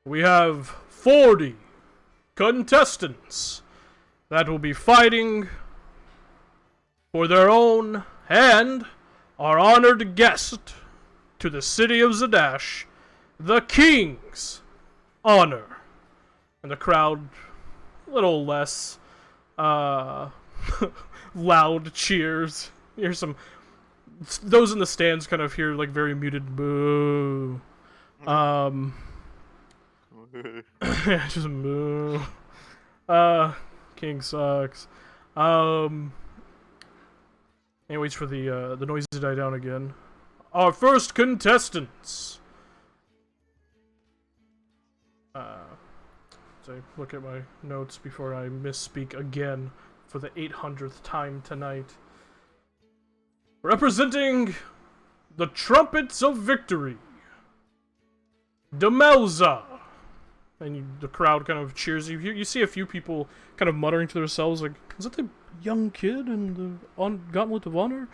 "We have 40 contestants that will be fighting for their own and our honored guest to the city of Zadash, the King's honor." And the crowd, a little less loud cheers. Here's some. Those in the stands kind of hear like very muted boo. Just boo. King sucks. And waits for the noise to die down again. Our first contestants. So I look at my notes before I misspeak again for the 800th time tonight. Representing the Trumpets of Victory, Demelza. And the crowd kind of cheers you. You see a few people kind of muttering to themselves, like, "Is that the young kid in the Gauntlet of Honor?"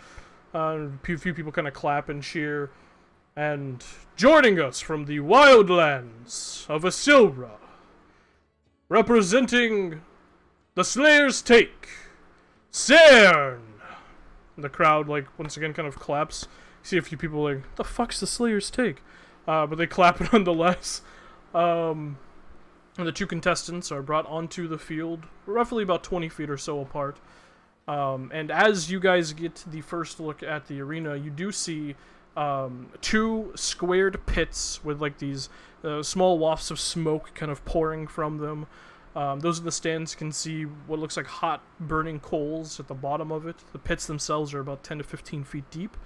A few people kind of clap and cheer. And joining us from the wildlands of Asilra, representing the Slayer's Take, Cern. And the crowd, like, once again kind of claps. You see a few people like, "The fuck's the Slayer's Take?" But they clap nonetheless. And the two contestants are brought onto the field, roughly about 20 feet or so apart. And as you guys get the first look at the arena, you do see two squared pits with like these small wafts of smoke kind of pouring from them. Those are the stands. You can see what looks like hot burning coals at the bottom of it. The pits themselves are about 10 to 15 feet deep,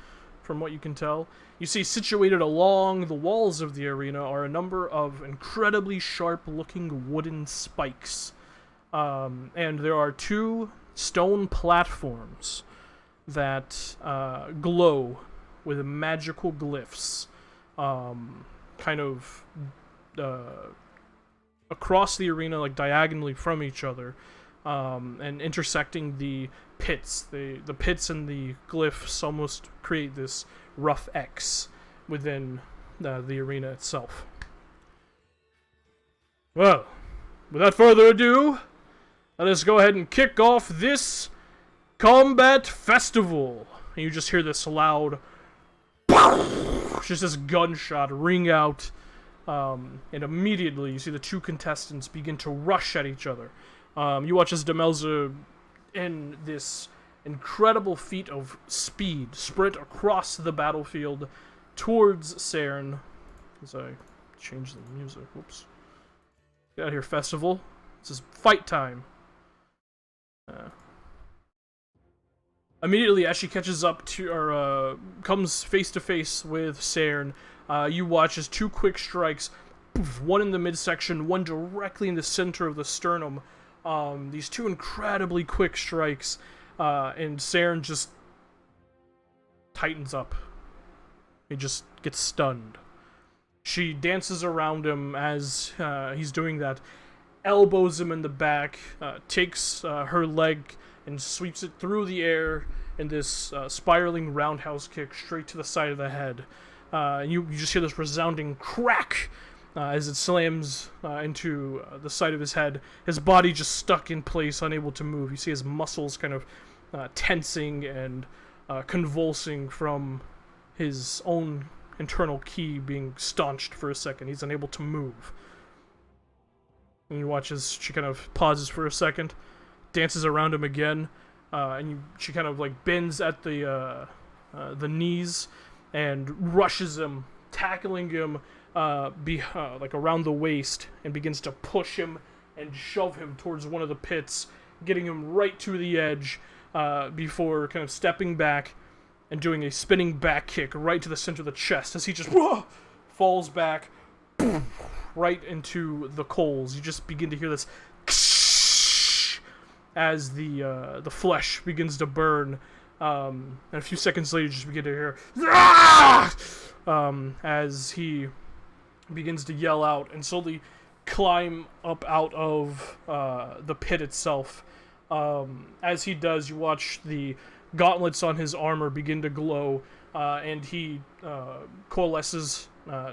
from what you can tell. You see situated along the walls of the arena are a number of incredibly sharp-looking wooden spikes. And there are two stone platforms that glow with magical glyphs, kind of across the arena, like diagonally from each other, and intersecting the pits. The pits and the glyphs almost create this rough X within the arena itself. Well, without further ado, let us go ahead and kick off this combat festival. And you just hear this loud, just this gunshot ring out, and immediately you see the two contestants begin to rush at each other. You watch as Demelza, in this incredible feat of speed, sprint across the battlefield towards Cern. As I change the music, whoops. Get out of here, festival. This is fight time. Immediately, as she catches up to, or comes face to face with Cern, you watch as two quick strikes, one in the midsection, one directly in the center of the sternum. These two incredibly quick strikes, and Cern just tightens up. He just gets stunned. She dances around him as he's doing that, elbows him in the back, takes her leg and sweeps it through the air in this spiraling roundhouse kick straight to the side of the head. And you just hear this resounding crack as it slams into the side of his head. His body just stuck in place, unable to move. You see his muscles kind of tensing and convulsing from his own internal ki being staunched for a second. He's unable to move. And you watch as she kind of pauses for a second, dances around him again, and she kind of like bends at the knees and rushes him, tackling him like around the waist and begins to push him and shove him towards one of the pits, getting him right to the edge before kind of stepping back and doing a spinning back kick right to the center of the chest as he just falls back right into the coals. You just begin to hear this as the flesh begins to burn. And a few seconds later, you just begin to hear as he begins to yell out and slowly climb up out of the pit itself. As he does, you watch the gauntlets on his armor begin to glow, and he coalesces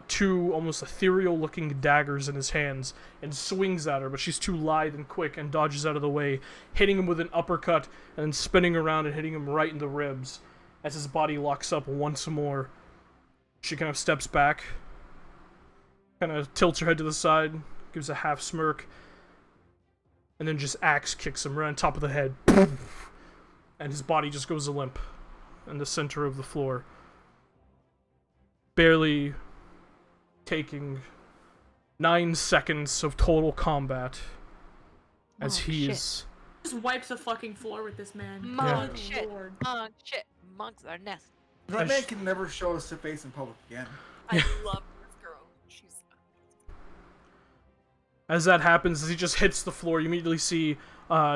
two almost ethereal-looking daggers in his hands and swings at her, but she's too lithe and quick and dodges out of the way, hitting him with an uppercut and then spinning around and hitting him right in the ribs. As his body locks up once more, she kind of steps back, kind of tilts her head to the side, gives a half smirk, and then just axe kicks him right on top of the head. And his body just goes limp in the center of the floor. Barely taking 9 seconds of total combat as he's... Just wipes the fucking floor with this man. Monk Good shit. lord. Monk shit. Monks are nasty. That man can never show his face in public again. I love this girl. She's As that happens, as he just hits the floor, you immediately see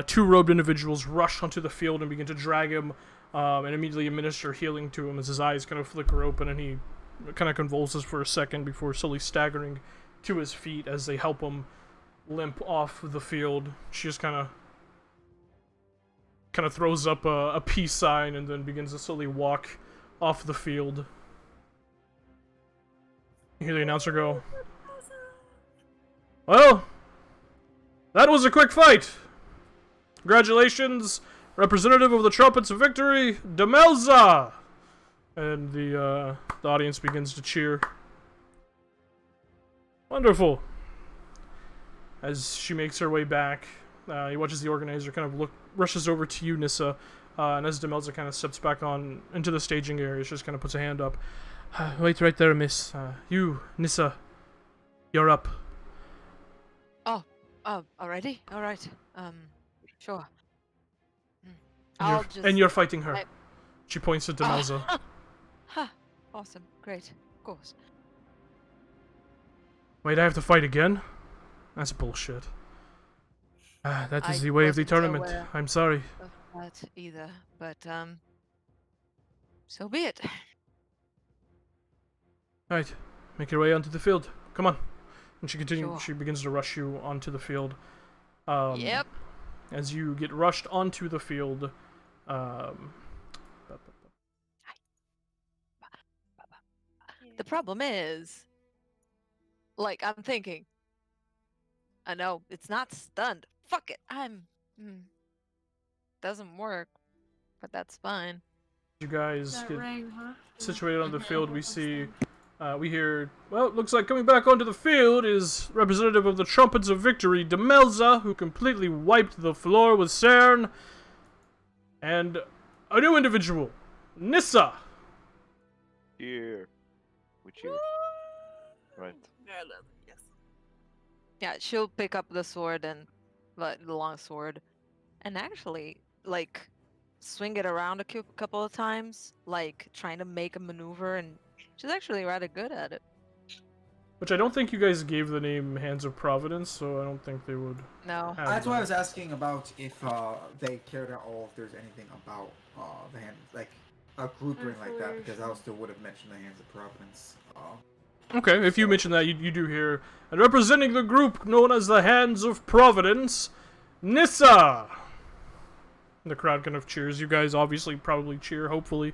two robed individuals rush onto the field and begin to drag him and immediately administer healing to him as his eyes kind of flicker open and he kind of convulses for a second before slowly staggering to his feet as they help him limp off the field. She just kind of throws up a peace sign and then begins to slowly walk off the field. You hear the announcer go, "Well, that was a quick fight. Congratulations, representative of the Trumpets of Victory, Demelza!" And the audience begins to cheer. Wonderful. As she makes her way back, he watches the organizer kind of rushes over to you, Nissa, and as Demelza kind of steps back on into the staging area, she just kind of puts a hand up. Wait right there, miss. You, Nissa, you're up. Oh, already? Alright. Sure. I'll just... And you're fighting her. I- She points to Demelza. Ha! Awesome. Great. Of course. Wait, I have to fight again? That's bullshit. That is I the way of the wasn't tournament. aware. I'm sorry. Of that either, but, so be it. Alright, make your way onto the field. Come on. And she Sure. She begins to rush you onto the field. Yep. As you get rushed onto the field, The problem is, like, I'm thinking, I know, it's not stunned. Fuck it, doesn't work, but that's fine. you guys That get rang, huh? situated on the field, we What's see, that? we hear, well, it looks like coming back onto the field is representative of the Trumpets of Victory, Demelza, who completely wiped the floor with Cern, and a new individual, Nissa. Here. With you. Right. Yeah, I love it. Yes. Yeah, she'll pick up the sword and, like, the long sword, and actually, like, swing it around a couple of times, like, trying to make a maneuver, and she's actually rather good at it. Which I don't think you guys gave the name Hands of Providence, so I don't think they would No. have That's why I that. was asking about if they cared at all if there's anything about the hand, like a grouping like that, because I still would have mentioned the Hands of Providence. Okay, if you mention that, you do hear, and representing the group known as the Hands of Providence, Nissa! And the crowd kind of cheers. You guys obviously probably cheer, hopefully.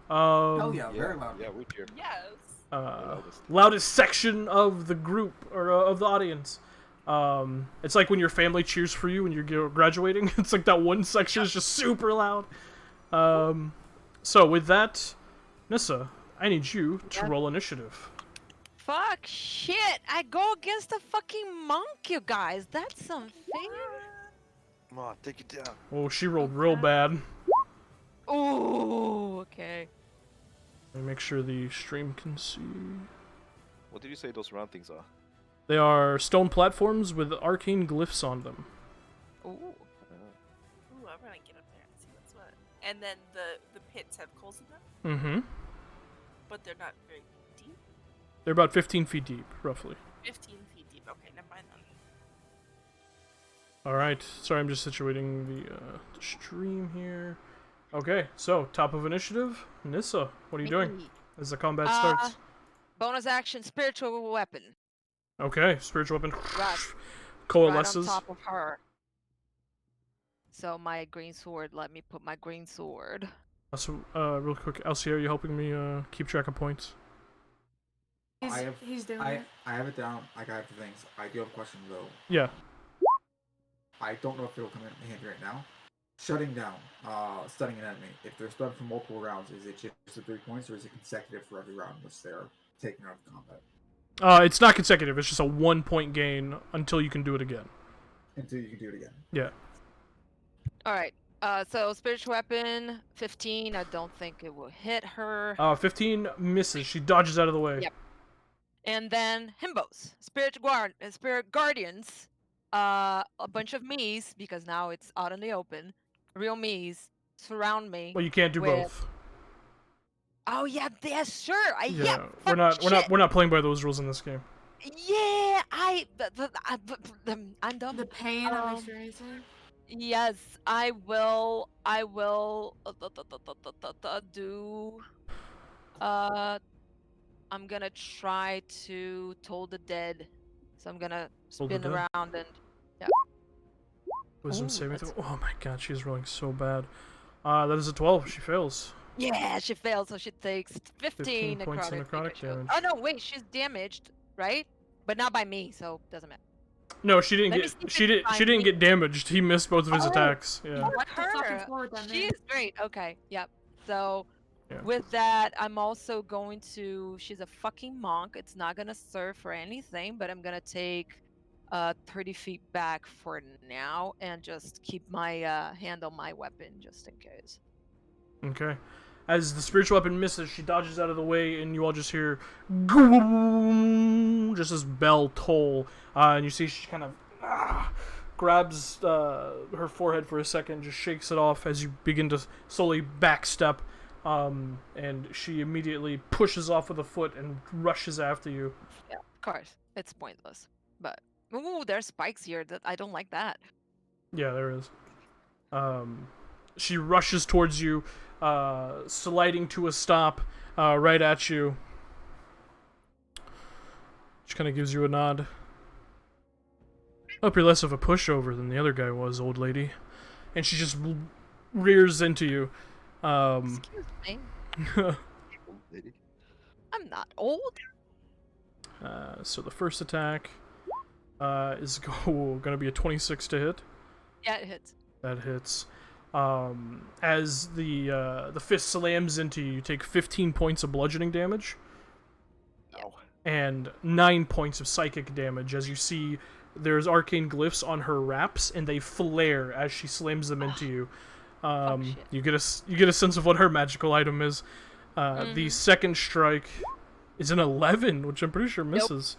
Hell yeah, very loud. Yeah, we cheer. yes. Loudest section of the group, or of the audience. It's like when your family cheers for you when you're graduating. It's like that one section is just super loud. So with that, Nissa, I need you to Yeah. roll initiative. Fuck shit! I go against the fucking monk, you guys. That's unfair. Come on, take it down. Oh, she rolled real bad. Oh, okay. Let me make sure the stream can see. What did you say those round things are? They are stone platforms with arcane glyphs on them. Ooh. Ooh, I'm gonna get up there and see what's what. And then the pits have holes in them, Mm-hmm. but they're not very deep. They're about 15 feet deep, roughly. 15 feet deep. Okay, never mind then. All right. Sorry, I'm just situating the stream here. Okay, so top of initiative, Nissa. What are you doing Me. as the combat starts? Bonus action, spiritual weapon. Okay, spiritual weapon Right coalesces. on top of her. So my green sword, let me put my green sword. Also, real quick, Elsie, are you helping me keep track of points? He's doing I it. have it down. I got the things. I do have a question though. Yeah. I don't know if it'll come in handy right now. Shutting down, stunning an enemy. If they're stunned for multiple rounds, is it just the 3 points, or is it consecutive for every round in which they're taken out of combat? It's not consecutive. It's just a 1-point gain until you can do it again. Until you can do it again. Yeah. All right. So spiritual weapon, 15. I don't think it will hit her. 15 misses. She dodges out of the way. Yep. And then himbos, spirit guardians, a bunch of me's because now it's out in the open. Real me's surround me. Well, you can't do with- both. Oh yeah, sure. Yeah, fuck, we're not playing by those rules in this game. Yeah, I'm dumb. The pain of experiencing. Yes, I will do. I'm gonna try to toll the dead. So I'm gonna Toll the spin dead? around and Wisdom Ooh, saving throw. that's- Oh my god, she's rolling so bad. That is a 12. She fails. yeah, she failed, so she takes 15 points of necrotic because damage. Oh no, wait, she's damaged, right? But not by me, so doesn't matter. No, she didn't Let me get. see if She it's didn't. by She didn't me. get damaged. He missed both of his Oh. attacks. Yeah. What the fucking Her, forward then, she man. is great. Okay, yep. So Yeah. with that, I'm also going to. She's a fucking monk. It's not gonna serve for anything, but I'm gonna take 30 feet back for now and just keep my hand on my weapon just in case. Okay. As the spiritual weapon misses, she dodges out of the way, and you all just hear "Goom," just this bell toll, and you see she kind of grabs her forehead for a second, just shakes it off as you begin to slowly backstep, and she immediately pushes off with a foot and rushes after you. Yeah, of course, it's pointless. But ooh, there's spikes here. That I don't like that. Yeah, there is. She rushes towards you, sliding to a stop right at you. She kind of gives you a nod. Hope you're less of a pushover than the other guy was, old lady. And she just rears into you. Excuse me, Lady. I'm not old. So the first attack is going to be a 26 to hit. Yeah, it hits. That hits. As the fist slams into you, you take 15 points of bludgeoning damage. Ow. And 9 points of psychic damage as you see there's arcane glyphs on her wraps and they flare as she slams them into you. shit. You get a sense of what her magical item is. The second strike is an 11, which I'm pretty sure misses.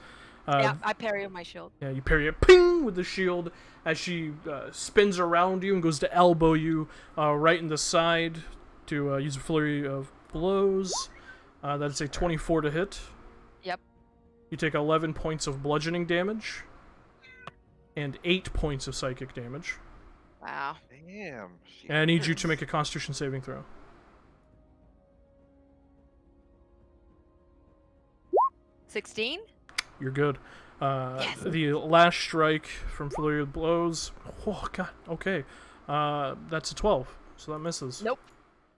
Yeah, I parry with my shield. Yeah, you parry it, ping, with the shield as she spins around you and goes to elbow you right in the side to use a flurry of blows. That's a 24 to hit. Yep. You take 11 points of bludgeoning damage and 8 points of psychic damage. Wow. Damn. She And I need you hurts. to make a Constitution saving throw. 16? You're good. Yes. The last strike from flurry of blows. Oh god. Okay. That's a 12, so that misses. Nope.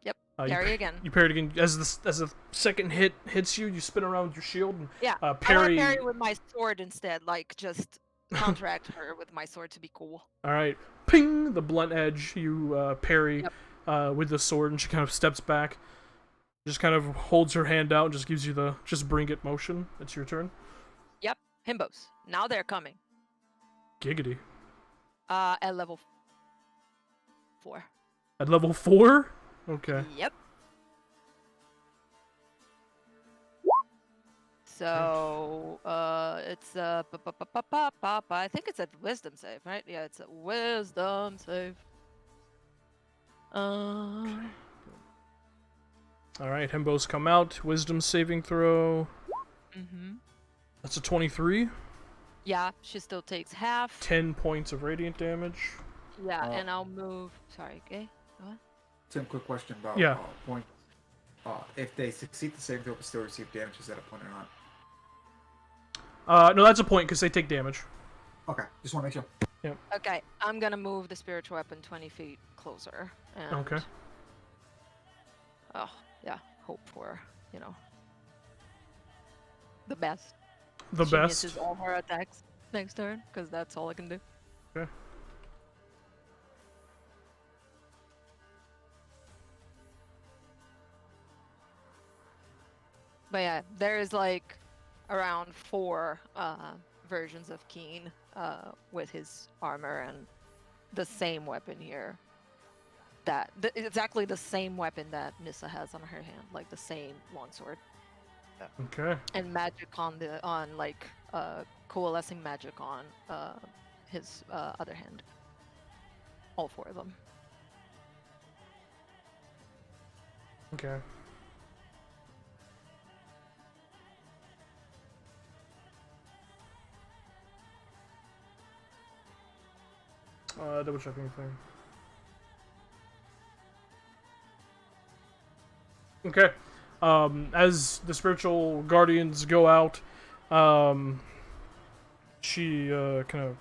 Yep. You Parry again. You parry it again. As the second hit hits you, you spin around with your shield and Yeah. I want parry. to parry with my sword instead. Like, just counteract her with my sword to be cool. All right, ping, the blunt edge. You parry with the sword, and she kind of steps back. Just kind of holds her hand out and just gives you the just bring it motion. It's your turn. Yep. Himbos. Now they're coming. Giggity. At level 4. At level 4? Okay. Yep. So, it's I think it's a wisdom save, right? Yeah, it's a wisdom save. All right, himbos come out. Wisdom saving throw. That's a 23. Yeah, she still takes half. 10 points of radiant damage. Yeah, and I'll move. Sorry, okay. What? Tim, quick question about Yeah. points. If they succeed the saving throw but still receive damage, is that a point or not? No, that's a point because they take damage. Okay, just want to make sure. Okay, I'm gonna move the spiritual weapon 20 feet closer. And, Okay. Oh, yeah. Hope for, the best. The She best. misses all her attacks next turn, because that's all I can do. Okay. But yeah, there's like around 4 versions of Keen with his armor and the same weapon here. Exactly the same weapon that Nissa has on her hand, like the same longsword. Okay. And magic on coalescing magic on his other hand. All 4 of them. Okay. Double check anything. Okay. As the spiritual guardians go out, she kind of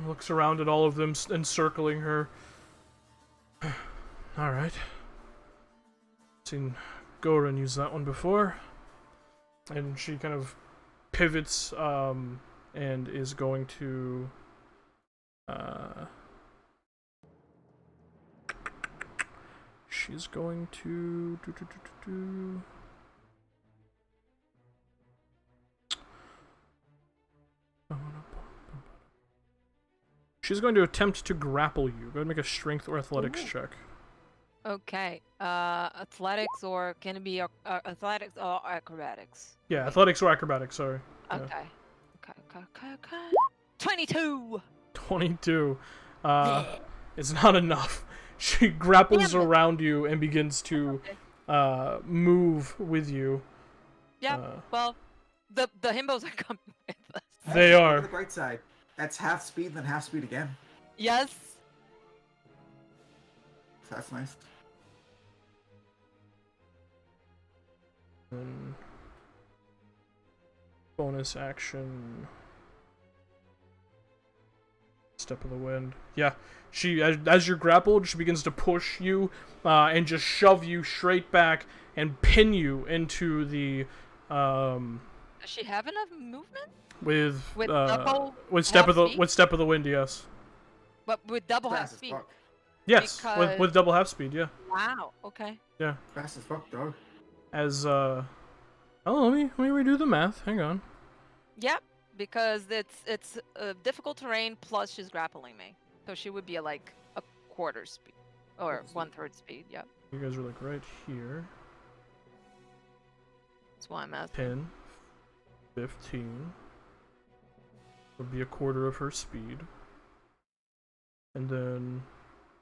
looks around at all of them encircling her. All right. Seen Goran use that one before, and she kind of pivots and is going to. She's going to She's going to attempt to grapple you. Go ahead and make a strength or athletics check. Okay. Athletics, or can it be athletics or acrobatics? Yeah, athletics or acrobatics, sorry. Yeah. Okay. 22! 22. It's not enough. She grapples around you and begins to move with you. Yeah, well, the himbos are coming with us. They Look are. at the bright side. That's half speed, then half speed again. Yes. So that's nice. And bonus action. Step of the wind. Yeah, she as you're grappled, she begins to push you and just shove you straight back and pin you into the Does she have enough movement? with double step of half the speed? with step of the wind. Yes. But with double half Fast as speed. fuck. Yes, Because- with double half speed. Yeah. Wow. Okay. Yeah. Fast as fuck, dog. As oh, let me redo the math. Hang on. Yep. Because it's difficult terrain, plus she's grappling me, so she would be like a quarter speed or 1/3 speed. Yep. You guys are like right here. That's why I'm asking. 10, 15 would be a quarter of her speed. And then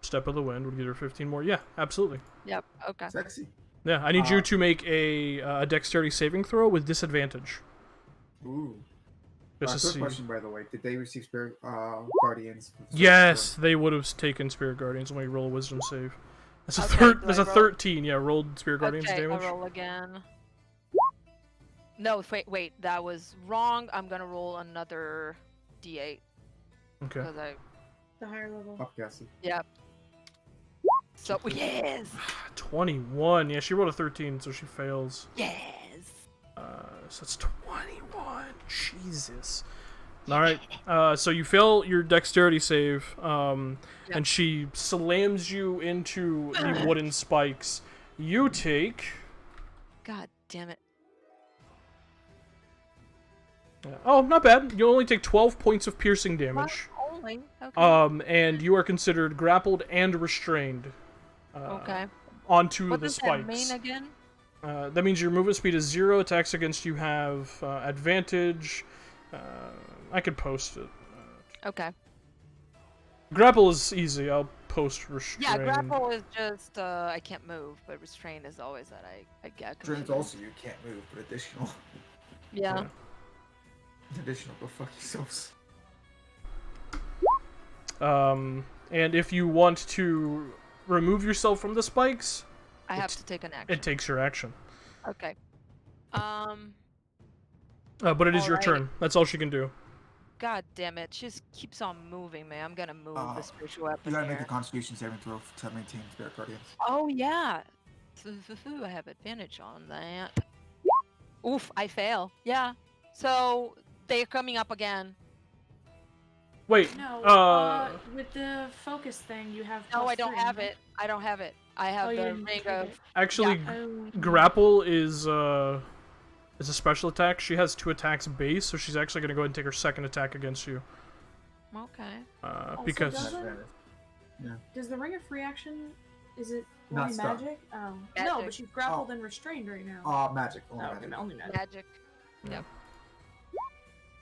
Step of the Wind would give her 15 more. Yeah, absolutely. Yep. Okay. Sexy. Yeah, I need you to make a dexterity saving throw with disadvantage. Ooh. Just to Quick see. question, by the way. Did they receive spirit guardians? Yes, they would have taken Spirit Guardians when we roll a Wisdom save. That's a Okay, do That's I a roll? 13. Yeah, rolled Spirit Guardians Okay, damage. I'll roll again. No, wait, that was wrong. I'm gonna roll another D8 Okay. because I. The higher level. Up, Cassie. Yep. So yes, 21. Yeah, she rolled a 13, so she fails. yes. So that's 21. Jesus. All right. So you fail your dexterity save, and she slams you into the wooden spikes. You take. God damn it. Oh, not bad. You only take 12 points of piercing damage. Only. Okay. And you are considered grappled and restrained. Okay. Onto What the does spikes. that mean again? That means your movement speed is 0. Attacks against you have advantage. I could post it. Okay. Grapple is easy. I'll post restrain. Yeah, grapple is just I can't move, but restrain is always that I get. Dreams also you can't move, but additional. Yeah. Additional, go fuck yourselves. And if you want to remove yourself from the spikes, I have to take an action. it takes your action. Okay. But it is your Alright. turn. That's all she can do. God damn it! She just keeps on moving, man. I'm gonna move the spiritual weapon You gotta here. make a Constitution saving throw to maintain Spirit Guardians. Oh yeah. I have advantage on that. Oof! I fail. Yeah. So they're coming up again. Wait. No, with the focus thing, you have. No, plus I don't 3, have right? it. I don't have it. I have you the didn't ring take of. it. Actually, Oh. grapple is a special attack. She has 2 attacks base, so she's actually gonna go ahead and take her second attack against you. Okay. Because Does the ring of free action? Is it Not only stun. magic? Oh. Magic. No, but she's grappled and restrained right now. Magic. Only Oh, magic. okay, only magic. Magic.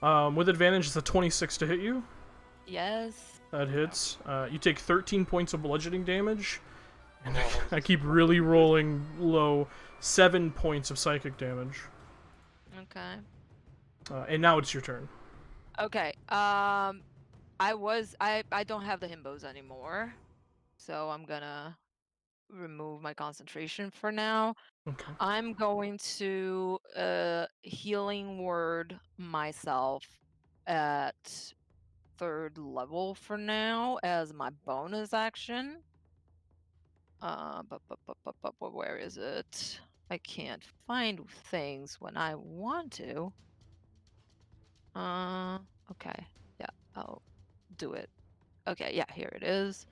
Yep. with advantage, it's a 26 to hit you. Yes. That hits. You take 13 points of bludgeoning damage. And I keep really rolling low. 7 points of psychic damage. Okay. And now it's your turn. Okay. I don't have the himbos anymore, so I'm gonna remove my concentration for now. Okay. I'm going to healing word myself at 3rd level for now as my bonus action. But where is it? I can't find things when I want to. Okay. Yeah, I'll do it. Okay, yeah, here it is.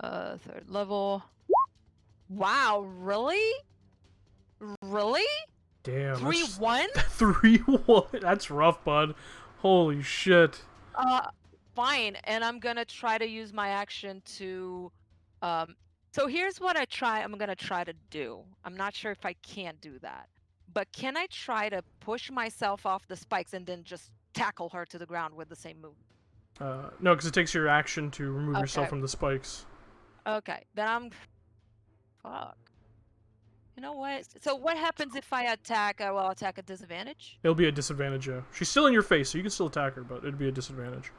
3rd level. Wow, really? Really? Damn. 3-1? 3-1. That's rough, bud. Holy shit. Fine. And I'm gonna try to use my action to, so here's what I'm gonna try to do. I'm not sure if I can do that, but can I try to push myself off the spikes and then just tackle her to the ground with the same move? No, because it takes your action to remove yourself Okay. from the spikes. Okay, then fuck. You know what? So what happens if I attack? I will attack at disadvantage? It'll be a disadvantage, yeah. She's still in your face, so you can still attack her, but it'd be a disadvantage.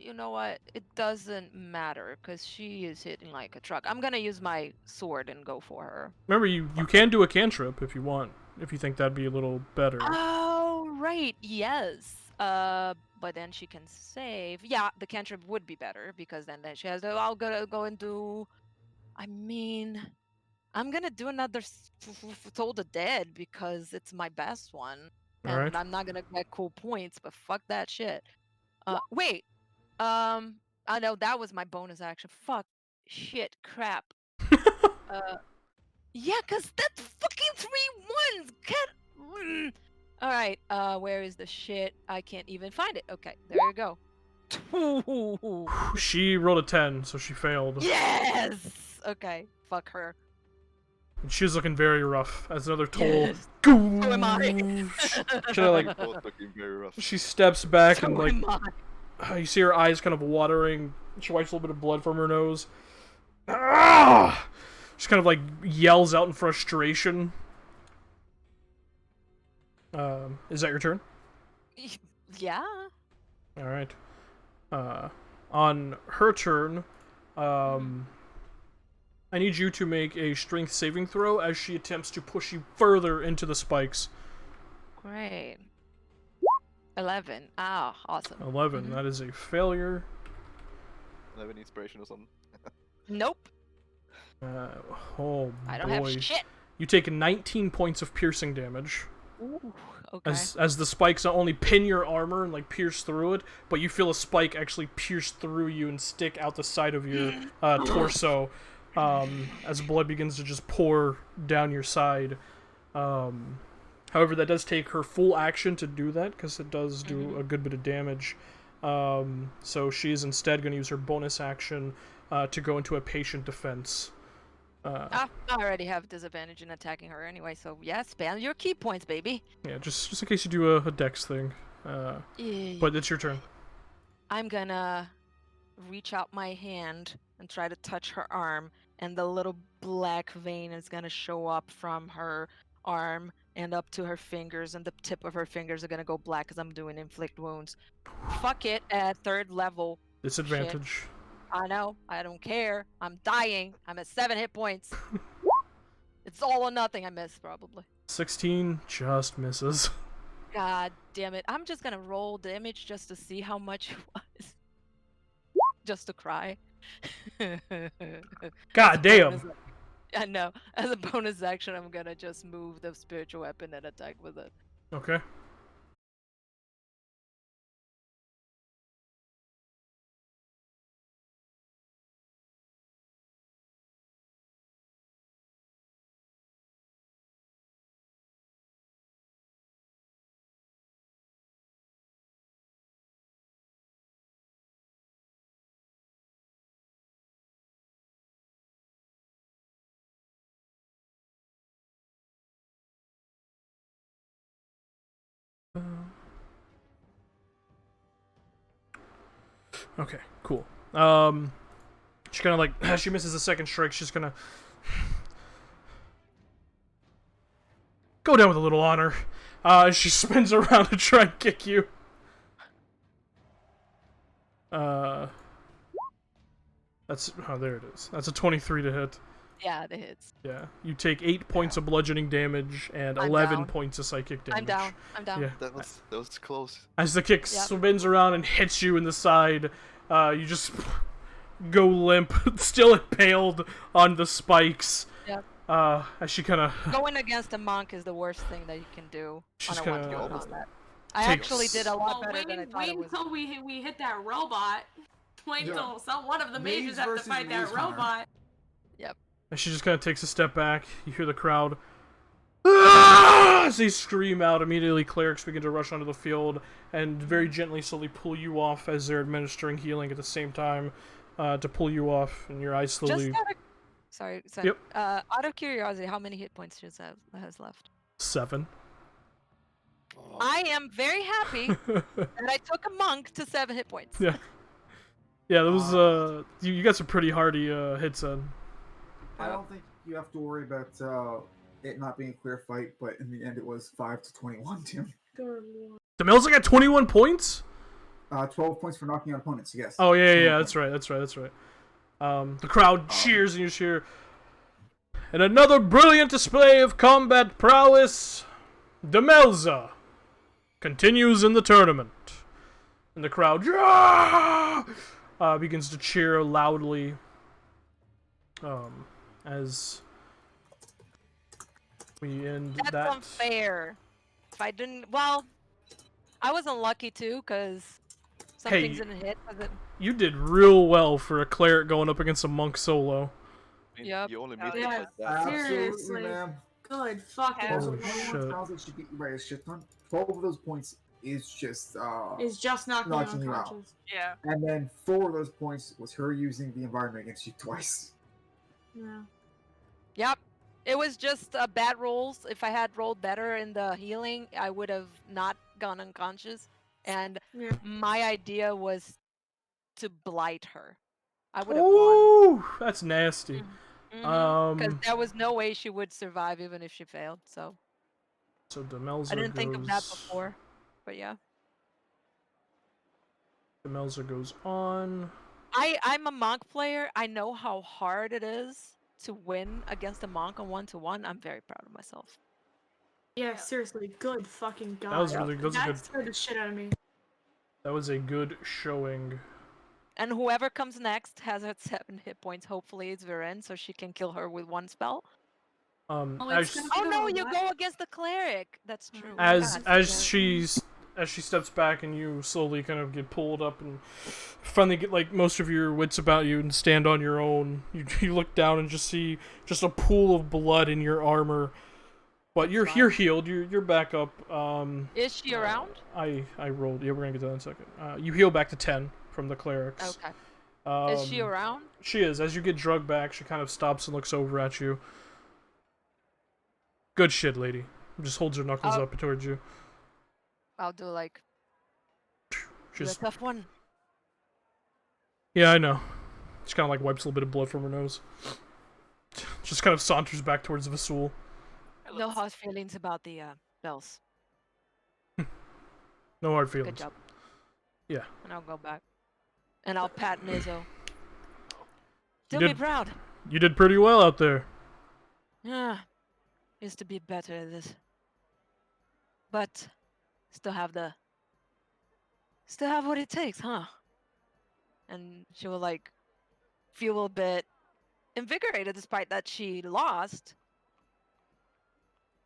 You know what? It doesn't matter, because she is hitting like a truck. I'm gonna use my sword and go for her. Remember, you can do a cantrip if you want, if you think that'd be a little better. Oh, right, yes. But then she can save. Yeah, the cantrip would be better, because then she has to, I'll go and do, I mean, I'm gonna do another Toll the Dead, because it's my best one. And Alright. I'm not gonna get cool points, but fuck that shit. Wait. I know that was my bonus action. Fuck. Shit. Crap. Yeah, cause that's fucking 3 1s. All right. Where is the shit? I can't even find it. Okay, there you go. She rolled a 10, so she failed. Yes. Okay. Fuck her. And she was looking very rough as another toll. Yes. Goo. So am I. Kinda like Both looking very rough. she steps back and So like am I. you see her eyes kind of watering. She wipes a little bit of blood from her nose. Ah! She kind of like yells out in frustration. Is that your turn? Yeah. All right. On her turn, I need you to make a strength saving throw as she attempts to push you further into the spikes. Great. 11. Ah, awesome. 11. That is a failure. 11 inspiration or something. Nope. Oh I don't boy. have shit. You take 19 points of piercing damage. Ooh, okay. As the spikes not only pin your armor and like pierce through it, but you feel a spike actually pierce through you and stick out the side of your torso, as blood begins to just pour down your side. However, that does take her full action to do that, because it does do a good bit of damage. So she is instead going to use her bonus action to go into a patient defense. I already have disadvantage in attacking her anyway, so yeah, spam your key points, baby. Yeah, just in case you do a dex thing. But it's your turn. I'm gonna reach out my hand and try to touch her arm, and the little black vein is gonna show up from her arm and up to her fingers, and the tip of her fingers are gonna go black because I'm doing inflict wounds. Fuck it, at 3rd level. Disadvantage. I know, I don't care. I'm dying. I'm at 7 hit points. It's all or nothing. I miss, probably. 16 just misses. God damn it. I'm just gonna roll damage just to see how much it was. Just to cry. God damn. I know. As a bonus action, I'm gonna just move the spiritual weapon and attack with it. Okay. Okay, cool. She kind of like, as she misses the second strike, she's gonna go down with a little honor. She spins around to try and kick you. That's, oh, there it is. That's a 23 to hit. Yeah, that hits. Yeah, you take 8 points of bludgeoning damage and I'm 11 down. points of psychic damage. I'm down. Yeah. That was close. As the kick spins around and hits you in the side, you just go limp, still impaled on the spikes. Yep. As she kind of Going against a monk is the worst thing that you can do She's on a gonna one-to-one combat. I takes- actually did a lot Well, better wait, than I thought wait it was. until we hit that robot. Wait Yeah. until one of the Maze mages have to versus fight that Maze Hunter. robot. as she just kind of takes a step back. You hear the crowd as they scream out. Immediately, clerics begin to rush onto the field and very gently, slowly pull you off as they're administering healing at the same time to pull you off, and your eyes slowly. Sorry. Yep. Out of curiosity, how many hit points has left? 7. I am very happy that I took a monk to 7 hit points. Yeah. Yeah, that was you got some pretty hardy hits on. I don't think you have to worry about it not being a clear fight, but in the end it was 5-21, Tim. Demelza got 21 points? 12 points for knocking out opponents, yes. Oh yeah, 21 that's right. The crowd cheers and you just hear, and another brilliant display of combat prowess, Demelza continues in the tournament. And the crowd begins to cheer loudly as we end That's that. unfair. If I didn't, well, I was unlucky too, because some Hey, things didn't hit. You did real well for a cleric going up against a monk solo. I mean, Yep. You only Oh, made yeah. it with that. Absolutely, Seriously. ma'am. Good fucking. Oh, Also, shit. 21,000 should get you by a shit ton. 12 of those points is just Is just knocking Knocking you out. unconscious. Yeah. and then 4 of those points was her using the environment against you twice. Yeah. Yep. It was just bad rolls. If I had rolled better in the healing, I would have not gone unconscious. And Yeah. my idea was to blight her. I would have won. Ooh, that's nasty. Because there was no way she would survive even if she failed. So So Demelza I didn't think of that goes- before. But yeah. Demelza goes on. I'm a monk player. I know how hard it is to win against a monk on 1-to-1. I'm very proud of myself. Yeah, seriously, good fucking god. That was really that was a That good. scared the shit out of me. That was a good showing. And whoever comes next has her 7 hit points. Hopefully it's Viren, so she can kill her with 1 spell. Oh, it's As gonna Oh be no, the you what? go against the cleric. That's true. as God, as yeah. she steps back and you slowly kind of get pulled up and finally get like most of your wits about you and stand on your own. You look down and just see just a pool of blood in your armor. But you're healed. You're back up. Is she around? I rolled. Yeah, we're gonna get to that in a second. You heal back to 10 from the clerics. Okay. Is she around? She is. As you get drugged back, she kind of stops and looks over at you. Good shit, lady. Just holds her knuckles up towards you. I'll do like. She's A tough one. Yeah, I know. She kind of like wipes a little bit of blood from her nose. Just kind of saunters back towards Vasul. No hard feelings about the bells. No hard feelings. Good job. Yeah. And I'll go back. And I'll pat Nizzo. You Do me proud. You did pretty well out there. Yeah. Used to be better at this. But still have what it takes, huh? And she will like feel a bit invigorated despite that she lost.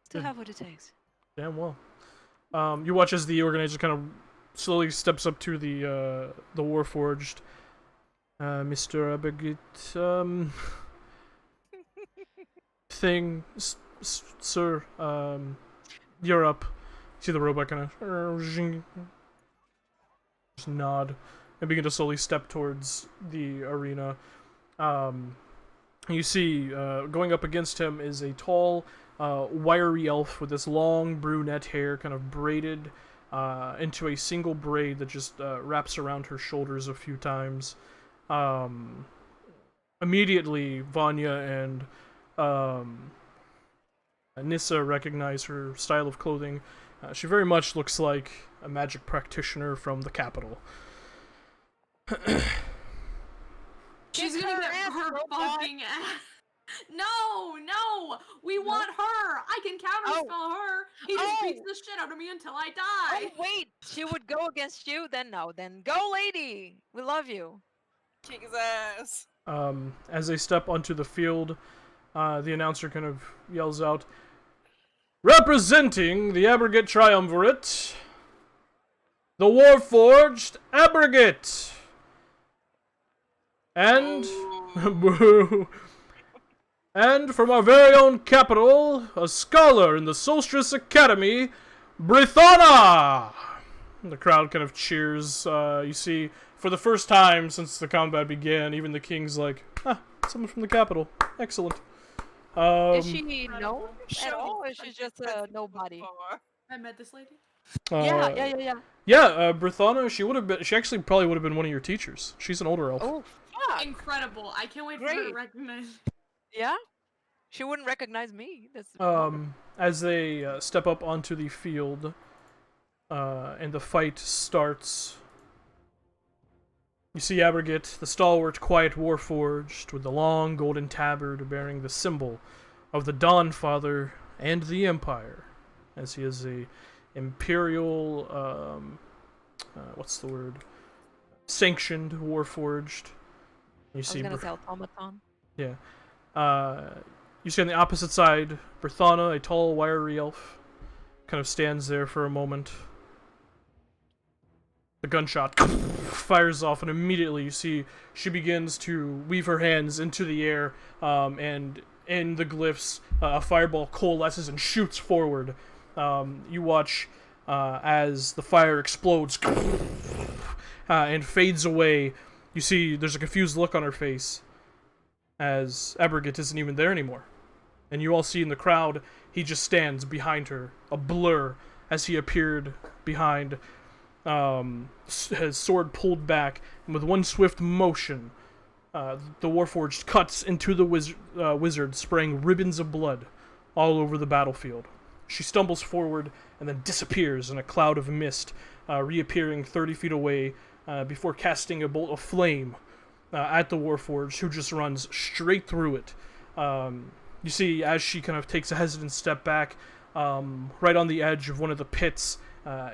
Still have what it takes. Damn well. You watch as the organizer kind of slowly steps up to the Warforged. Mr. Abegit, thing, sir, you're up. See the robot kind of just nod and begin to slowly step towards the arena. You see, going up against him is a tall, wiry elf with this long brunette hair kind of braided into a single braid that just wraps around her shoulders a few times. Immediately, Vanya and Nissa recognize her style of clothing. She very much looks like a magic practitioner from the capital. She's gonna get her fucking ass. No! We want her! I can counterspell her! He just beats the shit out of me until I die! Oh, wait! She would go against you? Then no. Then go, lady! We love you. Kick his ass. As they step onto the field, the announcer kind of yells out, representing the Abrogate Triumvirate, the Warforged Abrogate! And... Boo! And from our very own capital, a scholar in the Solstice Academy, Brithana! The crowd kind of cheers. You see, for the first time since the combat began, even the king's like, someone from the capital. Excellent. Is she known at all, or is she just a nobody? I met this lady. Yeah. Yeah, Brithana, she actually probably would have been one of your teachers. She's an older elf. Oh, fuck. Incredible. I can't wait for her to recognize. Yeah? She wouldn't recognize me. As they step up onto the field, and the fight starts, you see Abrogate, the stalwart, quiet warforged, with the long golden tabard bearing the symbol of the Dawnfather and the Empire, as he is a imperial, what's the word? Sanctioned warforged. You see, I was gonna say automaton. Yeah. You see on the opposite side, Brithana, a tall, wiry elf, kind of stands there for a moment. The gunshot fires off, and immediately you see she begins to weave her hands into the air, and in the glyphs, a fireball coalesces and shoots forward. You watch as the fire explodes and fades away. You see there's a confused look on her face as Abrogate isn't even there anymore. And you all see in the crowd, he just stands behind her, a blur, as he appeared behind, his sword pulled back, and with one swift motion, the Warforged cuts into the wizard, spraying ribbons of blood all over the battlefield. She stumbles forward and then disappears in a cloud of mist, reappearing 30 feet away before casting a bolt of flame at the Warforged, who just runs straight through it. You see, as she kind of takes a hesitant step back, right on the edge of one of the pits,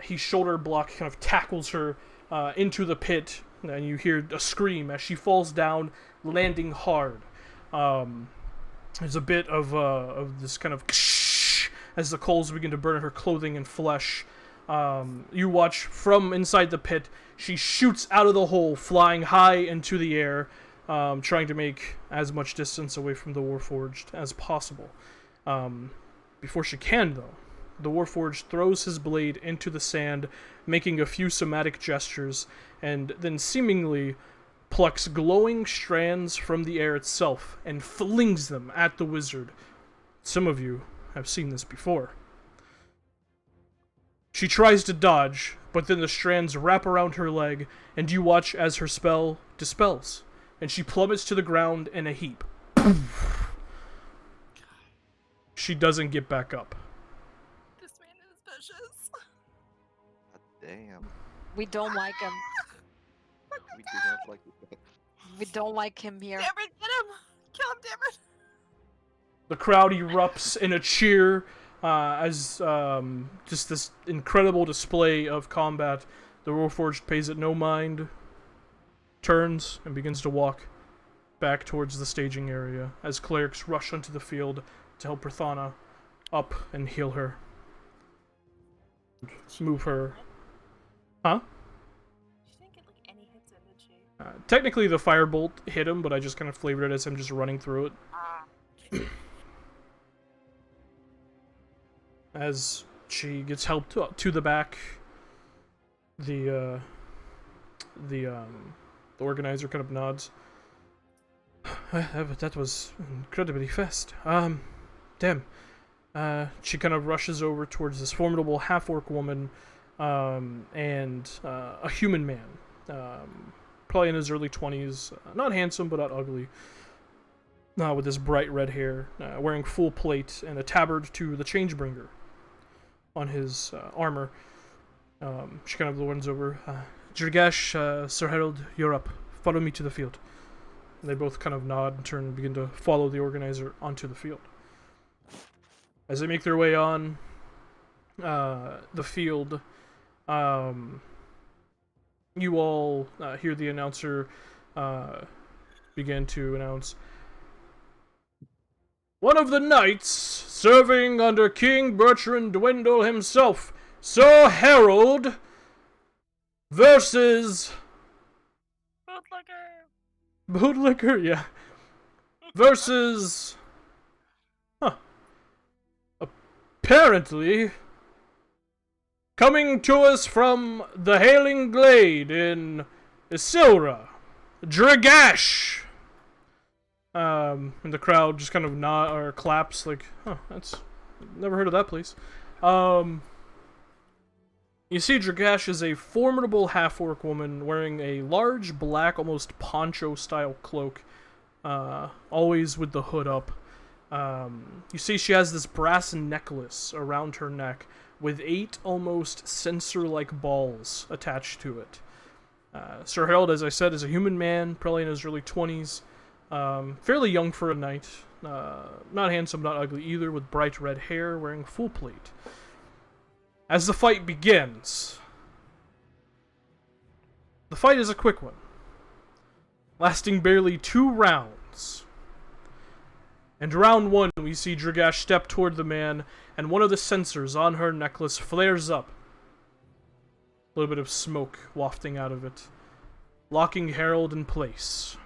he shoulder block kind of tackles her into the pit, and you hear a scream as she falls down, landing hard. There's a bit of this kind of as the coals begin to burn her clothing and flesh. You watch from inside the pit, she shoots out of the hole, flying high into the air, trying to make as much distance away from the Warforged as possible. Before she can, though, the Warforged throws his blade into the sand, making a few somatic gestures, and then seemingly plucks glowing strands from the air itself and flings them at the wizard. Some of you have seen this before. She tries to dodge, but then the strands wrap around her leg, and you watch as her spell dispels, and she plummets to the ground in a heap. She doesn't get back up. This man is vicious. God damn. We don't like him. We do not like it. We don't like him here. Damn it, get him! Kill him, damn it! The crowd erupts in a cheer as just this incredible display of combat. The Warforged pays it no mind, turns, and begins to walk back towards the staging area as clerics rush onto the field to help Prathana up and heal her. Move her. Huh? She didn't get like any hits in, did she? Technically the firebolt hit him, but I just kind of flavored it as him just running through it. As she gets helped to the back, the organizer kind of nods. That was incredibly fast. Damn. She kind of rushes over towards this formidable half-orc woman, and a human man, probably in his early 20s, not handsome but not ugly, with this bright red hair, wearing full plate and a tabard to the Changebringer on his armor. She kind of runs over. Dragash, Sir Harold, you're up. Follow me to the field. And they both kind of nod and turn and begin to follow the organizer onto the field. As they make their way on the field, you all hear the announcer begin to announce, one of the knights serving under King Bertrand Dwindle himself, Sir Harold, versus... Bootlicker, yeah. Versus... Apparently... coming to us from the Hailing Glade in Isilra, Dragash! And the crowd just kind of nod or claps like, that's... never heard of that place. You see Dragash is a formidable half-orc woman wearing a large black, almost poncho-style cloak, always with the hood up. You see she has this brass necklace around her neck with 8 almost censer-like balls attached to it. Sir Harold, as I said, is a human man, probably in his early 20s. Fairly young for a knight. Not handsome, not ugly either, with bright red hair, wearing full plate. As the fight begins, the fight is a quick one, lasting barely 2 rounds. And round 1, we see Dragash step toward the man, and one of the sensors on her necklace flares up. A little bit of smoke wafting out of it, locking Harold in place.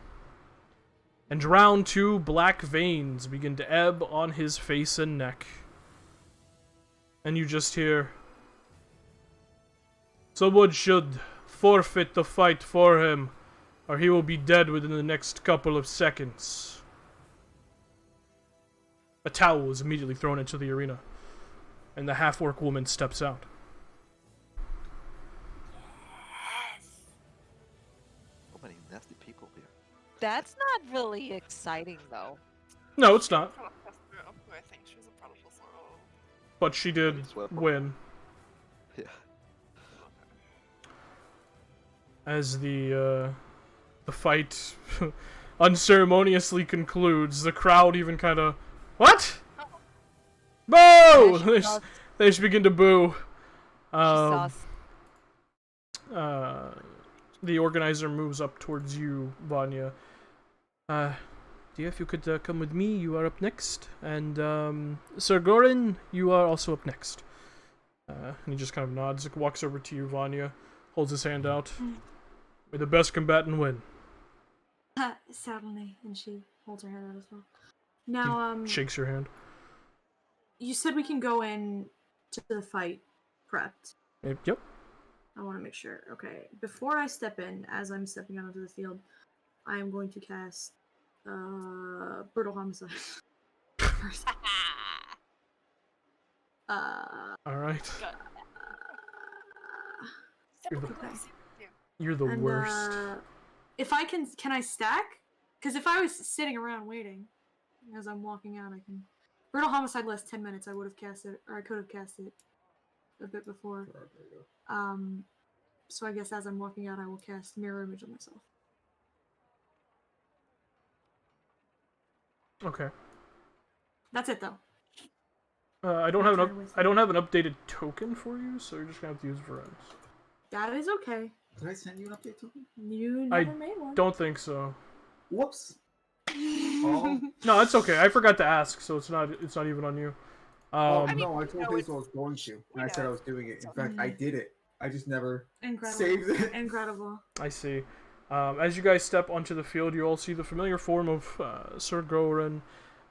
And round 2, black veins begin to ebb on his face and neck. And you just hear, someone should forfeit the fight for him, or he will be dead within the next couple of seconds. A towel is immediately thrown into the arena, and the half-orc woman steps out. So many nasty people here. That's not really exciting, though. No, it's not. I think she's a prodigal soul. But she did It's well- win. Yeah. As the fight unceremoniously concludes, the crowd even kind of, what? Boo! Yeah, she They does. they just begin to boo. She's The organizer moves up towards you, Vanya. Dear, if you could come with me, you are up next. And, Sir Gorin, you are also up next. And he just kind of nods, walks over to you, Vanya, holds his hand out. May the best combatant win. Certainly, and she holds her hand out as well. Now, Shakes your hand. you said we can go in to the fight prepped. Yep. I want to make sure. Okay, before I step in, as I'm stepping out onto the field, I am going to cast Brutal Homicide. First. All right. You're the, Okay. you're the And, worst. if I can I stack? Because if I was sitting around waiting as I'm walking out, I can. Brutal Homicide lasts 10 minutes. I would have cast it, or I could have cast it a bit before. So I guess as I'm walking out, I will cast Mirror Image on myself. Okay. That's it though. I don't Not have trying to waste I don't have an updated token for you, so you're just gonna have to use Varens. That is okay. Did I send you an update token? You I never made one. Don't think so. Whoops. Oh. No, it's okay. I forgot to ask, so it's not even on you. No, I you told know, Hazel I was going to, and I said I was doing it. In fact, I Mhm. did it. I just never Incredible. saved it. Incredible. I see. As you guys step onto the field, you all see the familiar form of Sir Goran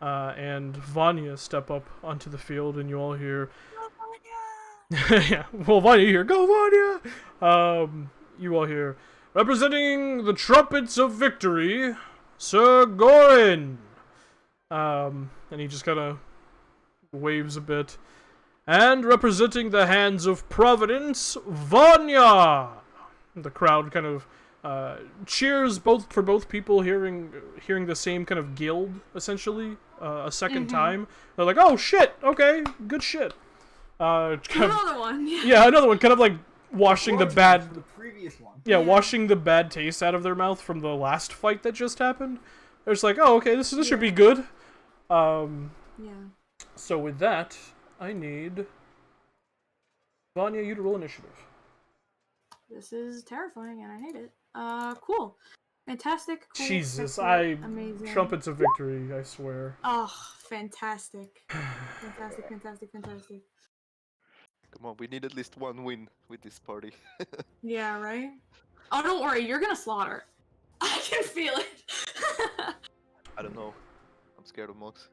and Vanya step up onto the field, and you all hear... yeah, well, Vanya here. Go, Vanya! You all hear, representing the trumpets of victory, Sir Goran! And he just kind of waves a bit. And representing the hands of Providence, Vanya! The crowd kind of cheers for both people hearing the same kind of guild, essentially, a second time. They're like, oh shit, okay, good shit. Another one. Yeah, another one, kind of like washing the bad... The previous one. Yeah, washing the bad taste out of their mouth from the last fight that just happened. They're just like, oh, okay, this should be good. Yeah. So with that, I need Vanya, you to roll initiative. This is terrifying and I hate it. Cool. Fantastic. Cool, Jesus, excellent, amazing. trumpets of victory, I swear. Oh, fantastic. Fantastic, fantastic, fantastic. Come on, we need at least one win with this party. Yeah, right? Oh, don't worry, you're gonna slaughter. I can feel it. I don't know. I'm scared of monks.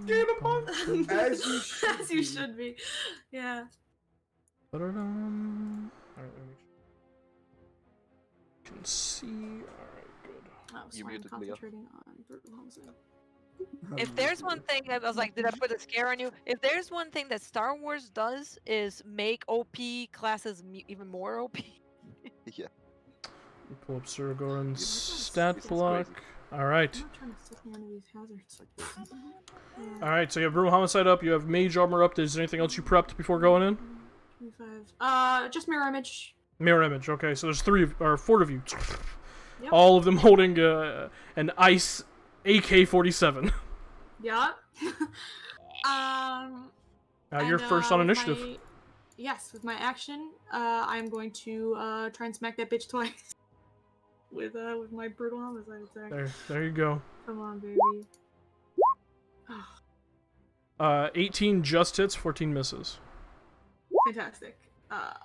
Get a monk! As you should As you should be. Yeah. Alright, let me can see. Alright, good. Oh, You sorry, I'm muted Leah. concentrating on Brutal Homicide. If there's one thing, I was like, did I put a scare on you? If there's one thing that Star Wars does is make OP classes even more OP. Yeah. Pull up Sir Goran's This stat is block. crazy. Alright. I'm not trying to stick me under these hazards. Alright, so you have Brutal Homicide up, you have Mage Armor up. Is there anything else you prepped before going in? 25. Just Mirror Image. Mirror Image, okay, so there's 4 of you. Yep. All of them holding an ice AK-47. Yeah. You're first on with initiative. Yes, with my action, I'm going to try and smack that bitch twice. with my Brutal Homicide attack. There you go. Come on, baby. 18 just hits, 14 misses. Fantastic.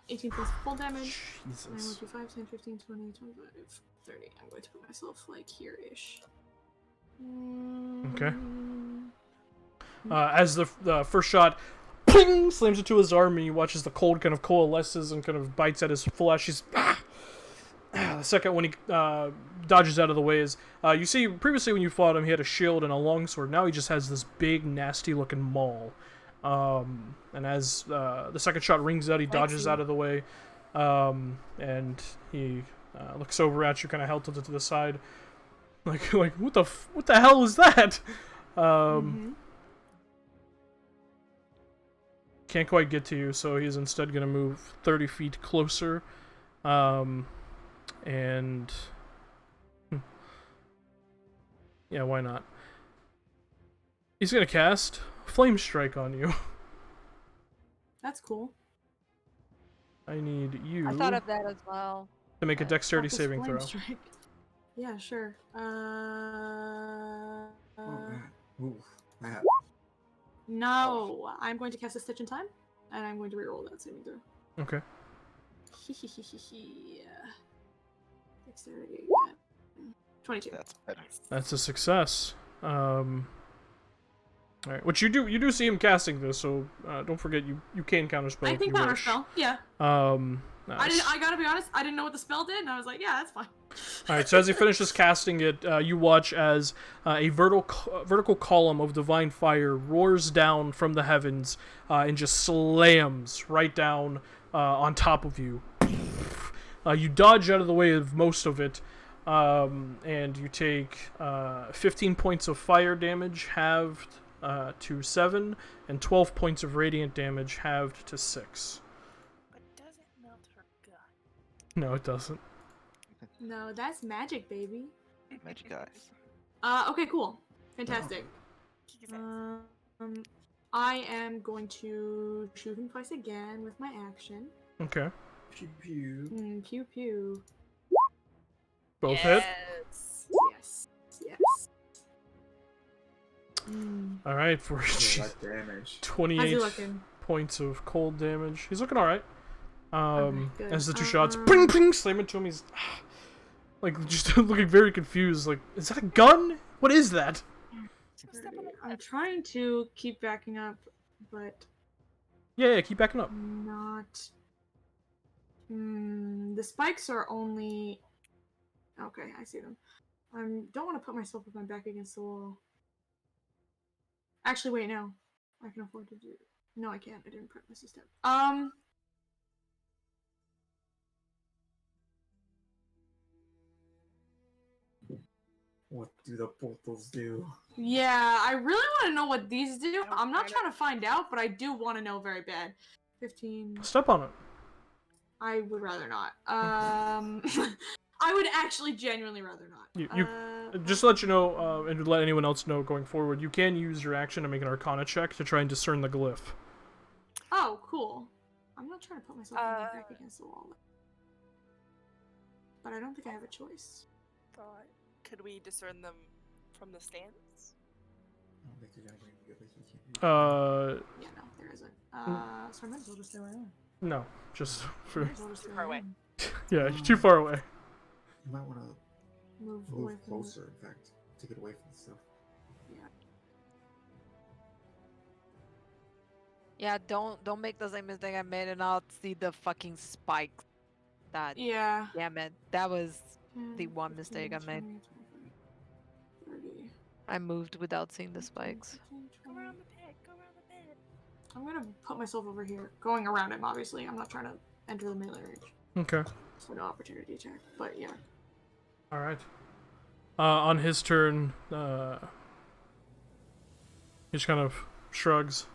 18 plus full damage. Jesus. 9, 1, 2, 5, 10, 15, 20, 25, 30. I'm going to put myself like here-ish. Okay. As the first shot ping, slams into his arm, and he watches the cold kind of coalesces and kind of bites at his flesh. He's the second when he dodges out of the way is you see previously when you fought him he had a shield and a longsword. Now he just has this big nasty looking maul. And as the second shot rings out, he dodges out of the way, and he looks over at you, kind of held tilted to the side, like what the hell is that? Can't quite get to you, so he's instead gonna move 30 feet closer, and yeah, why not? He's gonna cast Flame Strike on you. That's cool. I need you I thought of that as well. to make a dexterity Focus saving Flame throw. Strike. Yeah, sure. Oh, man. Oof, man. No, I'm going to cast a Stitch in Time, and I'm going to reroll that saving throw. Okay. Dexterity. 22. That's better. That's a success. Alright, which you do see him casting this, so don't forget you can counterspell I if can you wish. counterspell. Yeah. Nice. I gotta be honest, I didn't know what the spell did, and I was like, yeah, that's fine. Alright, so as he finishes casting it, you watch as a vertical column of divine fire roars down from the heavens and just slams right down on top of you. You dodge out of the way of most of it, and you take 15 points of fire damage, halved to 7, and 12 points of radiant damage, halved to 6. But does it melt her gut? No, it doesn't. No, that's magic, baby. Magic eyes. Okay, cool. Fantastic. Kick his ass. I am going to shoot him twice again with my action. Okay. Pew pew. Pew pew. Both hit? Yes. Yes. Yes. Alright, for Yeah, that damage. 28 How's he looking? points of cold damage. He's looking alright. good. As the two shots ping ping slam into him, he's like just looking very confused, like, is that a gun? What is that? I'm trying to keep backing up, but Yeah, keep backing up. not. The spikes are only. Okay, I see them. I don't want to put myself with my back against the wall. Actually, wait, no. I can afford to do. No, I can't. I didn't prep my step. What do the portals do? Yeah, I really want to know what these do. I'm not trying to find out, but I do want to know very bad. 15. Step on it. I would rather not. I would actually genuinely rather not. You just to let you know, and to let anyone else know going forward, you can use your action to make an Arcana check to try and discern the glyph. Oh, cool. I'm not trying to put myself back against the wall. But I don't think I have a choice. Thought, could we discern them from the stands? I don't think there's anything good that you can do. Yeah, no, there isn't. So I might as well just stay where I am. No, just for Might as well just stay Far where I away. am. yeah, you're too far away. You might want to Move away move from the- closer, in fact, to get away from the stuff. Yeah, don't make the same mistake I made and not see the fucking spikes. That Yeah. damn it. That was 10, the one mistake I 15, made. 20, 25, 30. I moved without seeing the spikes. 15, Go 20. around the pit. Go around the pit. I'm gonna put myself over here. Going around him, obviously. I'm not trying to enter the melee range. Okay. So no opportunity attack. But yeah. All right. On his turn, he just kind of shrugs.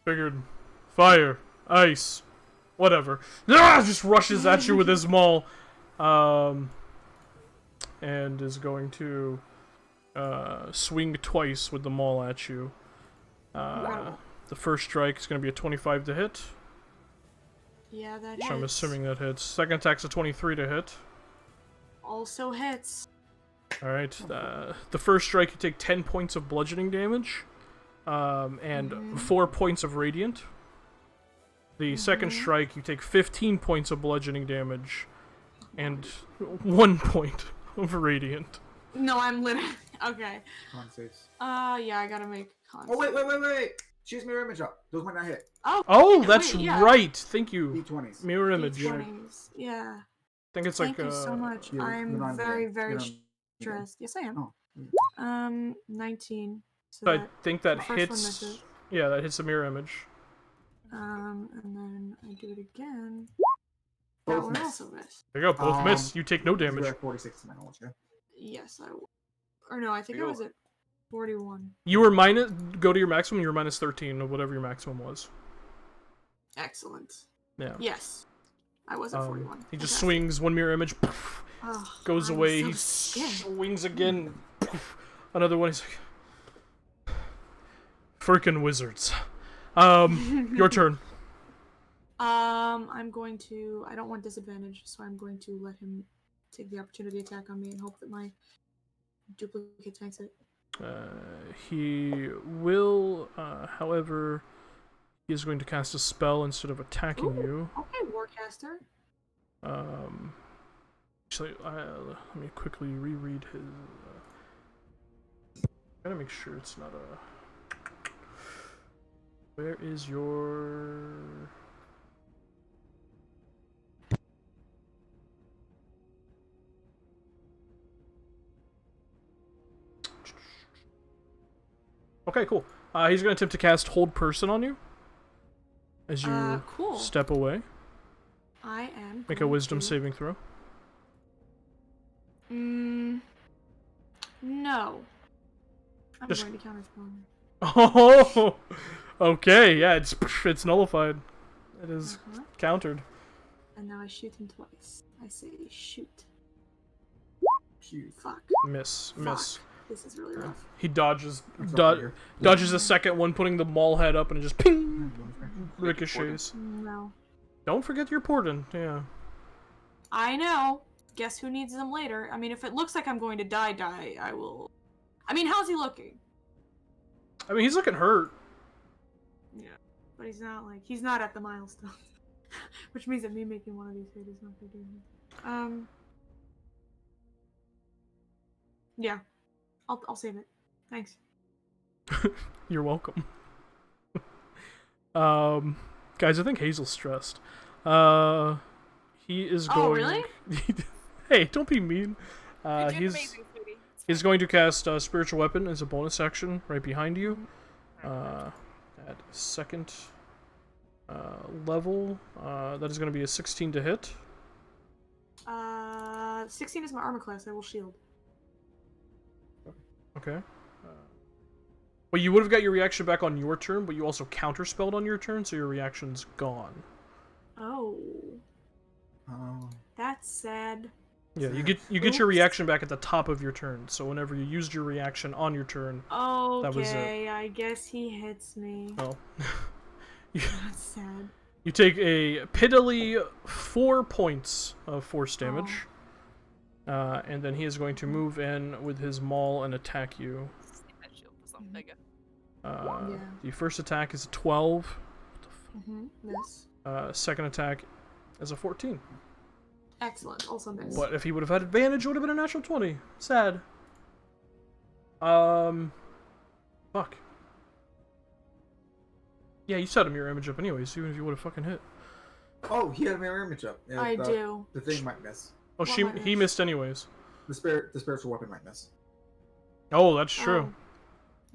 Figured, fire, ice, whatever. Just rushes at you with his maul, and is going to swing twice with the maul at you. Wow. The first strike is going to be a 25 to hit, Yeah, that which hits. I'm assuming that hits. Second attack's a 23 to hit. Also hits. Alright, the first strike you take 10 points of bludgeoning damage, and 4 points of radiant. The second strike you take 15 points of bludgeoning damage, and 1 point of radiant. No, I'm literally okay. Con saves. Yeah, I gotta make con. Oh, wait. Choose mirror image up. Those might not hit. Oh, wait, that's yeah. right! Thank you. D20s. Mirror image. I D20s. Yeah. think it's Thank like you so much. you're I'm not very, there. very You're not there. stressed. Yes, I am. Oh. 19. So I that, think that the first one hits. misses. Yeah, that hits the mirror image. and then I do it again. Both That one miss. also missed. There you go, both miss. You take no You're damage. at 46 to my knowledge, yeah? Yes, I. Or no, I think I was at 41. You were minus. Go to your maximum. You were minus 13 of whatever your maximum was. Excellent. Yeah. Yes, I was at 41. He just Fantastic. swings one mirror image, Oh, goes I'm away. so He scared. swings again. Another one. He's like, "Frickin' wizards." Your turn. I'm going to. I don't want disadvantage, so I'm going to let him take the opportunity attack on me and hope that my duplicate tanks it. He will, however, he is going to cast a spell instead of attacking you. Okay, Warcaster. Actually, let me quickly reread his. Gotta make sure it's not a. Where is your? Okay, cool. He's going to attempt to cast Hold Person on you. As you cool. step away. I am. Make a Wisdom saving throw. No. I'm Just- going to counterspell. Oh! Okay, yeah, it's nullified. It is countered. And now I shoot him twice. I say shoot. Shoot. Fuck. Miss. This is really rough. He dodges What's up here? dodges the second one, putting the maul head up, and it just ping! Ricochets. No. Don't forget your portent, yeah. I know. Guess who needs them later? I mean, if it looks like I'm going to die, I will. I mean, how's he looking? I mean, he's looking hurt. Yeah. But he's not at the milestone. Which means that me making one of these hit is not gonna do anything. Yeah. I'll save it. Thanks. You're welcome. Guys, I think Hazel's stressed. He is going... Oh, really? Hey, don't be mean. You're doing amazing, sweetie. It's He's fine. going to cast Spiritual Weapon as a bonus action right behind you. At second level. That is going to be a 16 to hit. 16 is my armor class. I will shield. Okay. Well, you would have got your reaction back on your turn, but you also counterspelled on your turn, so your reaction's gone. Oh. Oh. That's sad. Yeah, you get your reaction back at the top of your turn. So whenever you used your reaction on your turn, Okay, that was it. I guess he hits me. Oh. That's sad. You take a piddly 4 points of force damage. And then he is going to move in with his maul and attack you. That shield was on mega. Yeah. The first attack is a 12. Miss. Second attack is a 14. Excellent. Also miss. But if he would have had advantage, it would have been a natural 20. Sad. Fuck. Yeah, you set a mirror image up anyways, even if you would have fucking hit. Oh, he had a mirror image up. Yeah, I do. The thing might miss. Oh, What might he miss? missed anyways. The spiritual weapon might miss. Oh, that's true.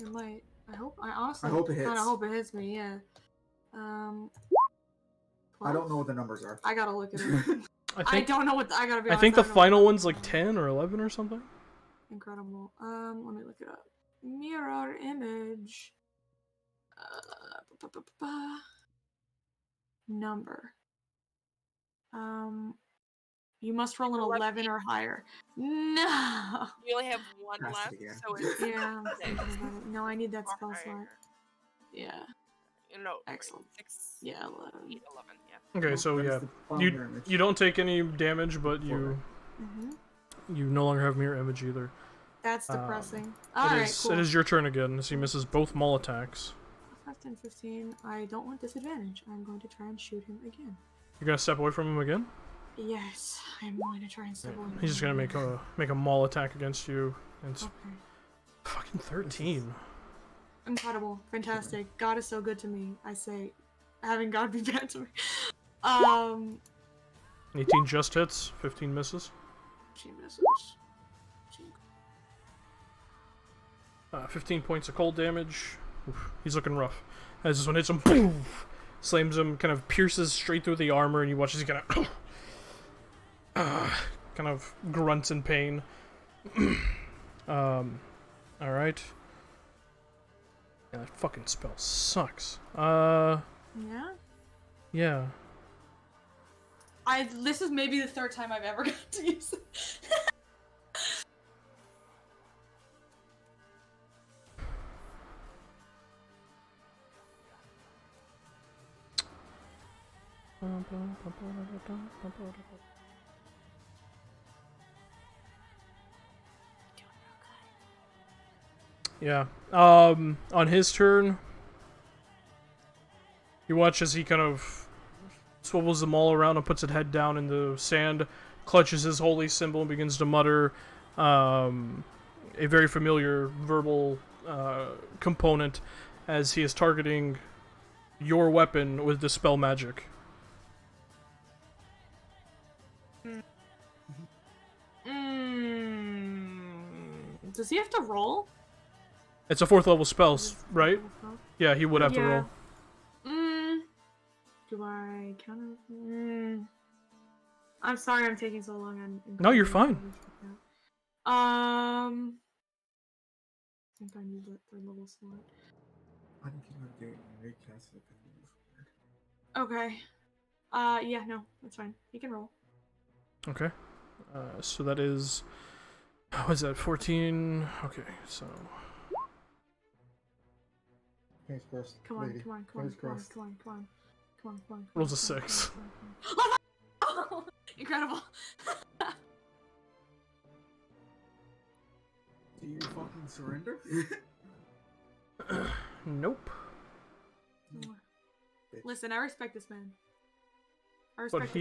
It might. I honestly I hope it hits. kind of hope it hits me, yeah. I don't know what the numbers are. I gotta look at it. I I think don't know what I gotta be I honest. think the don't know. final one's like 10 or 11 or something. Incredible. Let me look it up. Mirror image. Number. You must roll an 11 or higher. No. We only have one Pass it left, again. so it's Yeah. I'm thinking about it. No, I need that or spell slot. higher. Yeah. You know, Excellent. 6, Yeah. 11. 8, 11, yeah. Okay, so That is yeah, the final mirror image. you don't take any damage, but Forward. you no longer have mirror image either. That's depressing. It Alright, is cool. it is your turn again as he misses both maul attacks. 5, 10, 15. I don't want disadvantage. I'm going to try and shoot him again. You're gonna step away from him again. Yes, I'm going to try and step away. He's just gonna make a maul attack against you. And it's Okay. fucking 13. Incredible. Fantastic. God is so good to me. I say, having God be bad to me. 18 just hits, 15 misses. She misses. 15 points of cold damage. Oof, he's looking rough. As this one hits him, boom, slams him, kind of pierces straight through the armor, and you watch as he kind of grunts in pain. All right. Yeah, that fucking spell sucks. Yeah? Yeah. This is maybe the third time I've ever got to use it. Yeah. On his turn, you watch as he kind of swivels them all around and puts his head down in the sand, clutches his holy symbol, and begins to mutter a very familiar verbal component as he is targeting your weapon with Dispel Magic. Does he have to roll? It's a 4th level spell, Is it a right? level spell? Yeah, he would have to Yeah. roll. Do I count it? I'm sorry I'm taking so long on. No, you're fine. I think I need that 3rd level slot. I think you might do it in recast it. Okay. Yeah, no, that's fine. You can roll. Okay. So that is... What is that, 14? Okay, so... Fingers crossed. Come on, lady. come on, come on, Fingers come on, crossed. come on, come on, come on, come on. Rolls a come on, 6. come on, come on. Oh, incredible. Do you fucking surrender? Nope. Listen, I respect this man. I But respect the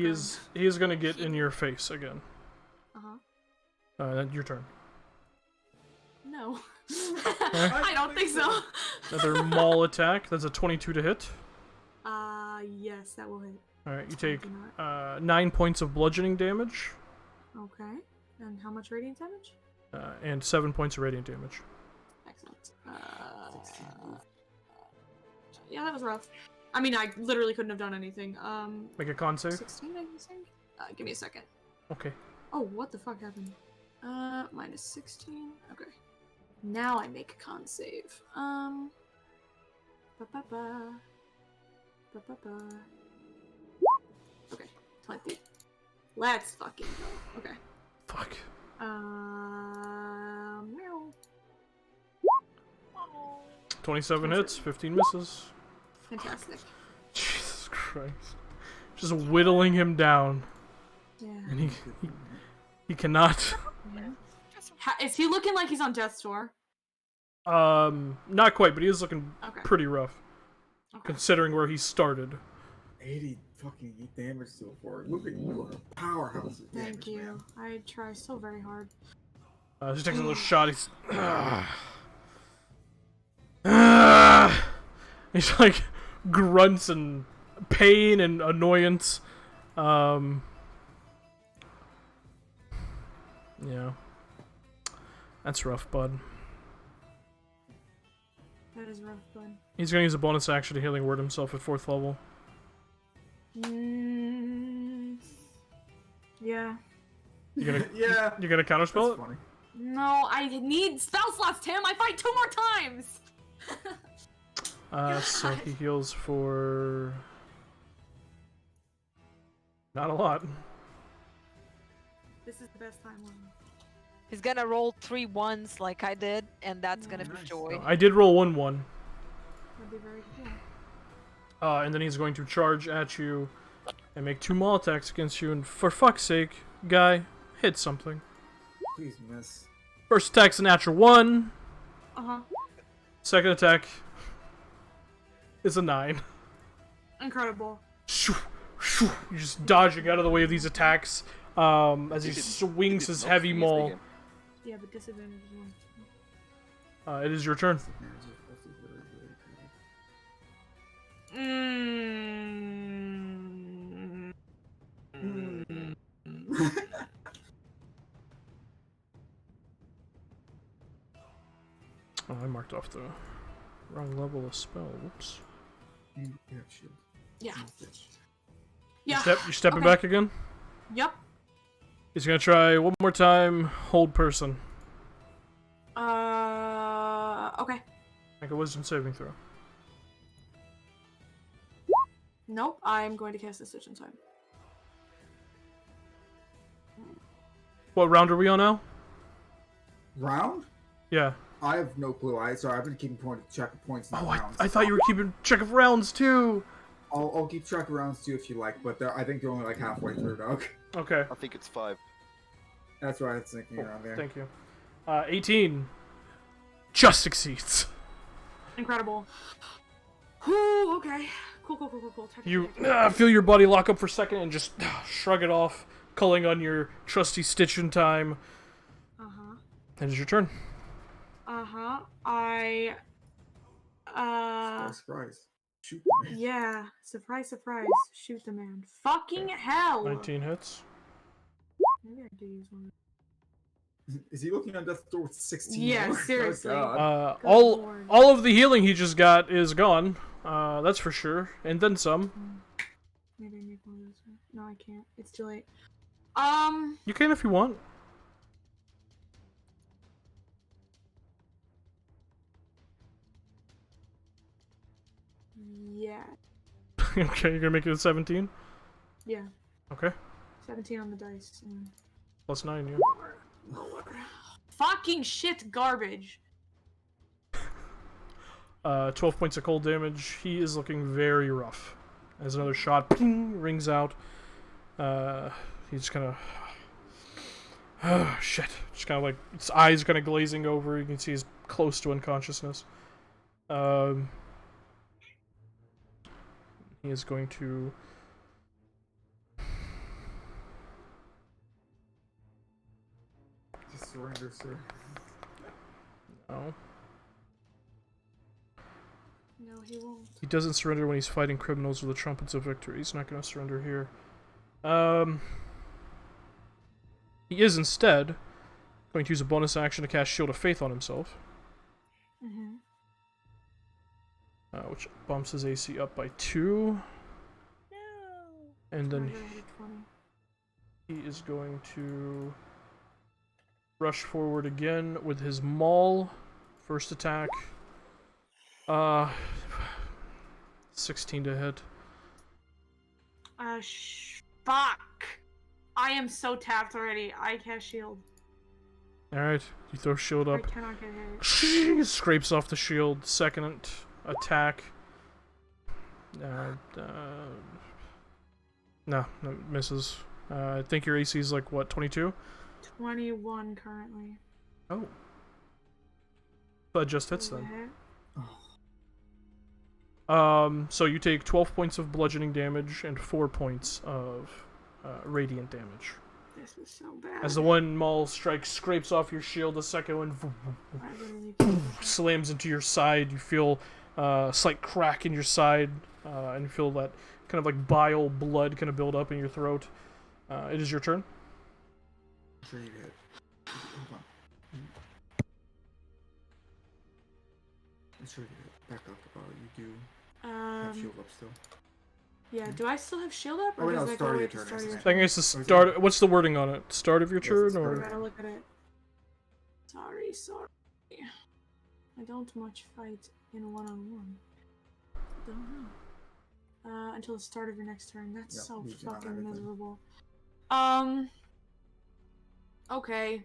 he is gonna get in your face again. Uh-huh. Your turn. No. I don't think so. Another maul attack. That's a 22 to hit. Yes, that will hit. Alright, you take Do not. 9 points of bludgeoning damage. Okay. And how much radiant damage? And 7 points of radiant damage. Excellent. Yeah, that was rough. I mean, I literally couldn't have done anything. Make a con save. 16, I think? Give me a second. Okay. Oh, what the fuck happened? Minus 16. Okay. Now I make a con save. Ba-ba-ba. Ba-ba-ba. Okay, 20. Let's fucking go. Okay. Fuck. Meow. 27 hits, 15 misses. Fantastic. Jesus Christ. Just whittling him down. Yeah. And he cannot. Yeah. Is he looking like he's on death's door? Not quite, but he is looking Okay. pretty rough. Okay. Considering where he started. 80 fucking damage so far. Look at you, a powerhouse. of Thank damage, you. man. I try so very hard. He takes another shot. He's. He's like grunts and pain and annoyance. Yeah. That's rough, bud. That is rough, bud. He's gonna use a bonus action to healing word himself at 4th level. Yeah. You gonna Yeah. You gonna counterspell That's it? funny. No, I need spell slots, Tim! I fight 2 more times! So he heals for not a lot. This is the best time one. He's gonna roll 3 ones like I did, and that's gonna be Nice. joy. I did roll 1-1. That'd be very cool. And then he's going to charge at you and make 2 maul attacks against you. And for fuck's sake, guy, hit something. Please miss. First attack's a natural 1. Uh-huh. Second attack is a 9. Incredible. Shoo, shoo. You're just dodging out of the way of these attacks as he swings his heavy maul. Yeah, but disadvantage is one. It is your turn. Oh, I marked off the wrong level of spell. Whoops. You have shield. Yeah. Bitch. Yeah. You're stepping Okay. back again? Yep. He's gonna try one more time. Hold person. Okay. Make a wisdom saving throw. Nope, I'm going to cast Decision Time. What round are we on now? Round? Yeah. I have no clue. I've been keeping track of points. In Oh, rounds. I thought you were keeping track of rounds too. I'll keep track of rounds too if you like, but I think they're only like halfway through, dog. Okay. I think it's 5. That's what I was thinking around there. Thank you. 18. Just succeeds. Incredible. Whew, okay. Cool. You feel your body lock up for a second and just shrug it off, calling on your trusty stitch in time. Uh-huh. That is your turn. Uh-huh. Surprise. Shoot the man. Yeah. Surprise. Shoot the man. Fucking hell! 19 hits. Maybe I do use one. Is he looking on death's door with 16 Yeah, more? seriously. Oh, God. Good All lord. of the healing he just got is gone. That's for sure, and then some. Maybe I make one of those. No, I can't. It's too late. You can if you want. Yeah. Okay, you're gonna make it a 17. Yeah. Okay, 17 on the dice. plus 9. Yeah. Lower. Fucking shit, garbage. 12 points of cold damage. He is looking very rough. As another shot ping, rings out. He's kind of... Oh, shit. Just kind of like... His eyes kind of glazing over. You can see he's close to unconsciousness. He is going to... Just surrender, sir. No. No, he won't. He doesn't surrender when he's fighting criminals with the trumpets of victory. He's not going to surrender here. He is instead going to use a bonus action to cast Shield of Faith on himself. Which bumps his AC up by 2. And then he is going to rush forward again with his maul. First attack. 16 to hit. Fuck. I am so tapped already. I cast shield. Alright, you throw shield up. I cannot get hit. Scrapes off the shield. Second attack. No, misses. I think your AC is like, what, 22? 21 currently. Oh. That just hits then. So you take 12 points of bludgeoning damage and 4 points of radiant damage. This is so bad. As the one maul strike scrapes off your shield, the second one slams into your side. You feel a slight crack in your side, and you feel that kind of like bile blood kind of build up in your throat. It is your turn. I'm sure you hit. Hold on. I'm sure you hit. Back up. You do have shield up still. Yeah, do I still have shield up? Oh, Or no, does that start go of with your the turn, start of isn't your it? I think it's the start. What's the wording on it? Start of your Yes, turn, it's I or gotta look at it. Sorry. I don't much fight in one-on-one. Don't know. Until the start of your next turn. That's Yep, so you can have fucking everything. miserable. Okay.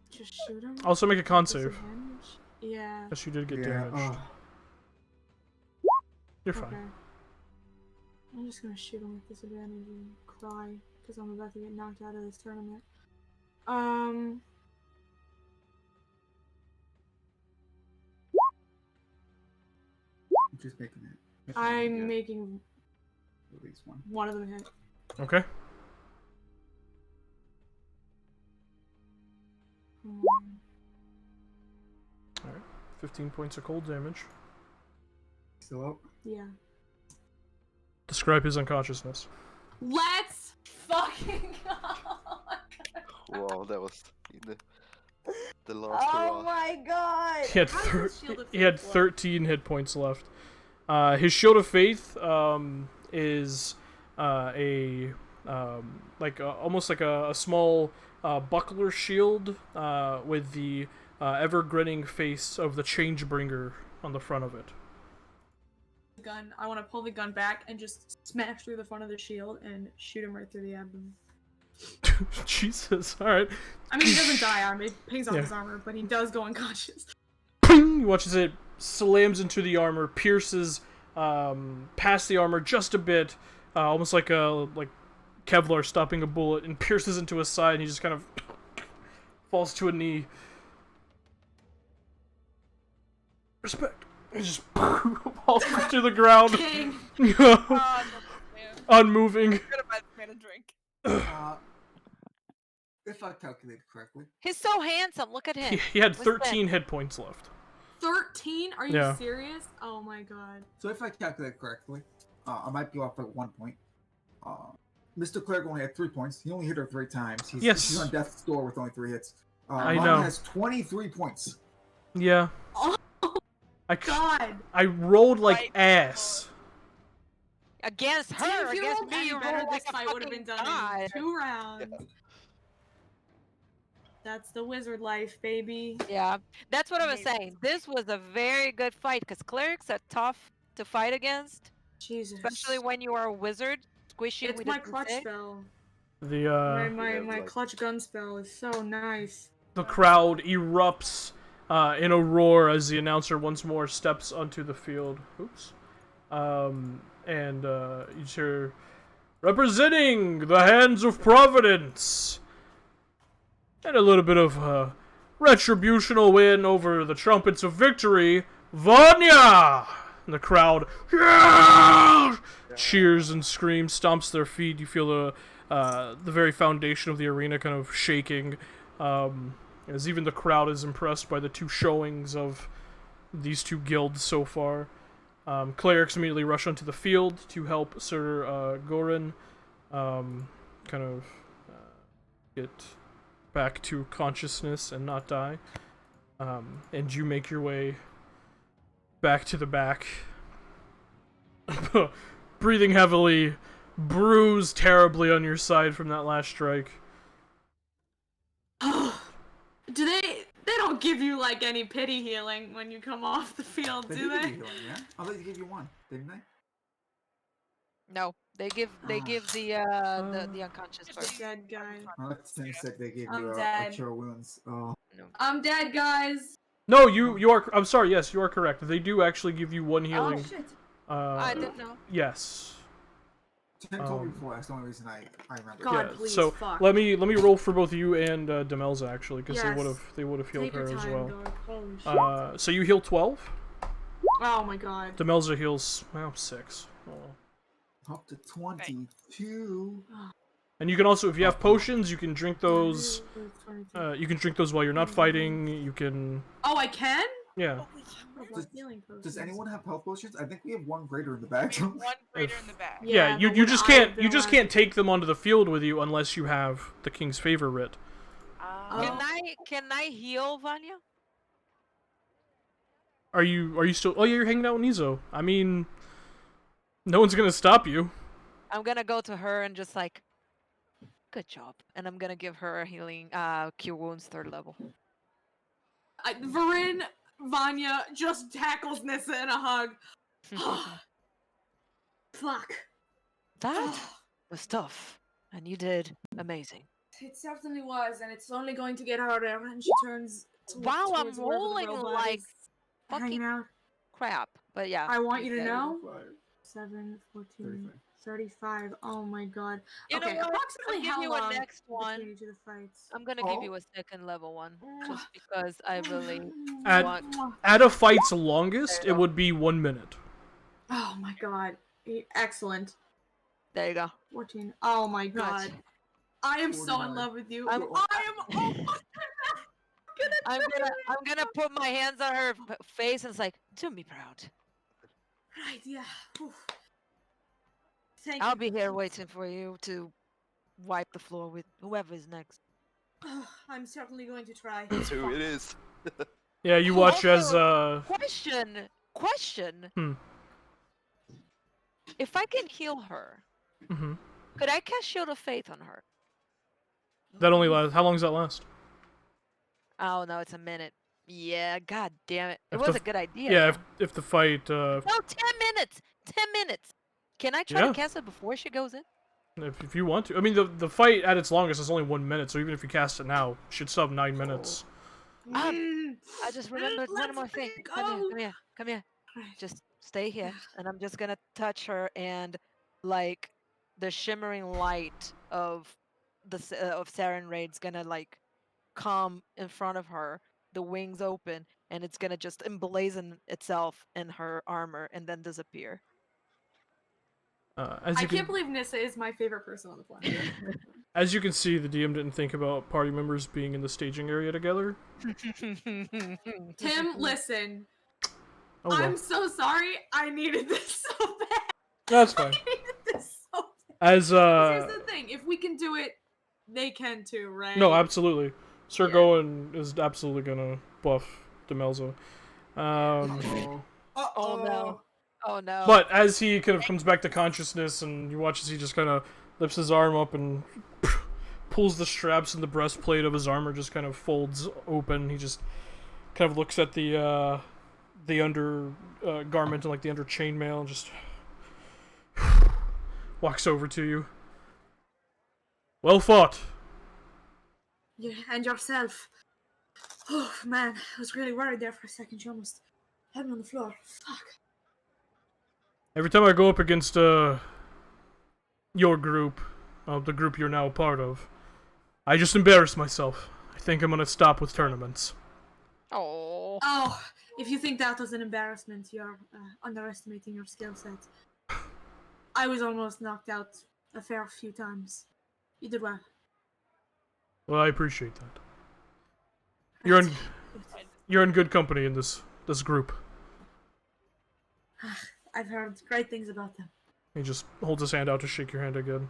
Just shoot him. also make a con save. Disadvantage? Yeah. Yes, you did get Yeah. damaged. You're fine. Okay. I'm just gonna shoot him with disadvantage and cry because I'm about to get knocked out of this tournament. I'm just making it. I'm making at least one. one of them hit. Okay. Alright. 15 points of cold damage. Still up? Yeah. Describe his unconsciousness. Let's fucking go. Wow, that was the last Oh hurrah. my god! He had, How does his Shield of he had Faith work? 13 hit points left. His Shield of Faith is almost like a small buckler shield with the ever-grinning face of the Changebringer on the front of it. Gun. I want to pull the gun back and just smash through the front of the shield and shoot him right through the abdomen. Jesus, alright. I mean, he doesn't die. It pings off Yeah. his armor, but he does go unconscious. Ping! You watch as it slams into the armor, pierces past the armor just a bit, almost like Kevlar stopping a bullet, and pierces into his side, and he just kind of falls to a knee. Respect. He just falls to the ground, King. Ah, no, man. unmoving. I'm gonna buy this man a drink. If I calculate correctly. He's so handsome. Look at him. He had What's that? 13 hit points left. 13? Are you Yeah. serious? Oh my god. So if I calculate correctly, I might be off by 1 point. Mr. Clerk only had 3 points. He only hit her 3 times. Yes. She's on death's door with only 3 hits. I Vanya know. has 23 points. Yeah. Oh God. I rolled like Right. ass. Against her, Team, if you against rolled me, any you better, rolled this like a fight would have been fucking done god. in 2 rounds. That's the wizard life, baby. Yeah, that's what I was Amazing. saying. This was a very good fight because clerics are tough to fight against, Jesus. especially when you are a wizard. Squishy It's with my a clutch D6. spell. The My clutch gun spell is so nice. the crowd erupts in a roar as the announcer once more steps onto the field. Oops. And you hear, representing the hands of Providence, and a little bit of retributional win over the trumpets of victory, Vanya! And the crowd cheers and screams, stomps their feet. You feel the very foundation of the arena kind of shaking, as even the crowd is impressed by the 2 showings of these 2 guilds so far. Clerics immediately rush onto the field to help Sir Gorin kind of get back to consciousness and not die. And you make your way back to the back, breathing heavily, bruised terribly on your side from that last strike. Do they don't give you like any pity healing when you come off the field, They do did give they? you healing, yeah? I thought they gave you 1, didn't they? No, they give the unconscious The first. dead guy. I like the thing said they gave I'm you dead. cure wounds. Oh. I'm dead, guys. No, you are. I'm sorry. Yes, you are correct. They do actually give you 1 healing. Oh shit. I didn't know. Yes. Tim told me before. That's the only reason I remember. God, Yeah. please, So fuck. let me roll for both you and Demelza actually, because Yes. they would have healed Take her your as time, well. dog. Holy shit. So you heal 12. Oh my god. Demelza heals 6. Oh. Up to 22. And you can also, if you have potions, you can drink those. You can drink those while you're not fighting. You can. Oh, I can? Yeah. What healing potions? Does anyone have health potions? I think we have 1 greater in the back. We have 1 greater in the back. Yeah, you but you when just I can't have you just been can't take them onto the field with you unless you have the King's Favor writ. Can I heal Vanya? Are you still? Oh yeah, you're hanging out with Nizo. I mean, no one's gonna stop you. I'm gonna go to her and just like, good job, and I'm gonna give her a healing, cure wounds 3rd level. Varin, Vanya just tackles Nissa in a hug. Fuck. That was tough, and you did amazing. It certainly was, and it's only going to get harder when she turns. Wow, I'm towards wherever the rolling robot like is hanging fucking out. crap, but yeah. I want you to Yeah. know. 5, 7, 14, 35. 35. Oh my god. You know Okay, what? approximately I'll give how you long a next one. between each of the fights? I'm gonna give you a 2nd level one, just because I really At want. at a fight's longest, There you it go. would be 1 minute. Oh my god. Excellent. There you go. 14. Oh my Right. god. I am so in 49. love with you. I'm- I am almost I'm gonna put my hands on her face and it's like, do me proud. right, yeah. Oof. Thank I'll you. be here waiting for you to wipe the floor with whoever is next. I'm certainly going to try. That's who it is. Yeah, you watch as Also, Question. Hmm. If I can heal her, Mhm. could I cast Shield of Faith on her? That only lasts. How long does that last? Oh no, it's a minute. Yeah, god damn it. It If was the a good idea. Yeah, though. if the fight No, 10 minutes! 10 minutes! Can I try Yeah. to cast it before she goes in? if you want to. I mean, the fight at its longest is only 1 minute, so even if you cast it now, it should still have 9 minutes. I just remembered one Let's more thing. freak Come here. Come here. Right. Just stay here, and I'm just gonna touch her, and like the shimmering light of of Saren Raid's gonna like come in front of her. The wings open, and it's gonna just emblazon itself in her armor, and then disappear. As I you can't can, believe Nissa is my favorite person on the planet. as you can see, the DM didn't think about party members being in the staging area together. Tim, listen. Oh well, I'm so sorry. I needed this so bad. that's fine. I needed this so bad. As Here's the thing: if we can do it, they can too, right? no, absolutely. Sir Yeah. Goen is absolutely gonna buff Demelza. Uh-oh. Oh no. Oh no. But as he kind of comes back to consciousness, and you watch as he just kind of lifts his arm up and pulls the straps and the breastplate of his armor just kind of folds open. He just kind of looks at the under garment and like the under chainmail and just walks over to you. Well fought. Yeah, and yourself. Oh man, I was really worried there for a second. You almost had me on the floor. Fuck. Every time I go up against your group, the group you're now a part of, I just embarrass myself. I think I'm gonna stop with tournaments. Oh. Oh, if you think that was an embarrassment, you're underestimating your skill set. I was almost knocked out a fair few times. You did well. Well, I appreciate that. You're in good company in this group. I've heard great things about them. He just holds his hand out to shake your hand again.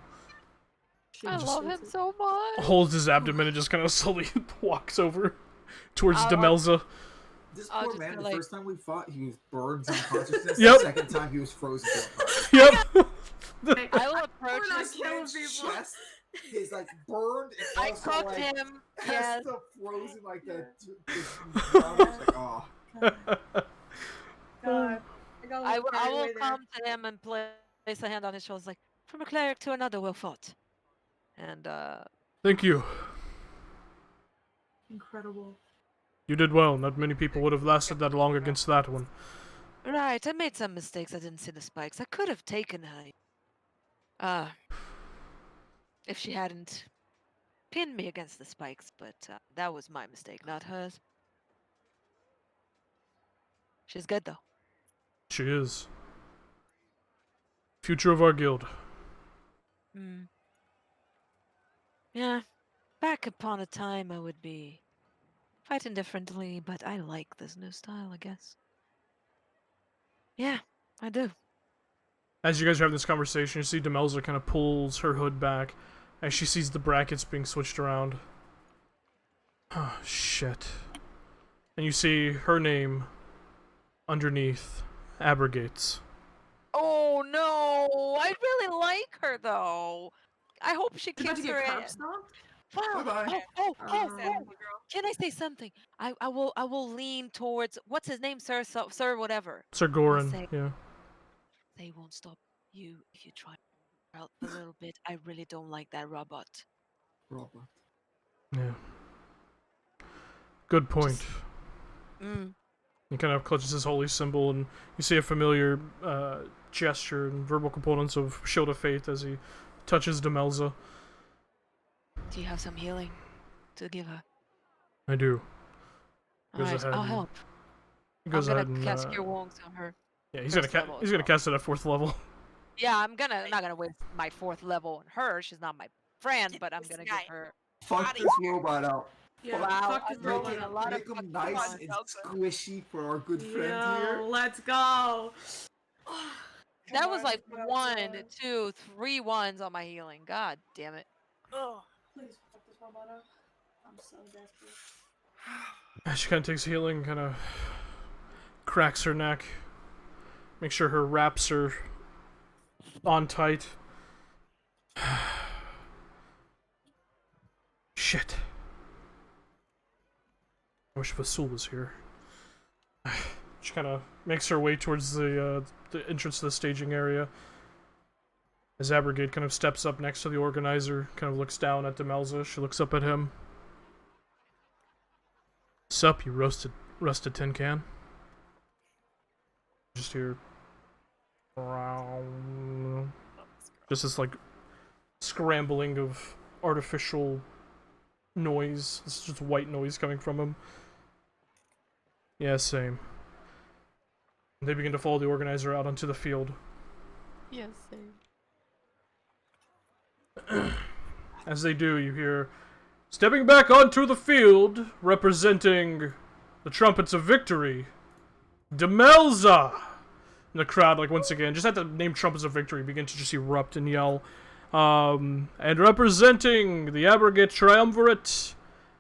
I love him so much. Holds his abdomen and just kind of slowly walks over towards I'll- Demelza. This I'll poor just man, be the like- first time we fought, he was burned in consciousness. Yep. The second time, he was frozen to unconscious. Yep. I will approach We're not his killing His people. chest is like burned and I also cooked like him. has Yes. the frozen like the. Like, oh. God. I will come to him and place a hand on his shoulders, like, from a cleric to another, well fought. And, Thank you. Incredible. You did well. Not many people would have lasted that long against that one. right, I made some mistakes. I didn't see the spikes. I could have taken her. If she hadn't pinned me against the spikes, but that was my mistake, not hers. She's good, though. She is. Future of our guild. Hmm. Yeah, back upon a time I would be fighting differently, but I like this new style, I guess. Yeah, I do. As you guys are having this conversation, you see Demelza kind of pulls her hood back as she sees the brackets being switched around. Oh, shit. And you see her name underneath abrogates. Oh no! I really like her though. I hope she You're about kicks to her get curb ass. stomped? Wow. Bye-bye. Um, Can I say something? I will lean towards what's his name, sir, whatever. Sir Goran, say- yeah. They won't stop you if you try out a little bit. I really don't like that robot. Robert. Yeah. Good point. Mm. He kind of clutches his holy symbol, and you see a familiar gesture and verbal components of Shield of Faith as he touches Demelza. Do you have some healing to give her? I do. Goes Alright, ahead I'll and- help. He goes I'm ahead gonna and cast Cure Wounds on her. yeah, he's first gonna level as he's gonna well. cast it at 4th level. Yeah, I'm not gonna waste my 4th level on her. She's not my friend, but I'm this gonna guy. give her. Fuck Outta this robot out. Yeah, Wow, fuck I this know robot a up. lot of Make him fucking nice fun, and Delta. squishy for our good friend Yo, here. let's go. That was like Come on, 1, God. 2, 3 ones on my healing. God damn it. Oh. Please fuck this robot up. I'm so desperate. She kind of takes healing, kind of cracks her neck, make sure her wraps are on tight. Shit. I wish Vasul was here. She kind of makes her way towards the entrance to the staging area. As Abrogate kind of steps up next to the organizer, kind of looks down at Demelza. She looks up at him. Sup, you rusted tin can? Just hear just this like scrambling of artificial noise. This is just white noise coming from him. Yeah, same. They begin to follow the organizer out onto the field. Yes, same. As they do, you hear, stepping back onto the field, representing the trumpets of victory, Demelza! And the crowd, like, once again, just at the name trumpets of victory, begin to just erupt and yell, And representing the Abrogate Triumvirate,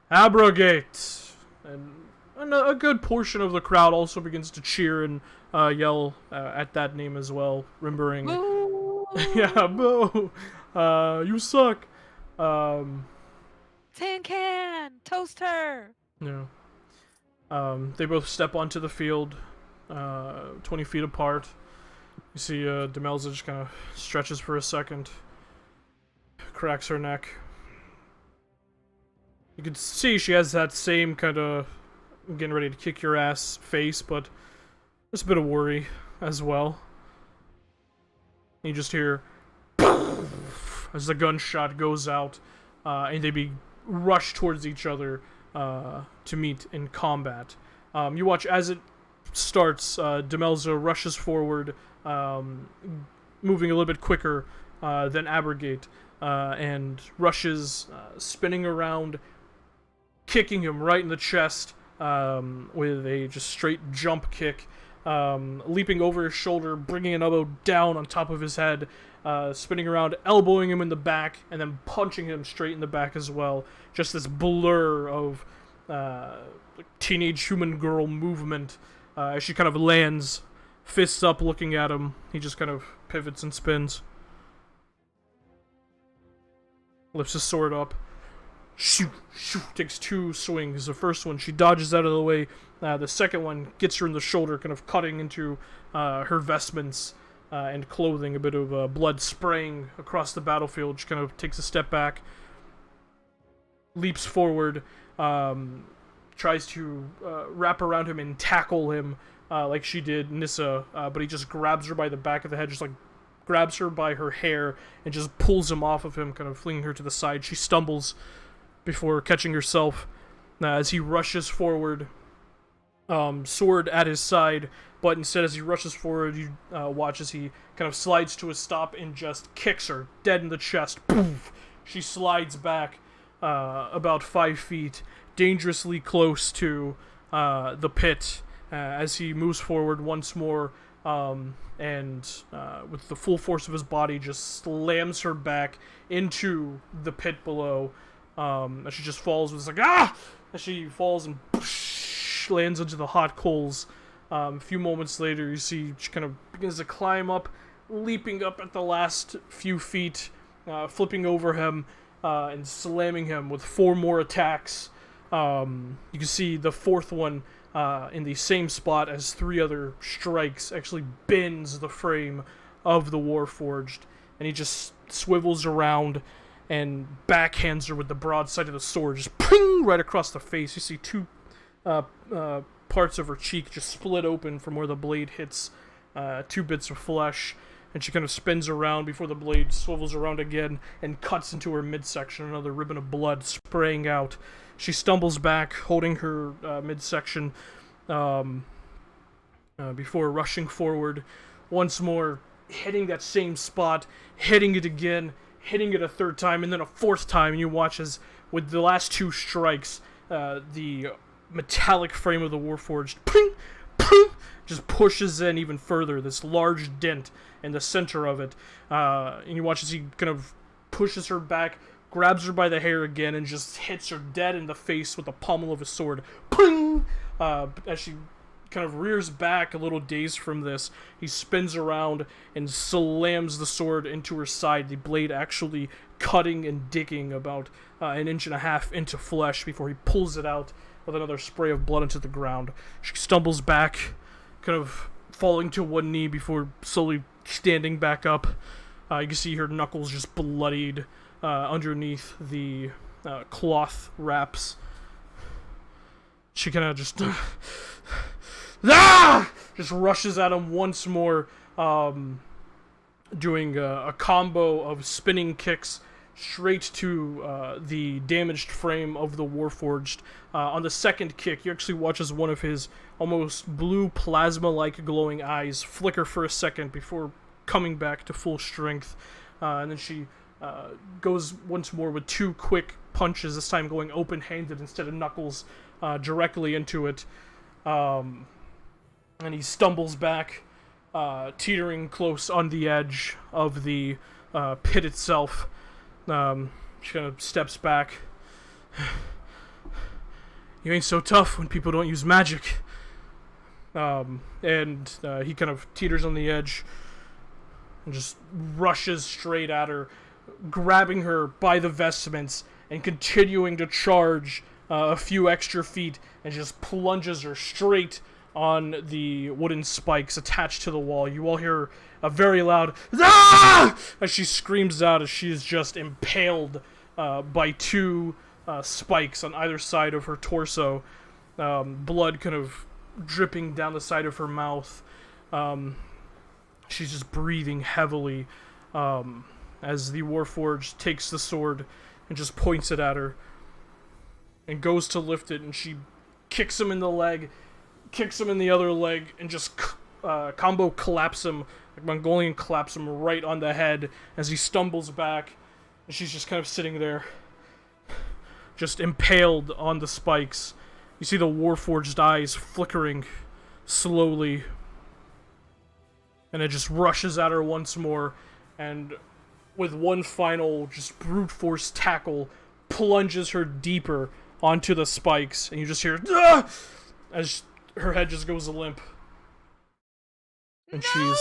Abrogate. And a good portion of the crowd also begins to cheer and yell at that name as well, remembering... Boo! Yeah, boo! You suck! Tin can! Toaster! Yeah. They both step onto the field, 20 feet apart. You see Demelza just kind of stretches for a second, cracks her neck. You can see she has that same kind of getting ready to kick your ass face, but there's a bit of worry as well. You just hear as the gunshot goes out, and they rush towards each other to meet in combat. You watch as it starts. Demelza rushes forward, moving a little bit quicker than Abrogate, and rushes, spinning around, kicking him right in the chest with a just straight jump kick, leaping over his shoulder, bringing an elbow down on top of his head, spinning around, elbowing him in the back, and then punching him straight in the back as well. Just this blur of teenage human girl movement as she kind of lands, fists up looking at him. He just kind of pivots and spins. Lifts his sword up. Shoot, shoot, takes 2 swings. The first one, she dodges out of the way. The second one gets her in the shoulder, kind of cutting into her vestments and clothing. A bit of blood spraying across the battlefield. She kind of takes a step back, leaps forward, tries to wrap around him and tackle him like she did Nissa, but he just grabs her by the back of the head, just like grabs her by her hair and just pulls him off of him, kind of flinging her to the side. She stumbles before catching herself as he rushes forward, sword at his side, but instead as he rushes forward, you watch as he kind of slides to a stop and just kicks her dead in the chest. Poof! She slides back about 5 feet, dangerously close to the pit as he moves forward once more, and with the full force of his body just slams her back into the pit below. As she just falls, with like ah! As she falls and lands into the hot coals. A few moments later, you see she kind of begins to climb up, leaping up at the last few feet, flipping over him and slamming him with 4 more attacks. You can see the 4th one in the same spot as 3 other strikes actually bends the frame of the Warforged, and he just swivels around and backhands her with the broadside of the sword, just ping right across the face. You see 2 parts of her cheek just split open from where the blade hits 2 bits of flesh, and she kind of spins around before the blade swivels around again and cuts into her midsection, another ribbon of blood spraying out. She stumbles back, holding her midsection, before rushing forward once more, hitting that same spot, hitting it again, hitting it a 3rd time, and then a 4th time, and you watch as, with the last 2 strikes, the metallic frame of the Warforged ping, ping, just pushes in even further, this large dent in the center of it, and you watch as he kind of pushes her back, grabs her by the hair again, and just hits her dead in the face with the pommel of his sword. Ping! As she kind of rears back a little dazed from this, he spins around and slams the sword into her side, the blade actually cutting and digging about 1.5 inches into flesh before he pulls it out with another spray of blood into the ground. She stumbles back, kind of falling to one knee before slowly standing back up. You can see her knuckles just bloodied underneath the cloth wraps. She kind of just just rushes at him once more, doing a combo of spinning kicks straight to the damaged frame of the Warforged. On the second kick, you actually watch as one of his almost blue plasma-like glowing eyes flicker for a second before coming back to full strength. And then she goes once more with 2 quick punches, this time going open-handed instead of knuckles, directly into it. And he stumbles back, teetering close on the edge of the pit itself. She kind of steps back. You ain't so tough when people don't use magic. And he kind of teeters on the edge and just rushes straight at her, grabbing her by the vestments and continuing to charge a few extra feet, and just plunges her straight on the wooden spikes attached to the wall. You all hear a very loud "Ah!" as she screams out as she is just impaled by two spikes on either side of her torso. Blood kind of dripping down the side of her mouth. She's just breathing heavily as the Warforged takes the sword and just points it at her and goes to lift it, and she kicks him in the leg, kicks him in the other leg, and just combo claps him, like Mongolian claps him right on the head as he stumbles back, and she's just kind of sitting there, just impaled on the spikes. You see the Warforged eyes flickering slowly, and it just rushes at her once more, and with one final just brute force tackle, plunges her deeper onto the spikes, and you just hear "Ah!" as her head just goes limp. And she's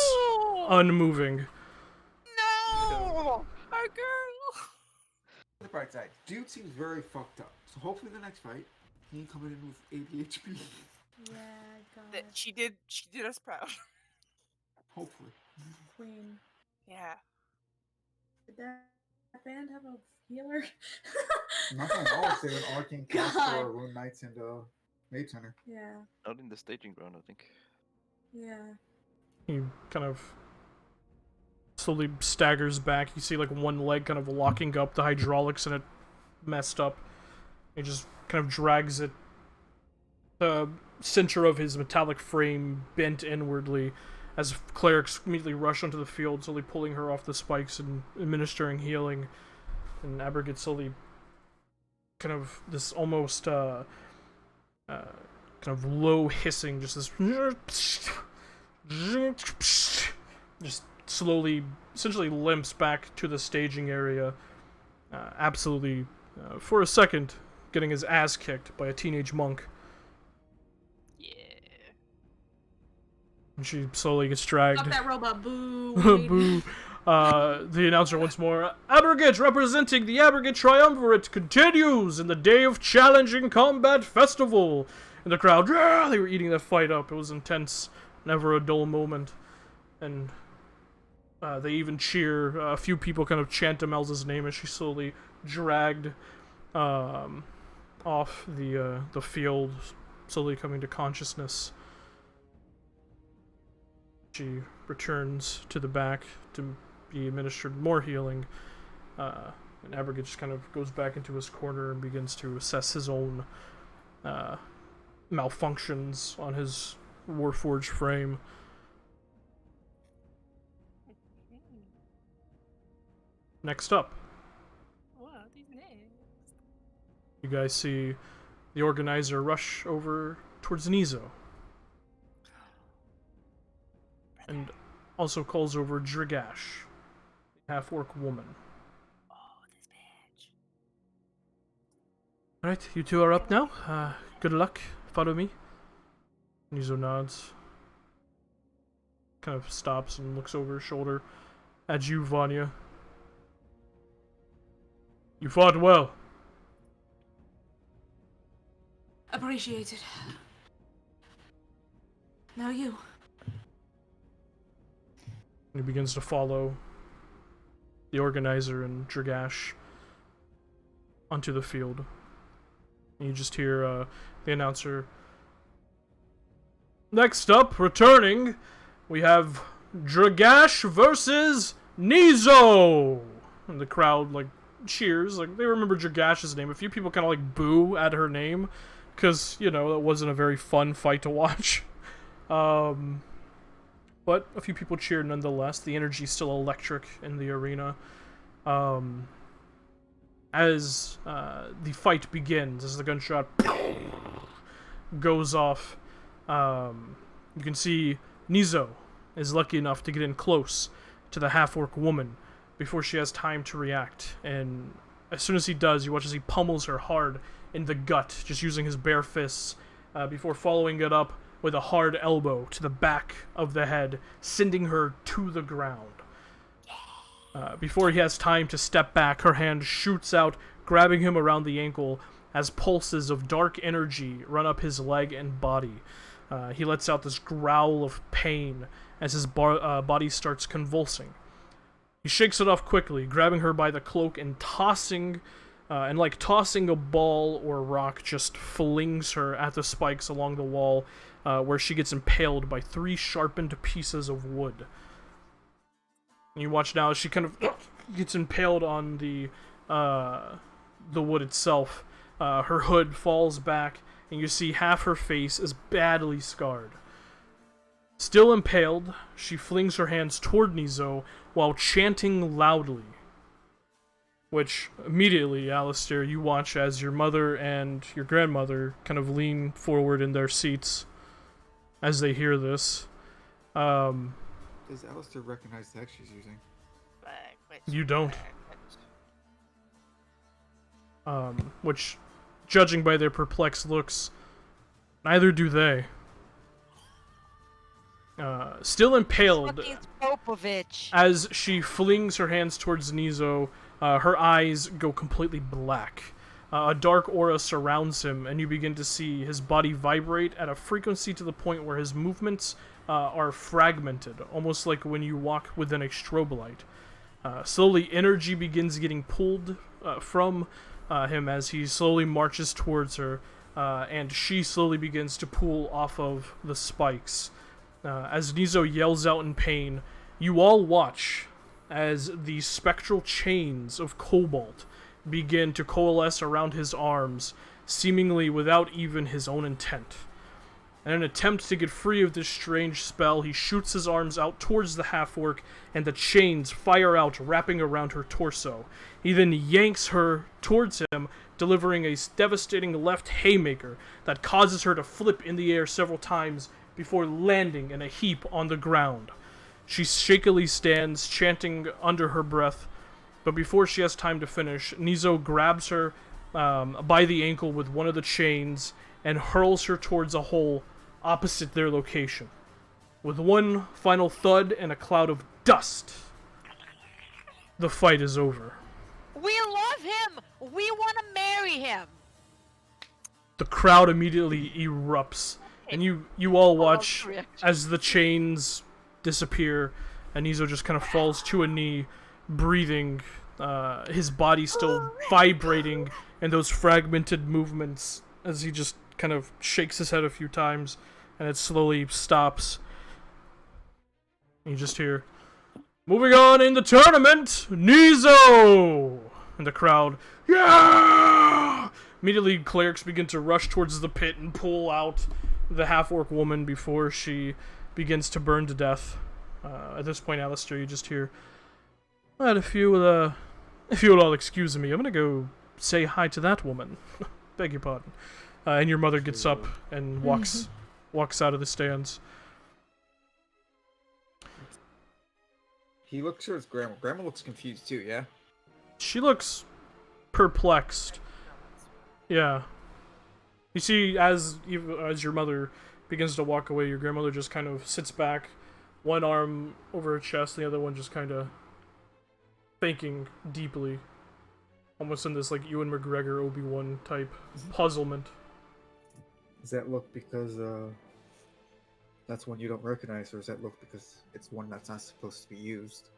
unmoving. No! Our girl! The bright side, dude seems very fucked up. So hopefully the next fight, he ain't coming in with ADHD. Yeah, God. That she did us proud. Hopefully. Queen. Yeah. Did that band have a healer? Not on all, they have an arcane cast God. for Rune Knights and Mage Center. Yeah. Not in the staging ground, I think. Yeah. He kind of slowly staggers back. You see like one leg kind of locking up the hydraulics, and it messed up. He just kind of drags it. The center of his metallic frame bent inwardly as clerics immediately rush onto the field, slowly pulling her off the spikes and administering healing. And Abergit slowly kind of this almost kind of low hissing, just this just slowly, essentially limps back to the staging area, absolutely, for a second, getting his ass kicked by a teenage monk. Yeah. And she slowly gets dragged. Stop that robot, boo. Boo. The announcer once more, Abergit representing the Abergit Triumvirate continues in the Day of Challenging Combat Festival. And the crowd, they were eating that fight up. It was intense, never a dull moment. And they even cheer. A few people kind of chant Amelza's name as she's slowly dragged off the field, slowly coming to consciousness. She returns to the back to be administered more healing, and Abergit just kind of goes back into his corner and begins to assess his own malfunctions on his Warforged frame. Next up, What is next? you guys see the organizer rush over towards Nizo, and also calls over Dragash, the half-orc woman. Oh, this bitch. Alright, you two are up now. Good luck. Follow me. Nizo nods. Kind of stops and looks over his shoulder at you, Vanya. You fought well. Appreciated. Now you. And he begins to follow the organizer and Dragash onto the field. And you just hear the announcer. Next up, returning, we have Dragash versus Nizo! And the crowd, like, cheers. Like, they remember Dragash's name. A few people kind of, like, boo at her name. Because, you know, that wasn't a very fun fight to watch. But a few people cheer nonetheless. The energy's still electric in the arena. As the fight begins, as the gunshot goes off, you can see Nizo is lucky enough to get in close to the half-orc woman, before she has time to react. And as soon as he does, you watch as he pummels her hard in the gut, just using his bare fists, before following it up with a hard elbow to the back of the head, sending her to the ground. Before he has time to step back, her hand shoots out, grabbing him around the ankle as pulses of dark energy run up his leg and body. He lets out this growl of pain as his body starts convulsing. He shakes it off quickly, grabbing her by the cloak and tossing, and like tossing a ball or rock, just flings her at the spikes along the wall, where she gets impaled by 3 sharpened pieces of wood. And you watch now as she kind of gets impaled on the wood itself. Her hood falls back, and you see half her face is badly scarred. Still impaled, she flings her hands toward Nizo while chanting loudly. Which, immediately, Alistair, you watch as your mother and your grandmother kind of lean forward in their seats as they hear this. Does Alistair recognize the hex she's using? You don't. Which, judging by their perplexed looks, neither do they. Still impaled, as she flings her hands towards Nizo, her eyes go completely black. A dark aura surrounds him, and you begin to see his body vibrate at a frequency to the point where his movements are fragmented, almost like when you walk within a strobe light. Slowly, energy begins getting pulled from him as he slowly marches towards her, and she slowly begins to pull off of the spikes. As Nizo yells out in pain, you all watch as the spectral chains of cobalt begin to coalesce around his arms, seemingly without even his own intent. In an attempt to get free of this strange spell, he shoots his arms out towards the half-orc, and the chains fire out, wrapping around her torso. He then yanks her towards him, delivering a devastating left haymaker that causes her to flip in the air several times before landing in a heap on the ground. She shakily stands, chanting under her breath, but before she has time to finish, Nizo grabs her by the ankle with one of the chains and hurls her towards a hole opposite their location. With one final thud and a cloud of dust, the fight is over. We love him! We want to marry him! The crowd immediately erupts, and you all watch as the chains disappear, and Nizo just kind of falls to a knee, breathing, his body still vibrating in those fragmented movements as he just kind of shakes his head a few times, and it slowly stops. And you just hear, "Moving on in the tournament, Nizo!" And the crowd, "Yeah!" Immediately, clerics begin to rush towards the pit and pull out the half-orc woman before she begins to burn to death. At this point, Alistair, you just hear, "Well, if you would all excuse me, I'm gonna go say hi to that woman." Beg your pardon. And your mother gets up and walks out of the stands. He looks at his grandma. Grandma looks confused too, yeah? She looks perplexed. Yeah. You see, as your mother begins to walk away, your grandmother just kind of sits back, one arm over her chest, the other one just kind of thinking deeply. Almost in this, like, Ewan McGregor, Obi-Wan type puzzlement. Does that look because, that's one you don't recognize, or does that look because it's one that's not supposed to be used?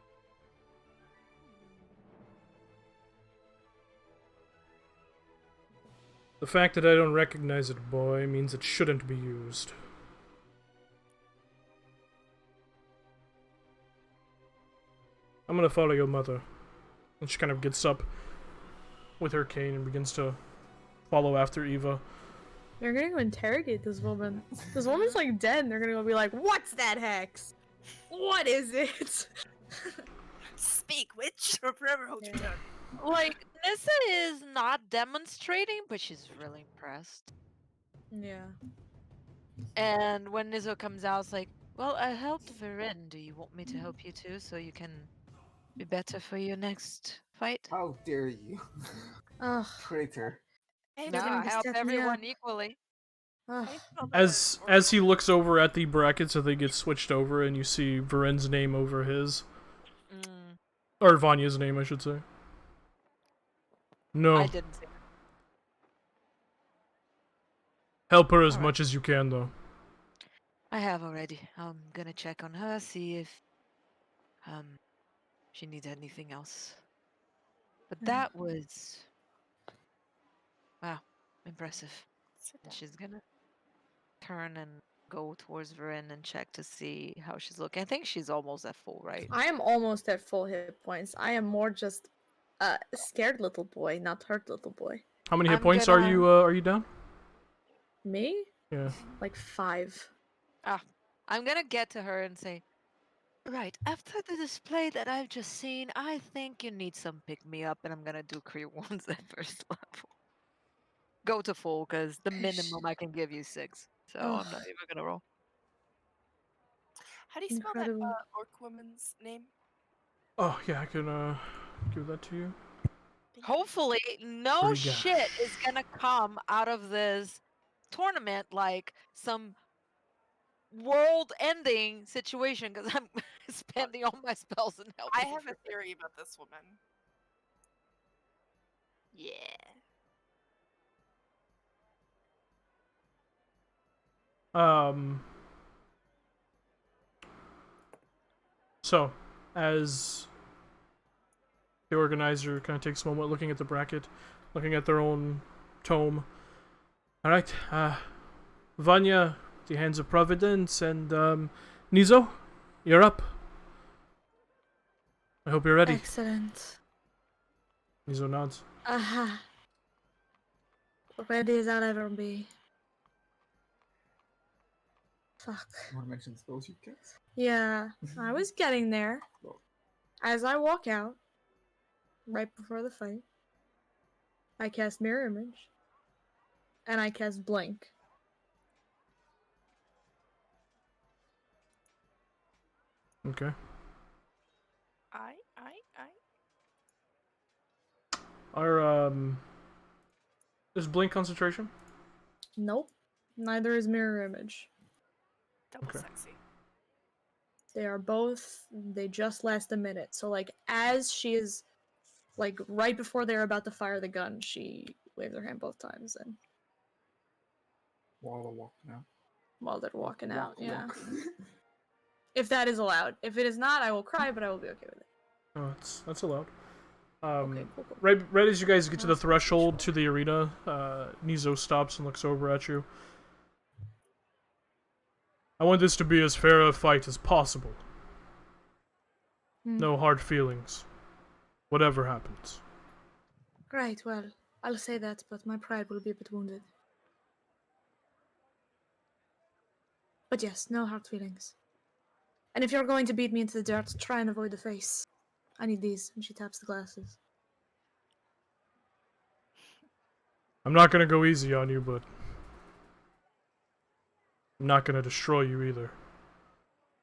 The fact that I don't recognize it, boy, means it shouldn't be used. I'm gonna follow your mother. And she kind of gets up with her cane and begins to follow after Eva. They're gonna go interrogate this woman. This woman's like dead, and they're gonna go be like, "What's that hex? What is it?" Speak, witch, or forever hold your tongue. Like, Nissa is not demonstrating, but she's really impressed. Yeah. And when Nizo comes out, it's like, "Well, I helped Viren. Do you want me to help you too, so you can Be better for your next fight. How dare you, Ugh. traitor! Hey, No, I to help set me everyone up. equally. Ugh. how do you spell the As he orc looks over at the brackets, they get switched over, and you see Varen's name over his, Mm, or Vanya's name, I should say. No, I didn't say. help her as Alright. much as you can, though. I have already. I'm gonna check on her, see if she needs anything else. But that was wow, impressive. Sit And down. she's gonna turn and go towards Varen and check to see how she's looking. I think she's almost at full, right? I am almost at full hit points. I am more just a scared little boy, not hurt little boy. How many hit I'm points gonna- are you down? Me? Yeah. Like 5. I'm gonna get to her and say, right, after the display that I've just seen, I think you need some pick-me-up, and I'm gonna do Career Wounds at first level. Go to full, because the minimum I can give you 6. So I'm not Ugh. even gonna roll. How do you spell that Incredible. orc woman's name? Oh yeah, I can give that to you. Thank you. Hopefully, no Pretty shit is gonna come out of this tournament like some world-ending situation, because I'm spending all my spells and helping. I have a theory about this woman. Yeah. So, as the organizer kind of takes a moment looking at the bracket, looking at their own tome. Alright, Vanya, the Hands of Providence, and, Nizo, you're up. I hope you're ready. Excellent. Nizo nods. Aha. Ready as I'll ever be. Fuck. You want to mention spells you cast? Yeah, I was getting there. Well, As I walk out, right before the fight, I cast Mirror Image. And I cast Blink. Okay. I. Is Blink concentration? Nope. Neither is Mirror Image. Double Okay. sexy. They are both, they just last a minute. So, like, as she is, like, right before they're about to fire the gun, she waves her hand both times, and while they're walking out. while they're walking out, Walk, yeah. walk. If that is allowed. If it is not, I will cry, but I will be okay with it. Oh, that's allowed. Okay, cool. Right as you guys get to the threshold to the arena, Nizo stops and looks over at you. I want this to be as fair a fight as possible. No hard feelings. Whatever happens. Right, well, I'll say that, but my pride will be a bit wounded. But yes, no hard feelings. And if you're going to beat me into the dirt, try and avoid the face. I need these. And she taps the glasses. I'm not gonna go easy on you, but I'm not gonna destroy you either.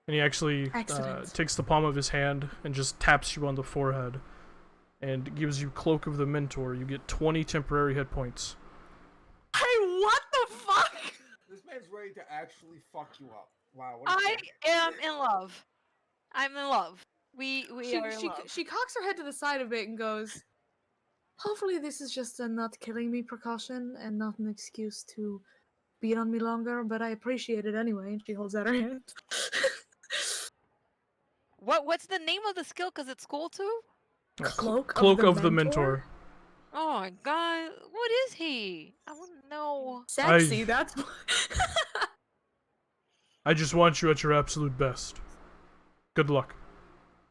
And he actually takes the palm of his hand and just taps you on the forehead and gives you Cloak of the Mentor. You get 20 temporary hit points. Hey, what the fuck? This man's ready to actually fuck you up. Wow. What I am in love. I'm in love. We are in love. She cocks her head to the side a bit and goes, hopefully this is just a not killing me precaution and not an excuse to beat on me longer, but I appreciate it anyway. And she holds out her hand. What's the name of the skill? Because it's cool too? Cloak of the Mentor. Oh my god. What is he? I want to know. Sexy, that's what. I just want you at your absolute best. Good luck.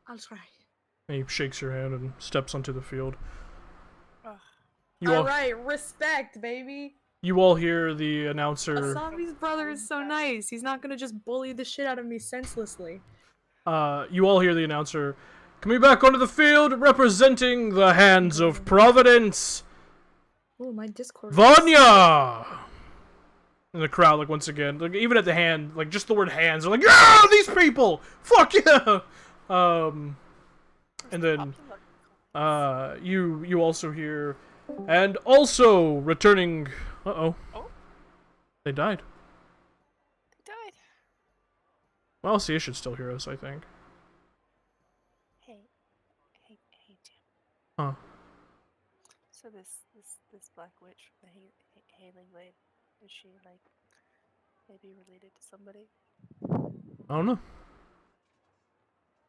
I'll try. And he shakes your hand and steps onto the field. Ugh. Alright, respect, baby. You all hear the announcer. Asami's brother is so nice. He's not gonna just bully the shit out of me senselessly. You all hear the announcer. Coming back onto the field, representing the Hands of Providence, Oh, my Discord. Vanya! And the crowd, like, once again, like, even at the hand, like, just the word hands, are like, yeah, these people! Fuck yeah! And then you also hear, and also returning. Uh-oh. Oh. They died. They died. Well, see, it should still hear us, I think. Hey, Jim. Huh. So this black witch from the Hailing Blade, is she like maybe related to somebody? I don't know.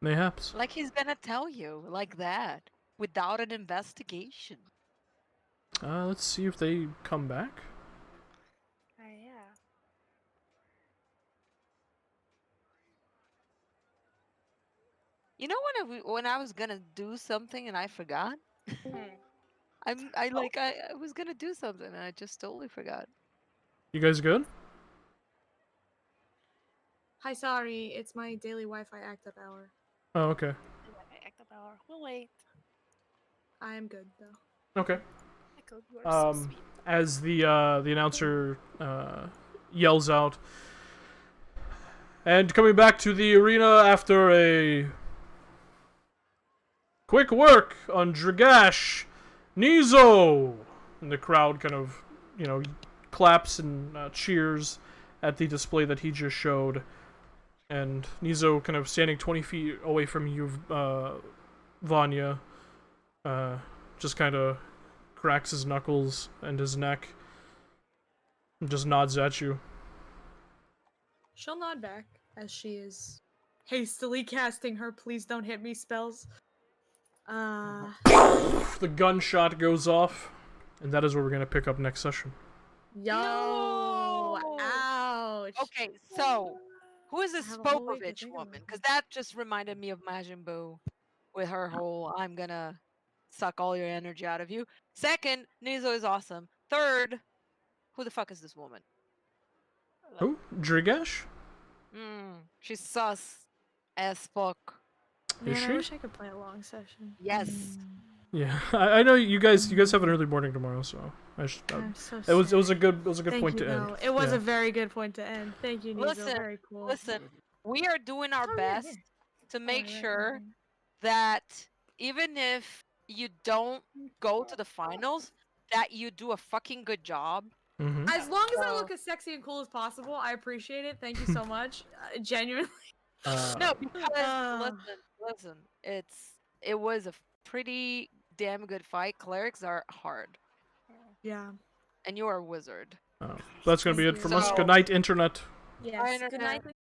Mayhaps. Like he's gonna tell you, like that, without an investigation. Let's see if they come back. Yeah. You know when I was gonna do something and I forgot? Hmm. I was gonna do something and I just totally forgot. You guys good? Hi, sorry, it's my daily Wi-Fi act-up hour. Oh, okay. Act up hour. We'll wait. I am good though. Okay. Echo, you are so sweet. As the announcer yells out, and coming back to the arena after a quick work on Dragash, Nizo, and the crowd kind of, claps and cheers at the display that he just showed, and Nizo kind of standing 20 feet away from you, Vanya, just kind of cracks his knuckles and his neck and just nods at you. She'll nod back as she is hastily casting her "please don't hit me" spells. The gunshot goes off, and that is where we're gonna pick up next session. Yo, No! ouch. Okay, so who is this I have a whole week to Spopovich think about woman? this. Because that just reminded me of Majin Buu with her whole "I'm gonna suck all your energy out of you." Second, Nizo is awesome. Third, who the fuck is this woman? Who? Dragash? She's sus as fuck. Man, Is I she? wish I could play a long session. Yes. Yeah, I know you guys have an early morning tomorrow, so I should. I'm so It was a sad. good Thank point you, to end. though. It was Yeah. a very good point to end. Thank you, Nizo. Listen, Very cool. Listen, we are doing our Oh, yeah, best yeah. to make right, sure right. that even if you don't go to the finals, that you do a fucking good job. Mm-hmm. As long as I So- look as sexy and cool as possible, I appreciate it. Thank you so much. Genuinely. No, because Uh, listen, it was a pretty damn good fight. Clerics are hard, Yeah. and you are a wizard. That's gonna be it Thank from you. us. So- Good night, internet. Yes. Good Internet. night.